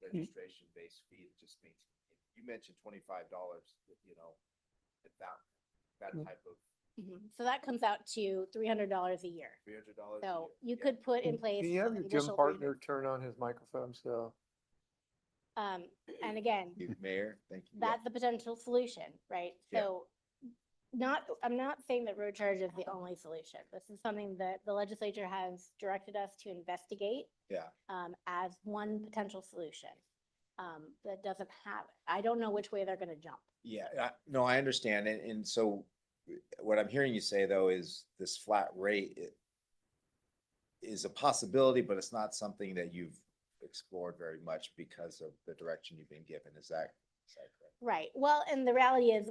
registration-based fee that just means, you mentioned $25, you know, that type of. So that comes out to $300 a year. $300 a year. So you could put in place. Can you have some your gym additional partner turn on his microphone so? And again, Mayor, thank you. that's the potential solution, right? Yeah. So I'm not saying that road charge is the only solution. This is something that the legislature has directed us to investigate Yeah. as one potential solution. That doesn't have, I don't know which way they're gonna jump. Yeah, no, I understand. And so what I'm hearing you say though is this flat rate is a possibility, but it's not something that you've explored very much because of the direction you've been given. Is that correct? Right. Well, and the reality is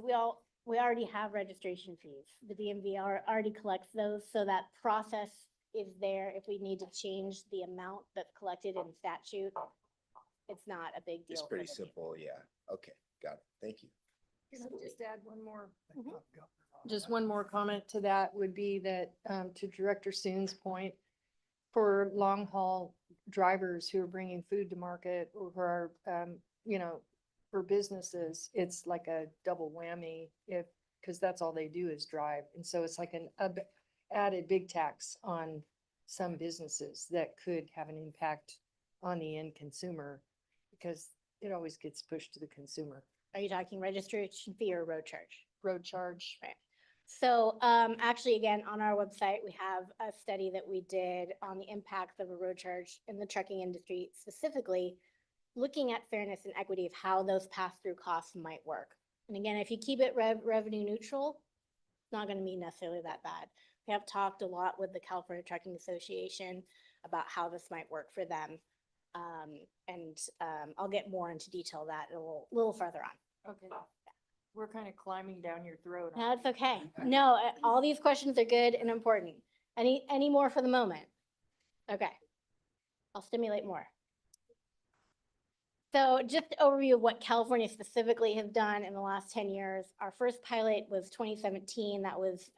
we already have registration fees. The DMV already collects those, so that process is there. If we need to change the amount that's collected in statute, it's not a big deal. It's for pretty the simple, yeah. Okay, got it. Thank you. Can I just add one more? Mhm. Just one more comment to that would be that, to Director Soon's point, for long haul drivers who are bringing food to market or who are, you know, for businesses, it's like a double whammy because that's all they do is drive. And so it's like an added big tax on some businesses that could have an impact on the end consumer because it always gets pushed to the consumer. Are you talking registration fee or road charge? Road charge. Right. So actually, again, on our website, we have a study that we did on the impacts of a road charge in the trucking industry, specifically looking at fairness and equity of how those pass-through costs might work. And again, if you keep it revenue neutral, it's not going to be necessarily that bad. We have talked a lot with the California Trucking Association about how this might work for them. I'll get more into detail of that a little further on. Okay. We're kind of climbing down your throat. No, it's okay. No, all these questions are good and important. Any more for the moment? Okay. I'll stimulate more. So just overview of what California specifically has done in the last 10 years. Our first pilot was 2017. That was,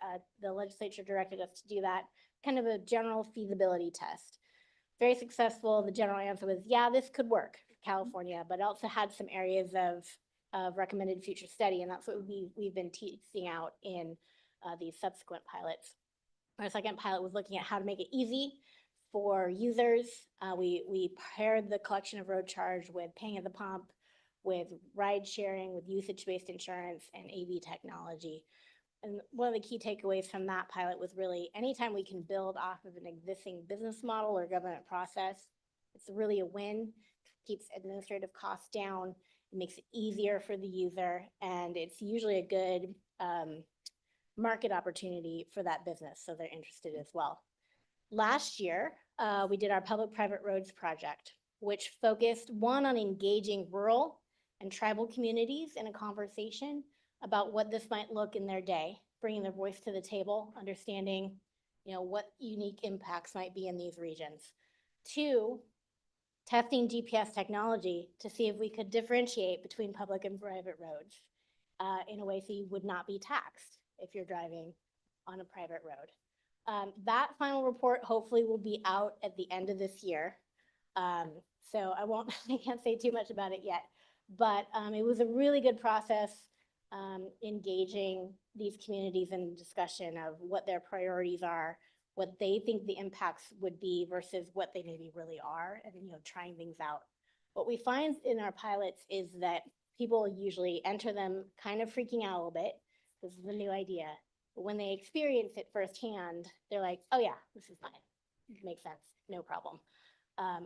the legislature directed us to do that, kind of a general feasibility test. Very successful. The general answer was, yeah, this could work, California, but also had some areas of recommended future study, and that's what we've been teasing out in these subsequent pilots. Our second pilot was looking at how to make it easy for users. We paired the collection of road charge with paying at the pump, with ride sharing, with usage-based insurance, and AV technology. And one of the key takeaways from that pilot was really anytime we can build off of an existing business model or government process, it's really a win. Keeps administrative costs down. It makes it easier for the user, and it's usually a good market opportunity for that business, so they're interested as well. Last year, we did our public-private roads project, which focused on engaging rural and tribal communities in a conversation about what this might look in their day, bringing their voice to the table, understanding, what unique impacts might be in these regions. 2, testing GPS technology to see if we could differentiate between public and private roads in a way so you would not be taxed if you're driving on a private road. That final report hopefully will be out at the end of this year. So I can't say too much about it yet, but it was a really good process engaging these communities in discussion of what their priorities are, what they think the impacts would be versus what they maybe really are, and trying things out. What we find in our pilots is that people usually enter them kind of freaking out a little bit. This is a new idea. But when they experience it firsthand, they're like, oh yeah, this is fine. makes sense, no problem.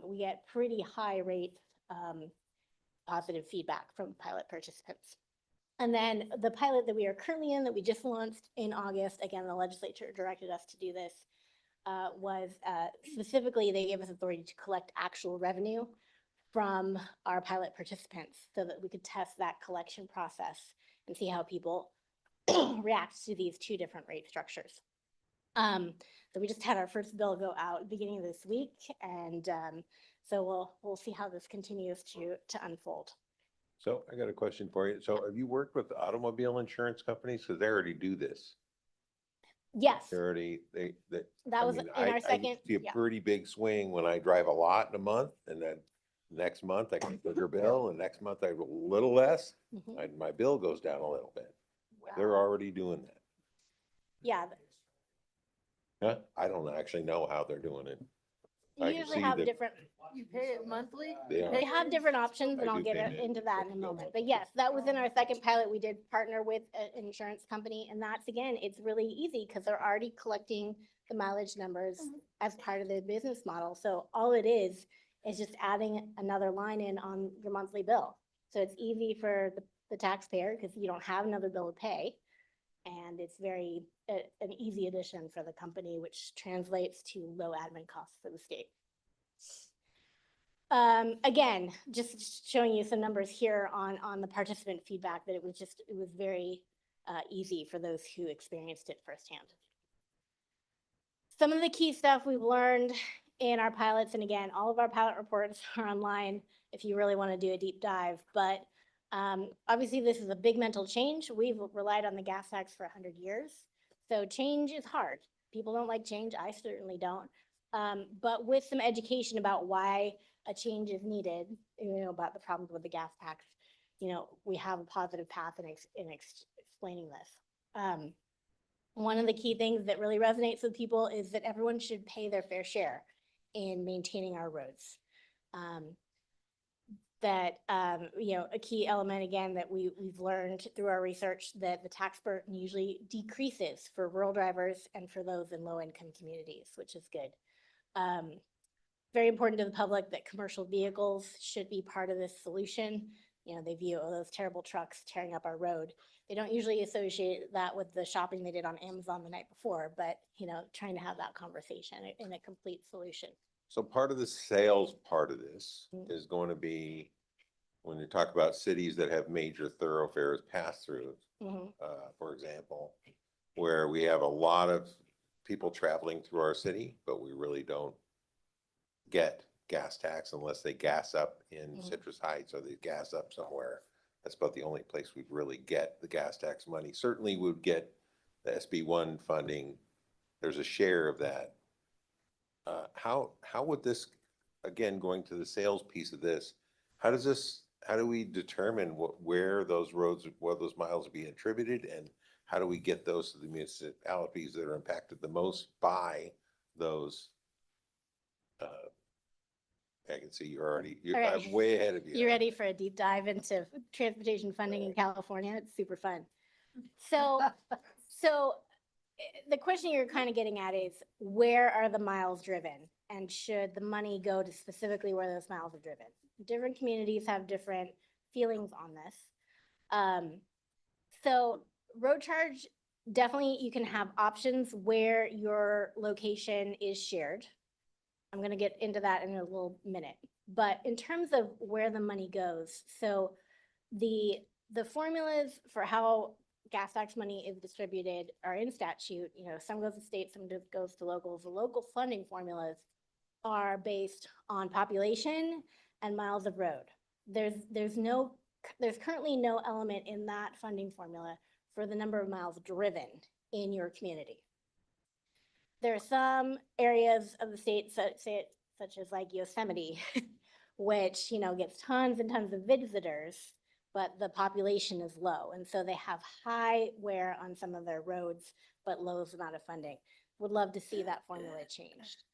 We get pretty high rate, positive feedback from pilot participants. And then the pilot that we are currently in, that we just launched in August, again, the legislature directed us to do this, was specifically, they gave us authority to collect actual revenue from our pilot participants so that we could test that collection process and see how people react to these two different rate structures. So we just had our first bill go out beginning of this week, and so we'll see how this continues to unfold. So I got a question for you. So have you worked with automobile insurance companies? Because they already do this. Yes, They're already, that I was mean, in our I second, see a yeah. pretty big swing when I drive a lot in a month, and then next month I get a bigger bill, and next month I have a little less. Mhm. My bill goes down a little bit. They're Wow. already doing that. Yeah, Huh? I don't actually know how they're doing it. I you can usually see have that different, You pay it monthly? they have different options, I and I'll do get pay into that in a monthly. moment. But yes, that was in our second pilot. We did partner with an insurance company, and that's, again, it's really easy because they're already collecting the mileage numbers as part of their business model. So all it is just adding another line in on your monthly bill. So it's easy for the taxpayer because you don't have another bill to pay. And it's very, an easy addition for the company, which translates to low admin costs for the state. Again, just showing you some numbers here on the participant feedback, that it was very easy for those who experienced it firsthand. Some of the key stuff we've learned in our pilots, and again, all of our pilot reports are online if you really want to do a deep dive, but obviously this is a big mental change. We've relied on the gas tax for 100 years. So change is hard. People don't like change. I certainly don't. But with some education about why a change is needed, about the problems with the gas tax, we have a positive path in explaining this. One of the key things that really resonates with people is that everyone should pay their fair share in maintaining our roads. A key element, again, that we've learned through our research, that the tax burden usually decreases for rural drivers and for those in low-income communities, which is good. Very important to the public that commercial vehicles should be part of this solution. They view those terrible trucks tearing up our road. They don't usually associate that with the shopping they did on Amazon the night before, but, trying to have that conversation in a complete solution. So part of the sales part of this is going to be, when you talk about cities that have major thoroughfares pass-throughs, for example, where we have a lot of people traveling through our city, but we really don't get gas tax unless they gas up in Citrus Heights or they gas up somewhere. That's about the only place we'd really get the gas tax money. Certainly we would get the SB1 funding. There's a share of that. How would this, again, going to the sales piece of this, how do we determine where those roads, where those miles will be attributed, and how do we get those to the municipalities that are impacted the most by those? I can see All right. I'm way ahead of you. You ready for a deep dive into transportation funding in California? It's super fun. So the question you're kind of getting at is, where are the miles driven? And should the money go to specifically where those miles are driven? Different communities have different feelings on this. So road charge, definitely you can have options where your location is shared. I'm going to get into that in a little minute. But in terms of where the money goes, so the formulas for how gas tax money is distributed are in statute. Some goes to state, some goes to locals. The local funding formulas are based on population and miles of road. There's currently no element in that funding formula for the number of miles driven in your community. There are some areas of the state, such as like Yosemite, which, gets tons and tons of visitors, but the population is low. And so they have high wear on some of their roads, but low amount of funding. Would love to see that formula changed.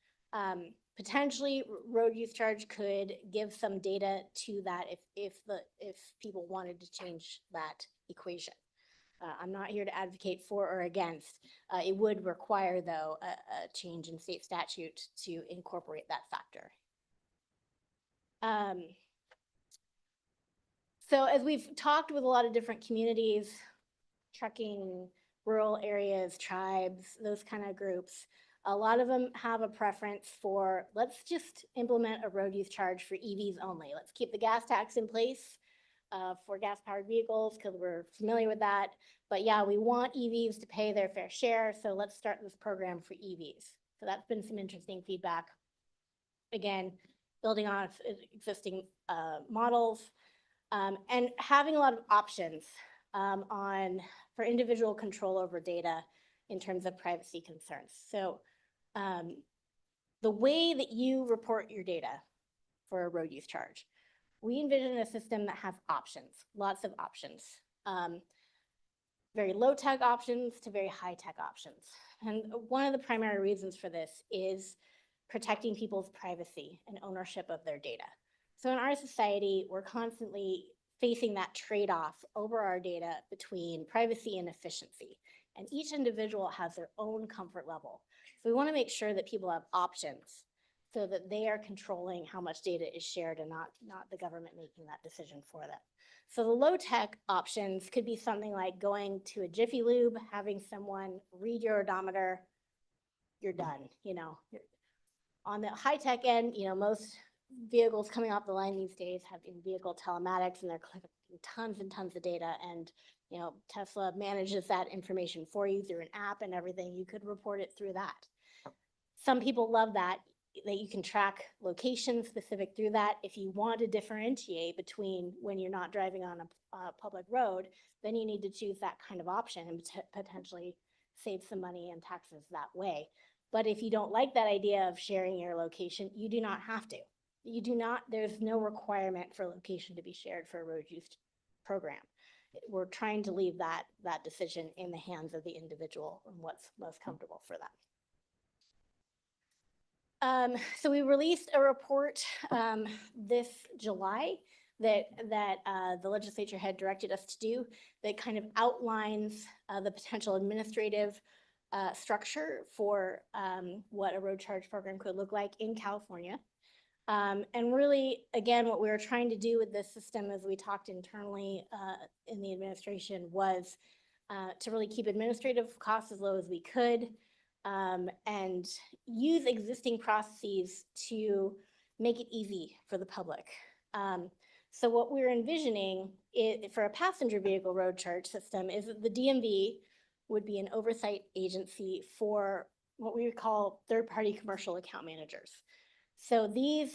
Potentially, road use charge could give some data to that if people wanted to change that equation. I'm not here to advocate for or against. It would require, though, a change in state statute to incorporate that factor. So as we've talked with a lot of different communities, trucking, rural areas, tribes, those kind of groups, a lot of them have a preference for, let's just implement a road use charge for EVs only. Let's keep the gas tax in place for gas-powered vehicles because we're familiar with that. But yeah, we want EVs to pay their fair share, so let's start this program for EVs. So that's been some interesting feedback. Again, building on existing models and having a lot of options for individual control over data in terms of privacy concerns. So the way that you report your data for a road use charge, we envision a system that has options, lots of options, very low tech options to very high tech options. And one of the primary reasons for this is protecting people's privacy and ownership of their data. So in our society, we're constantly facing that trade-off over our data between privacy and efficiency. And each individual has their own comfort level. So we want to make sure that people have options so that they are controlling how much data is shared and not the government making that decision for them. So the low-tech options could be something like going to a Jiffy Lube, having someone read your odometer, you're done, you know. On the high-tech end, you know, most vehicles coming off the line these days have in-vehicle telematics and they're collecting tons and tons of data, and you know, Tesla manages that information for you through an app and everything. You could report it through that. Some people love that you can track location specific through that. If you want to differentiate between when you're not driving on a public road, then you need to choose that kind of option and potentially save some money and taxes that way. But if you don't like that idea of sharing your location, you do not have to. You do not, there's no requirement for location to be shared for a road use program. We're trying to leave that decision in the hands of the individual and what's most comfortable for them. So we released a report this July that the legislature had directed us to do that kind of outlines the potential administrative structure for what a road charge program could look like in California. And really, again, what we were trying to do with this system as we talked internally in the administration was to really keep administrative costs as low as we could and use existing processes to make it easy for the public. So what we're envisioning for a passenger vehicle road charge system is that the DMV would be an oversight agency for what we would call third-party commercial account managers. So these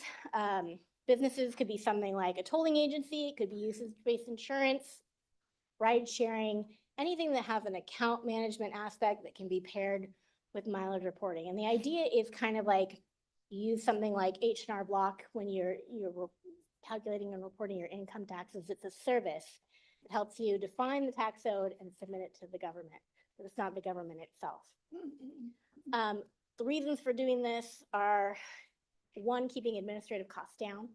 businesses could be something like a tolling agency, it could be usage-based insurance, ride sharing, anything that has an account management aspect that can be paired with mileage reporting. And the idea is kind of like you use something like H&R Block when you're calculating and reporting your income taxes. It's a service that helps you define the tax owed and submit it to the government, but it's not the government itself. The reasons for doing this are, one, keeping administrative costs down.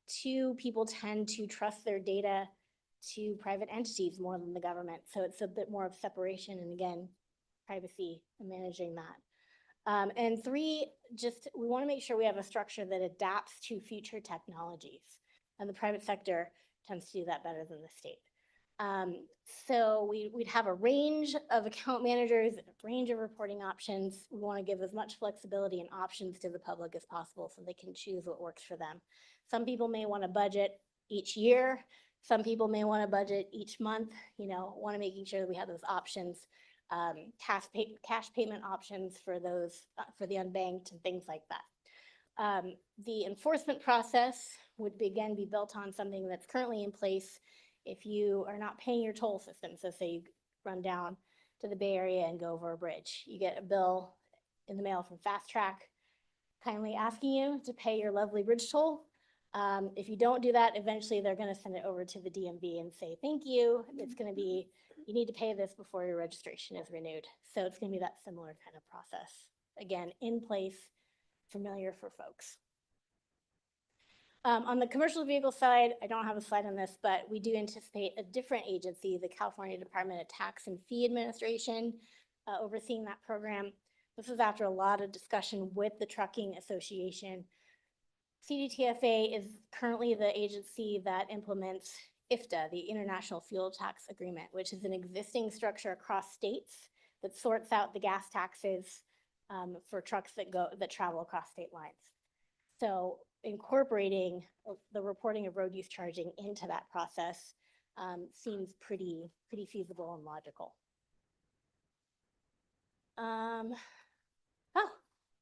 Two, people tend to trust their data to private entities more than the government. So it's a bit more of separation and, again, privacy and managing that. And three, just we want to make sure we have a structure that adapts to future technologies. And the private sector tends to do that better than the state. So we'd have a range of account managers, a range of reporting options. We want to give as much flexibility and options to the public as possible so they can choose what works for them. Some people may want to budget each year. Some people may want to budget each month, you know, want to making sure that we have those options, cash payment options for those, for the unbanked and things like that. The enforcement process would again be built on something that's currently in place. If you are not paying your toll system, so say you run down to the Bay Area and go over a bridge, you get a bill in the mail from Fast Track kindly asking you to pay your lovely bridge toll. If you don't do that, eventually they're going to send it over to the DMV and say, thank you. It's going to be, you need to pay this before your registration is renewed. So it's going to be that similar kind of process. Again, in place, familiar for folks. On the commercial vehicle side, I don't have a slide on this, but we do anticipate a different agency, the California Department of Tax and Fee Administration, overseeing that program. This is after a lot of discussion with the Trucking Association. CDTFA is currently the agency that implements IFTA, the International Fuel Tax Agreement, which is an existing structure across states that sorts out the gas taxes for trucks that travel across state lines. So incorporating the reporting of road use charging into that process seems pretty feasible and logical. Oh,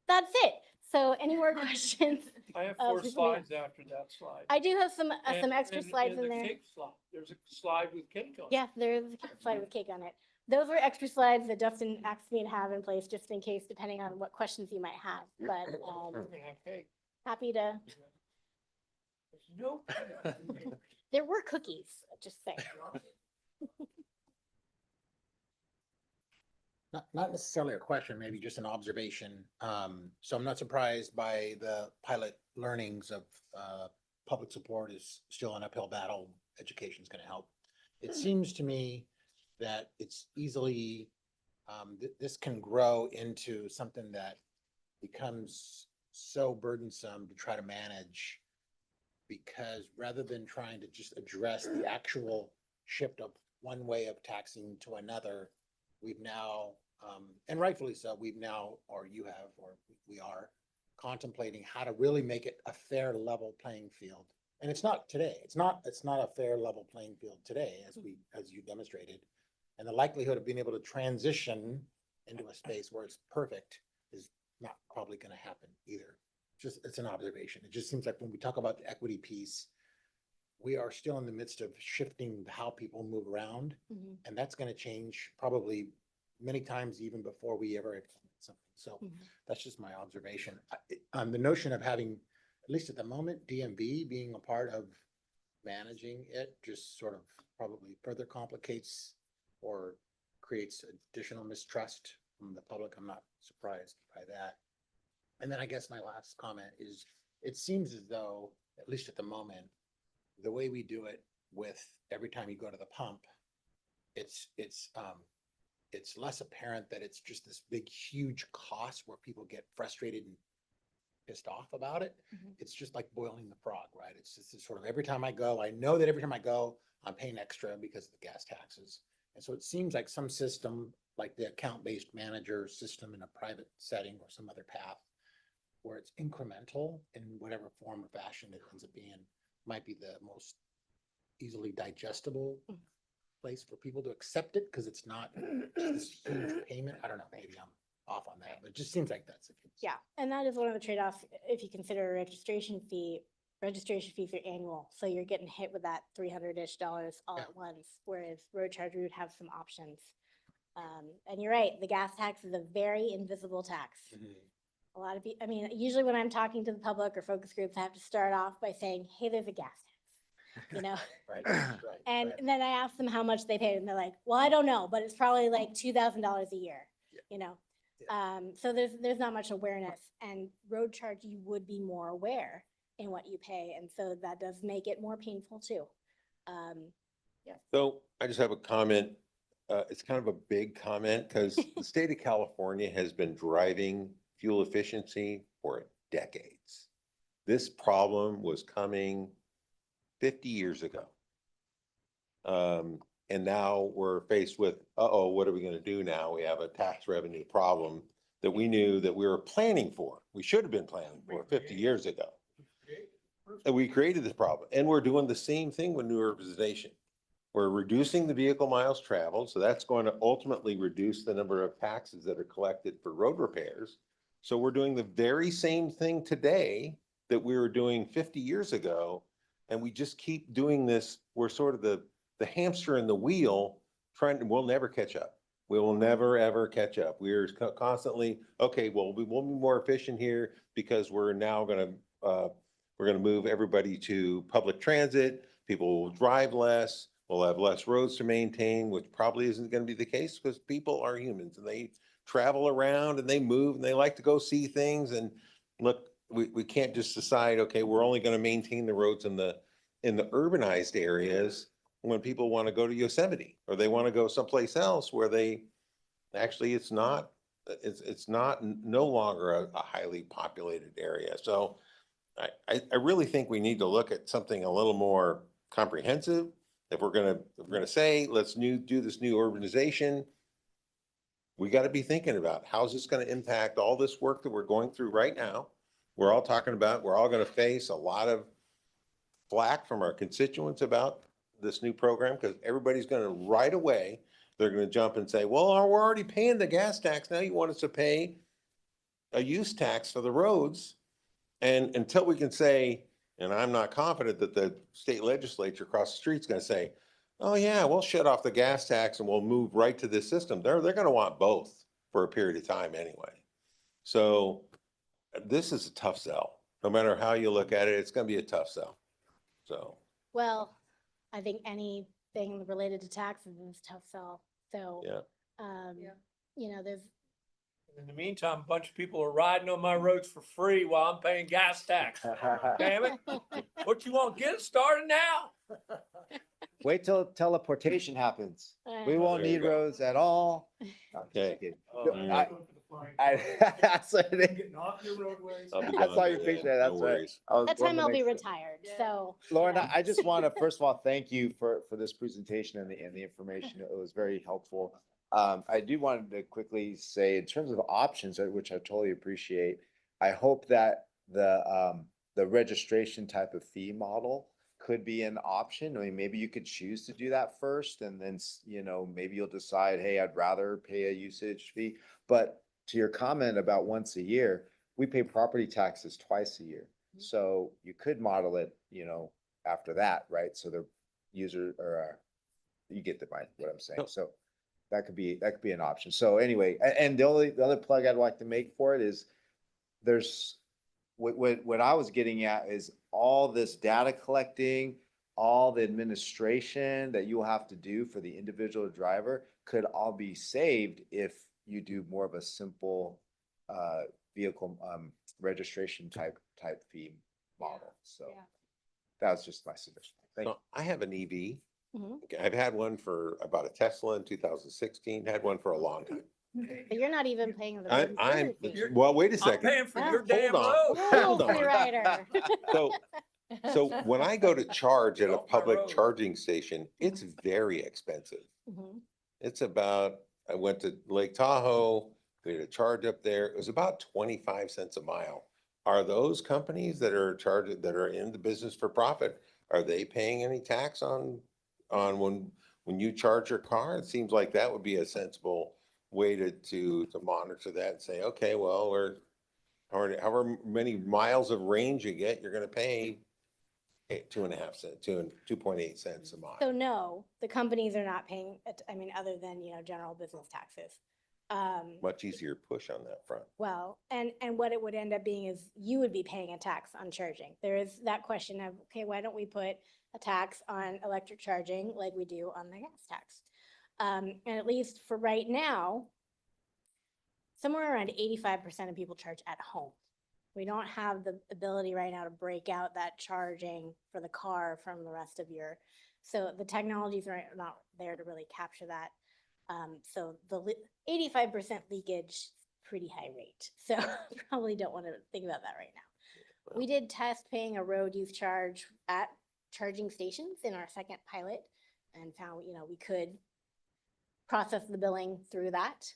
that's it. So any more questions? I have of 4 people we- slides after that slide. I do have some And- extra and- slides and in the there. cake slide. There's a slide with cake on it. Yeah, there's a slide with cake on it. Those were extra slides that Dustin asked me to have in place just in case, depending on what questions you might have. But We're gonna have cake. happy to. Nope. There were cookies, just saying. Not necessarily a question, maybe just an observation. So I'm not surprised by the pilot learnings of public support is still an uphill battle. Education is going to help. It seems to me that it's easily, this can grow into something that becomes so burdensome to try to manage, because rather than trying to just address the actual shift of one way of taxing to another, we've now, and rightfully so, we've now, or you have, or we are contemplating how to really make it a fair level playing field. And it's not today. It's not a fair level playing field today, as you demonstrated. And the likelihood of being able to transition into a space where it's perfect is not probably going to happen either. It's an observation. It just seems like when we talk about the equity piece, we are still in the midst of shifting how people move around. And that's going to change probably many times even before we ever implement something. So that's just my observation. The notion of having, at least at the moment, DMV being a part of managing it just sort of probably further complicates or creates additional mistrust from the public. I'm not surprised by that. And then I guess my last comment is, it seems as though, at least at the moment, the way we do it with every time you go to the pump, it's less apparent that it's just this big, huge cost where people get frustrated and pissed off about it. It's just like boiling the frog, right? It's just this sort of every time I go, I know that every time I go, I'm paying extra because of the gas taxes. And so it seems like some system, like the account-based manager system in a private setting or some other path, where it's incremental in whatever form or fashion it ends up being, might be the most easily digestible place for people to accept it, because it's not this huge payment. I don't know, maybe I'm off on that, but it just seems like that's the case. Yeah, and that is one of the trade-offs if you consider a registration fee. Registration fees are annual, so you're getting hit with that $300-ish all at once, whereas road charge would have some options. And you're right, the gas tax is a very invisible tax. A lot of people, I mean, usually when I'm talking to the public or focus groups, I have to start off by saying, hey, there's a gas tax, you know? And then I ask them how much they paid, and they're like, well, I don't know, but it's probably like $2,000 a year, you know? So there's not much awareness, and road charge, you would be more aware in what you pay, and so that does make it more painful too. So I just have a comment. It's kind of a big comment because the state of California has been driving fuel efficiency for decades. This problem was coming 50 years ago. And now we're faced with, uh-oh, what are we going to do now? We have a tax revenue problem that we knew that we were planning for. We should have been planning for 50 years ago. And we created this problem. And we're doing the same thing with new urbanization. We're reducing the vehicle miles traveled, so that's going to ultimately reduce the number of taxes that are collected for road repairs. So we're doing the very same thing today that we were doing 50 years ago, and we just keep doing this. We're sort of the hamster in the wheel, we'll never catch up. We will never, ever catch up. We're constantly, okay, well, we will be more efficient here because we're now going to move everybody to public transit. People will drive less. We'll have less roads to maintain, which probably isn't going to be the case because people are humans and they travel around and they move and they like to go see things. And look, we can't just decide, okay, we're only gonna maintain the roads in the urbanized areas when people want to go to Yosemite, or they want to go someplace else where they, actually, it's not no longer a highly populated area. So I really think we need to look at something a little more comprehensive. If we're gonna say, let's do this new urbanization, we got to be thinking about how's this going to impact all this work that we're going through right now. We're all talking about, we're all going to face a lot of flack from our constituents about this new program, because everybody's going to right away, they're going to jump and say, well, we're already paying the gas tax. Now you want us to pay a use tax for the roads. And until we can say, and I'm not confident that the state legislature across the street is going to say, oh yeah, we'll shut off the gas tax and we'll move right to this system. They're going to want both for a period of time anyway. So this is a tough sell. No matter how you look at it, it's going to be a tough sell. So. Well, I think anything related to taxes is tough sell. So, you know, there's, In the meantime, a bunch of people are riding on my roads for free while I'm paying gas tax. Damn it. What you want? Get it started now. Wait till teleportation happens. We won't There you need go. roads at all. No, just Okay. kidding. Oh, That's what it is. Getting off your roadways. I'll be I gone saw by your then, picture there, that's no right. worries. that time I'll be retired. So, Lauren, I just want to, first of all, thank you for this presentation and the information. It was very helpful. I do wanted to quickly say, in terms of options, which I totally appreciate, I hope that the registration type of fee model could be an option. I mean, maybe you could choose to do that first, and then, you know, maybe you'll decide, hey, I'd rather pay a usage fee. But to your comment about once a year, we pay property taxes twice a year. So you could model it, you know, after that, right? So the user, or you get what I'm saying. So that could be an option. So anyway, and the other plug I'd like to make for it is there's what I was getting at is all this data collecting, all the administration that you'll have to do for the individual driver could all be saved if you do more of a simple vehicle registration type fee model. So that was just my suggestion. Thank you. So I have an EV. Mhm. Okay, I've had one for about a Tesla in 2016, had one for a long time. but you're not even paying the. I'm, fee. well, wait a I'm second. paying for your Hold damn on. road. Hold Oh, free on. rider. So when I go to charge at a Off my public road. charging station, it's very expensive. Mhm. It's about, I went to Lake Tahoe, we had a charge up there. It was about 25 cents a mile. Are those companies that are in the business for profit, are they paying any tax on when you charge your car? It seems like that would be a sensible way to monitor that and say, okay, well, however many miles of range you get, you're gonna pay 2.5 cents, 2.8 cents a mile. So no, the companies are not paying, I mean, other than, you know, general business taxes. Much easier push on that front. Well, and what it would end up being is you would be paying a tax on charging. There is that question of, okay, why don't we put a tax on electric charging like we do on the gas tax? And at least for right now, somewhere around 85% of people charge at home. We don't have the ability right now to break out that charging for the car from the rest of your, so the technologies are not there to really capture that. So the 85% leakage, pretty high rate. So probably don't want to think about that right now. We did test paying a road use charge at charging stations in our second pilot and found, you know, we could process the billing through that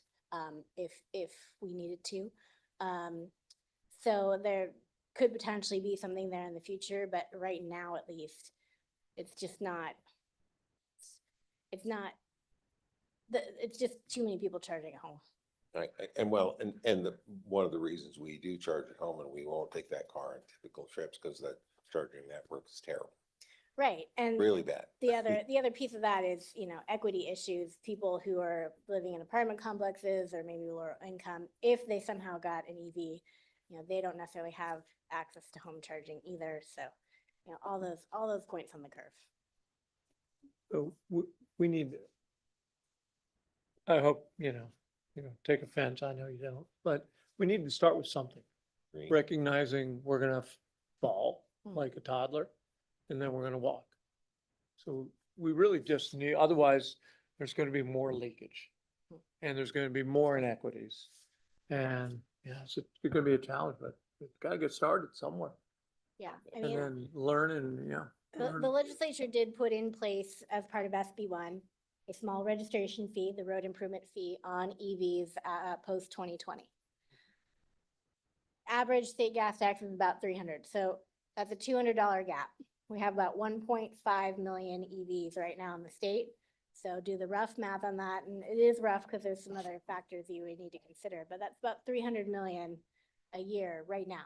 if we needed to. So there could potentially be something there in the future, but right now at least, it's just not, it's just too many people charging at home. And one of the reasons we do charge at home and we won't take that car on typical trips because that charging network is terrible. Right, and Really bad. the other piece of that is, you know, equity issues, people who are living in apartment complexes or maybe lower income, if they somehow got an EV, you know, they don't necessarily have access to home charging either. So, you know, all those points on the curve. So we need, I hope, you know, take offense, I know you don't, but we need to start with something. Green. recognizing we're gonna fall Hmm. like a toddler, and then we're gonna walk. So we really just need, otherwise, there's gonna be more leakage. And there's gonna be more inequities. And, yeah, it's gonna be a challenge, but it's gotta get started somewhere. Yeah, I And mean, then learn and, yeah. the legislature did put in place as part of SB one, a small registration fee, the road improvement fee on EVs, post 2020. Average state gas tax is about 300, so that's a $200 gap. We have about 1.5 million EVs right now in the state. So do the rough math on that, and it is rough because there's some other factors you would need to consider, but that's about 300 million a year right now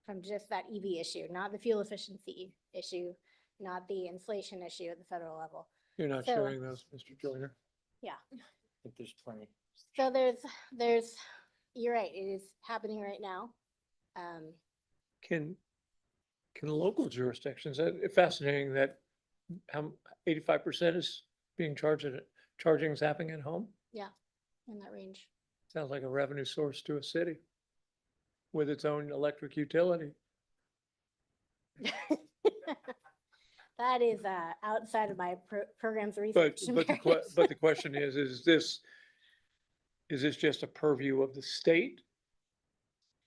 from just that EV issue, not the fuel efficiency issue, not the inflation issue at the federal level. You're not So- sharing those, Mr. Joyner? Yeah. I think there's plenty. So you're right, it is happening right now. Can local jurisdictions, fascinating that 85% is being charged charging is happening at home? Yeah, in that range. Sounds like a revenue source to a city with its own electric utility. That is outside of my program's But, research. but the question is this just a purview of the state?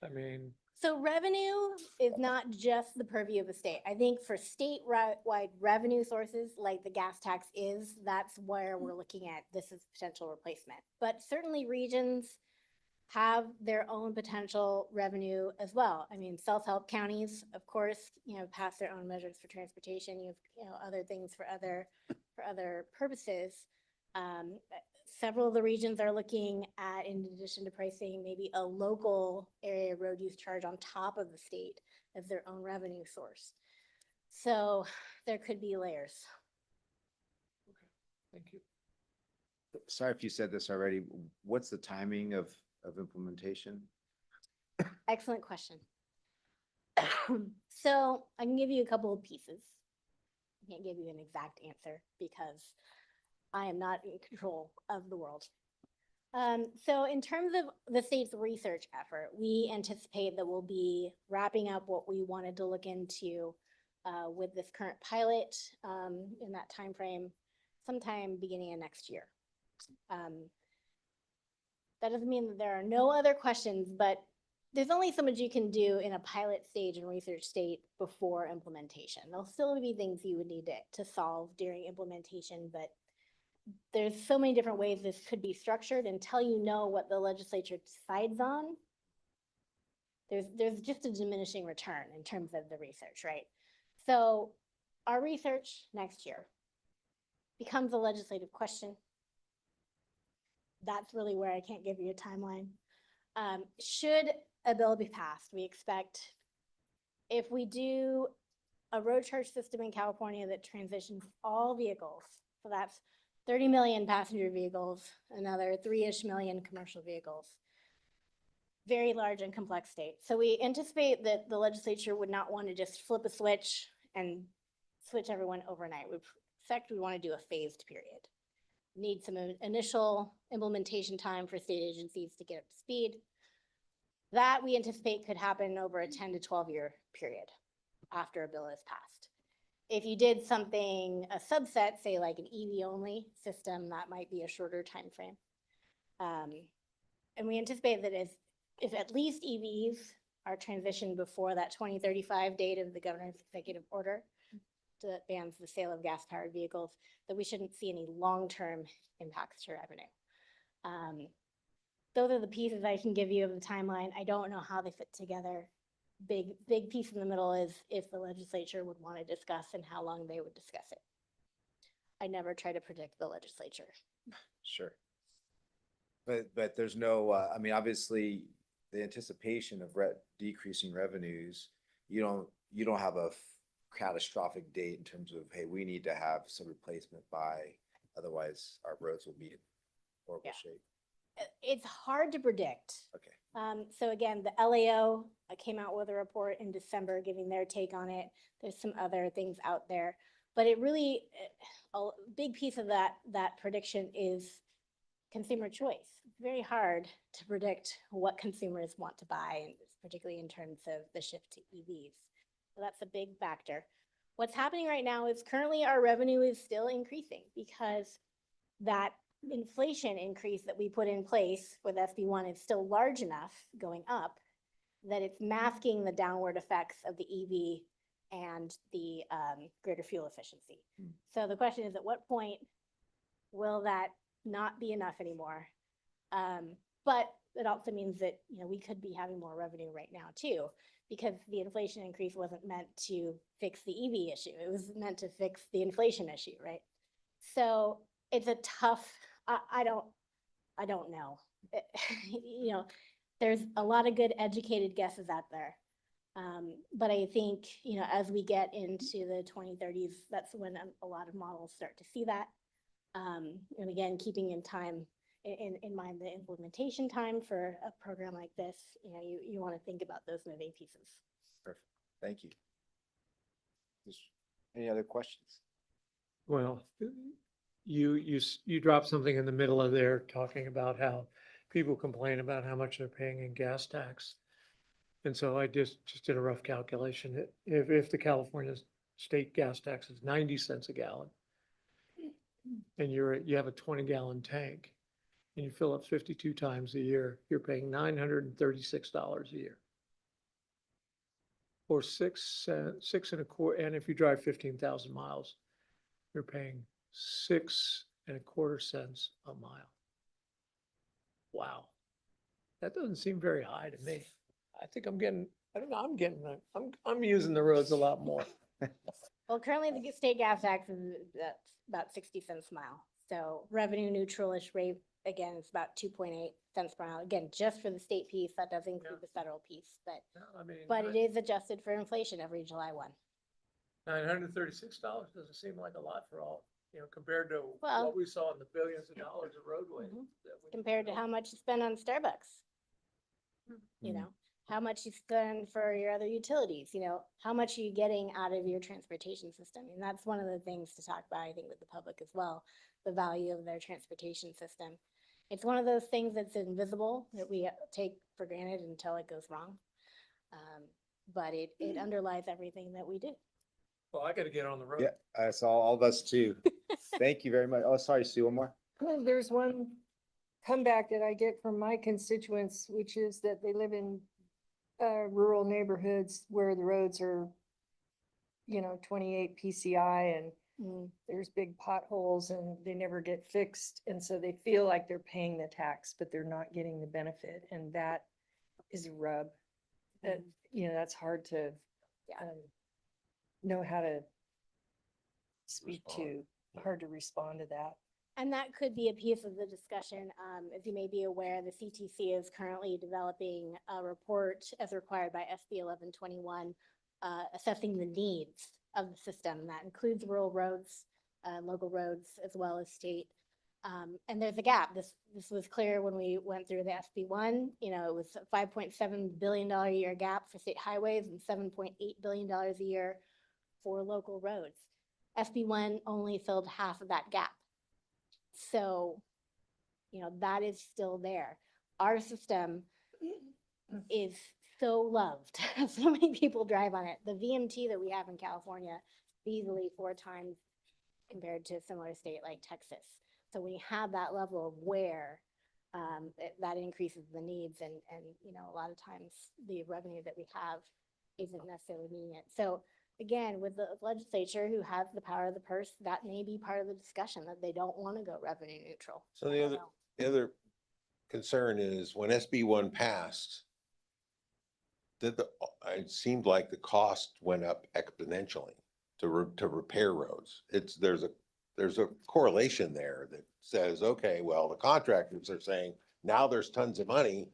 I mean, So revenue is not just the purview of the state. I think for statewide revenue sources like the gas tax is, that's where we're looking at this as potential replacement. But certainly regions have their own potential revenue as well. I mean, self-help counties, of course, pass their own measures for transportation. You have, other things for other purposes. Several of the regions are looking at, in addition to pricing, maybe a local area road use charge on top of the state as their own revenue source. So there could be layers. thank you. Sorry if you said this already. What's the timing of implementation? Excellent question. So I can give you a couple of pieces. I can't give you an exact answer because I am not in control of the world. So in terms of the state's research effort, we anticipate that we'll be wrapping up what we wanted to look into with this current pilot in that timeframe, sometime beginning of next year. That doesn't mean that there are no other questions, but there's only so much you can do in a pilot stage and research state before implementation. There'll still be things you would need to solve during implementation, but there's so many different ways this could be structured until you know what the legislature decides on. There's just a diminishing return in terms of the research, right? So our research next year becomes a legislative question. That's really where I can't give you a timeline. Should a bill be passed, we expect if we do a road charge system in California that transitions all vehicles, so that's 30 million passenger vehicles, another 3-ish million commercial vehicles. Very large and complex state. So we anticipate that the legislature would not want to just flip a switch and switch everyone overnight. In fact, we want to do a phased period. Need some initial implementation time for state agencies to get up to speed. That we anticipate could happen over a 10 to 12 year period after a bill is passed. If you did something, a subset, say like an EV only system, that might be a shorter time frame. And we anticipate that if at least EVs are transitioned before that 2035 date of the governor's executive order that bans the sale of gas-powered vehicles, that we shouldn't see any long-term impacts to revenue. Those are the pieces I can give you of the timeline. I don't know how they fit together. Big piece in the middle is if the legislature would want to discuss and how long they would discuss it. I never try to predict the legislature. Sure. But there's no, I mean, obviously, the anticipation of decreasing revenues, you don't have a catastrophic date in terms of, hey, we need to have some replacement by, otherwise our roads will be in horrible shape. It's hard to predict. Okay. So again, the LAO came out with a report in December giving their take on it. There's some other things out there, but it really, a big piece of that prediction is consumer choice. It's very hard to predict what consumers want to buy, and particularly in terms of the shift to EVs. So that's a big factor. What's happening right now is currently our revenue is still increasing because that inflation increase that we put in place with SB1 is still large enough going up that it's masking the downward effects of the EV and the greater fuel efficiency. So the question is, at what point will that not be enough anymore? But it also means that, you know, we could be having more revenue right now too, because the inflation increase wasn't meant to fix the EV issue. It was meant to fix the inflation issue, right? So it's a tough, I don't know. You know, there's a lot of good educated guesses out there. But I think, you know, as we get into the 2030s, that's when a lot of models start to see that. And again, keeping in mind the implementation time for a program like this, you know, you want to think about those moving pieces. Perfect. Thank you. Any other questions? Well, you dropped something in the middle of there talking about how people complain about how much they're paying in gas tax. And so I just did a rough calculation. If the California state gas tax is 90 cents a gallon and you have a 20-gallon tank and you fill up 52 times a year, you're paying $936 a year. Or six and a quarter, and if you drive 15,000 miles, you're paying 6.25 cents a mile. Wow. That doesn't seem very high to me. I think I'm using the roads a lot more. Well, currently the state gas tax is about 60 cents a mile. So revenue neutral-ish rate, again, it's about 2.8 cents per mile. Again, just for the state piece, that does include the federal piece, but it is adjusted for inflation every July 1. $936 doesn't seem like a lot for all, you know, compared to Well, what we saw in the billions of dollars of roadway. Compared to how much you spend on Starbucks. You know, how much you spend for your other utilities, you know, how much are you getting out of your transportation system? And that's one of the things to talk about, I think, with the public as well, the value of their transportation system. It's one of those things that's invisible that we take for granted until it goes wrong. But it underlies everything that we do. Well, I gotta get on the road. Yeah, I saw all of us too. Thank you very much. Oh, sorry, Sue, one more. There's one comeback that I get from my constituents, which is that they live in rural neighborhoods where the roads are, you know, 28 PCI and there's big potholes and they never get fixed. And so they feel like they're paying the tax, but they're not getting the benefit. And that is a rub. That, you know, that's hard to know how to speak to, hard to respond to that. And that could be a piece of the discussion. As you may be aware, the CTC is currently developing a report as required by SB 1121, assessing the needs of the system. That includes rural roads, local roads, as well as state. And there's a gap. This was clear when we went through the SB1. You know, it was a $5.7 billion a year gap for state highways and $7.8 billion a year for local roads. SB1 only filled half of that gap. So, you know, that is still there. Our system is so loved. So many people drive on it. The VMT that we have in California, easily 4 times compared to a similar state like Texas. So when you have that level of wear, that increases the needs and, you know, a lot of times the revenue that we have isn't necessarily meeting it. So again, with the legislature who has the power of the purse, that may be part of the discussion, that they don't want to go revenue neutral. So the other concern is when SB1 passed, it seemed like the cost went up exponentially to repair roads. There's a correlation there that says, okay, well, the contractors are saying now there's tons of money,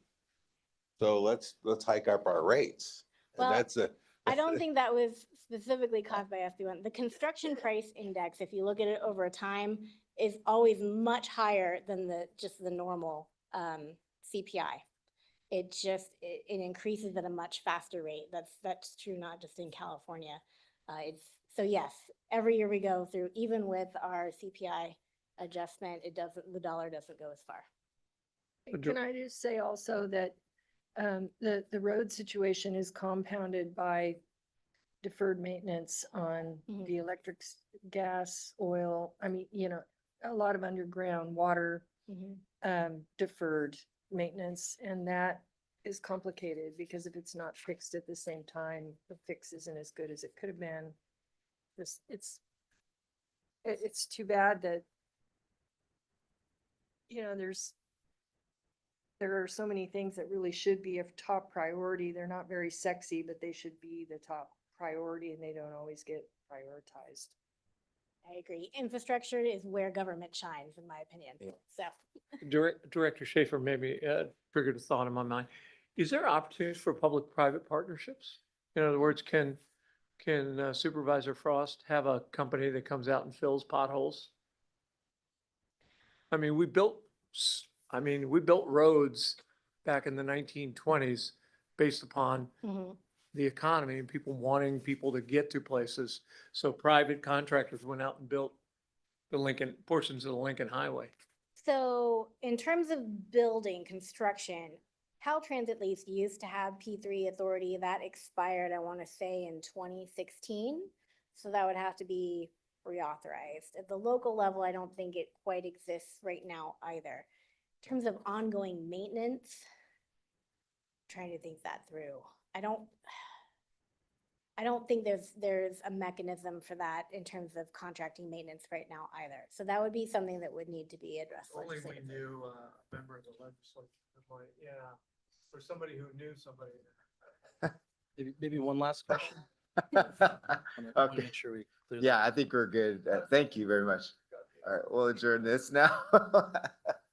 so let's hike up our rates. And Well, I don't think that was specifically caused by SB1. The construction price index, if you look at it over time, is always much higher than just the normal CPI. It increases at a much faster rate. That's true not just in California. So yes, every year we go through, even with our CPI adjustment, the dollar doesn't go as far. Can I just say also that The road situation is compounded by deferred maintenance on Mhm. the electric, gas, oil. I mean, a lot of underground water, deferred maintenance, and that is complicated because if it's not fixed at the same time, the fix isn't as good as it could have been. It's too bad that, there are so many things that really should be of top priority. They're not very sexy, but they should be the top priority and they don't always get prioritized. I agree. Infrastructure is where government shines, in my opinion. So, Director Schaefer maybe triggered a thought in my mind. Is there opportunities for public-private partnerships? In other words, can Supervisor Frost have a company that comes out and fills potholes? I mean, we built roads back in the 1920s based upon the economy and people wanting people to get to places. So private contractors went out and built portions of the Lincoln Highway. so in terms of building construction, Caltrans at least used to have P3 authority that expired, I want to say in 2016. So that would have to be reauthorized. At the local level, I don't think it quite exists right now either. In terms of ongoing maintenance, trying to think that through. I don't think there's a mechanism for that in terms of contracting maintenance right now either. So that would be something that would need to be addressed. Only we legislatively. knew a member of the legislature, or somebody who knew somebody. Maybe one last question? Okay. Make sure we clear that. Yeah, I think we're good. Thank you very much. All right, we'll adjourn this now.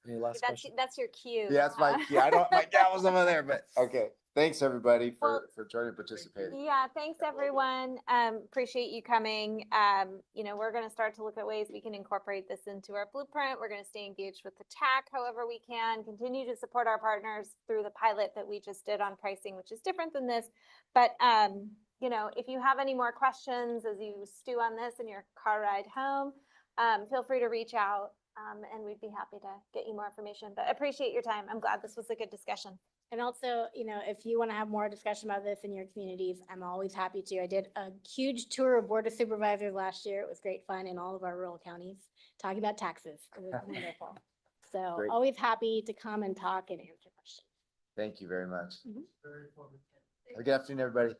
Any last That's, question? that's your cue. Yeah, that's my key. My gavel's over there, but okay. Thanks, everybody, for joining, participating. Yeah, thanks, everyone. Appreciate you coming. We're gonna start to look at ways we can incorporate this into our blueprint. We're gonna stay engaged with the TAC however we can, continue to support our partners through the pilot that we just did on pricing, which is different than this. But, if you have any more questions as you stew on this in your car ride home, feel free to reach out, and we'd be happy to get you more information. But appreciate your time. I'm glad this was a good discussion. And also, if you want to have more discussion about this in your communities, I'm always happy to. I did a huge tour of Board of Supervisors last year. It was great fun in all of our rural counties, talking about taxes. It was wonderful. So Great. always happy to come and talk and answer questions. Thank you very much. Mhm. Very informative. Have a good afternoon, everybody.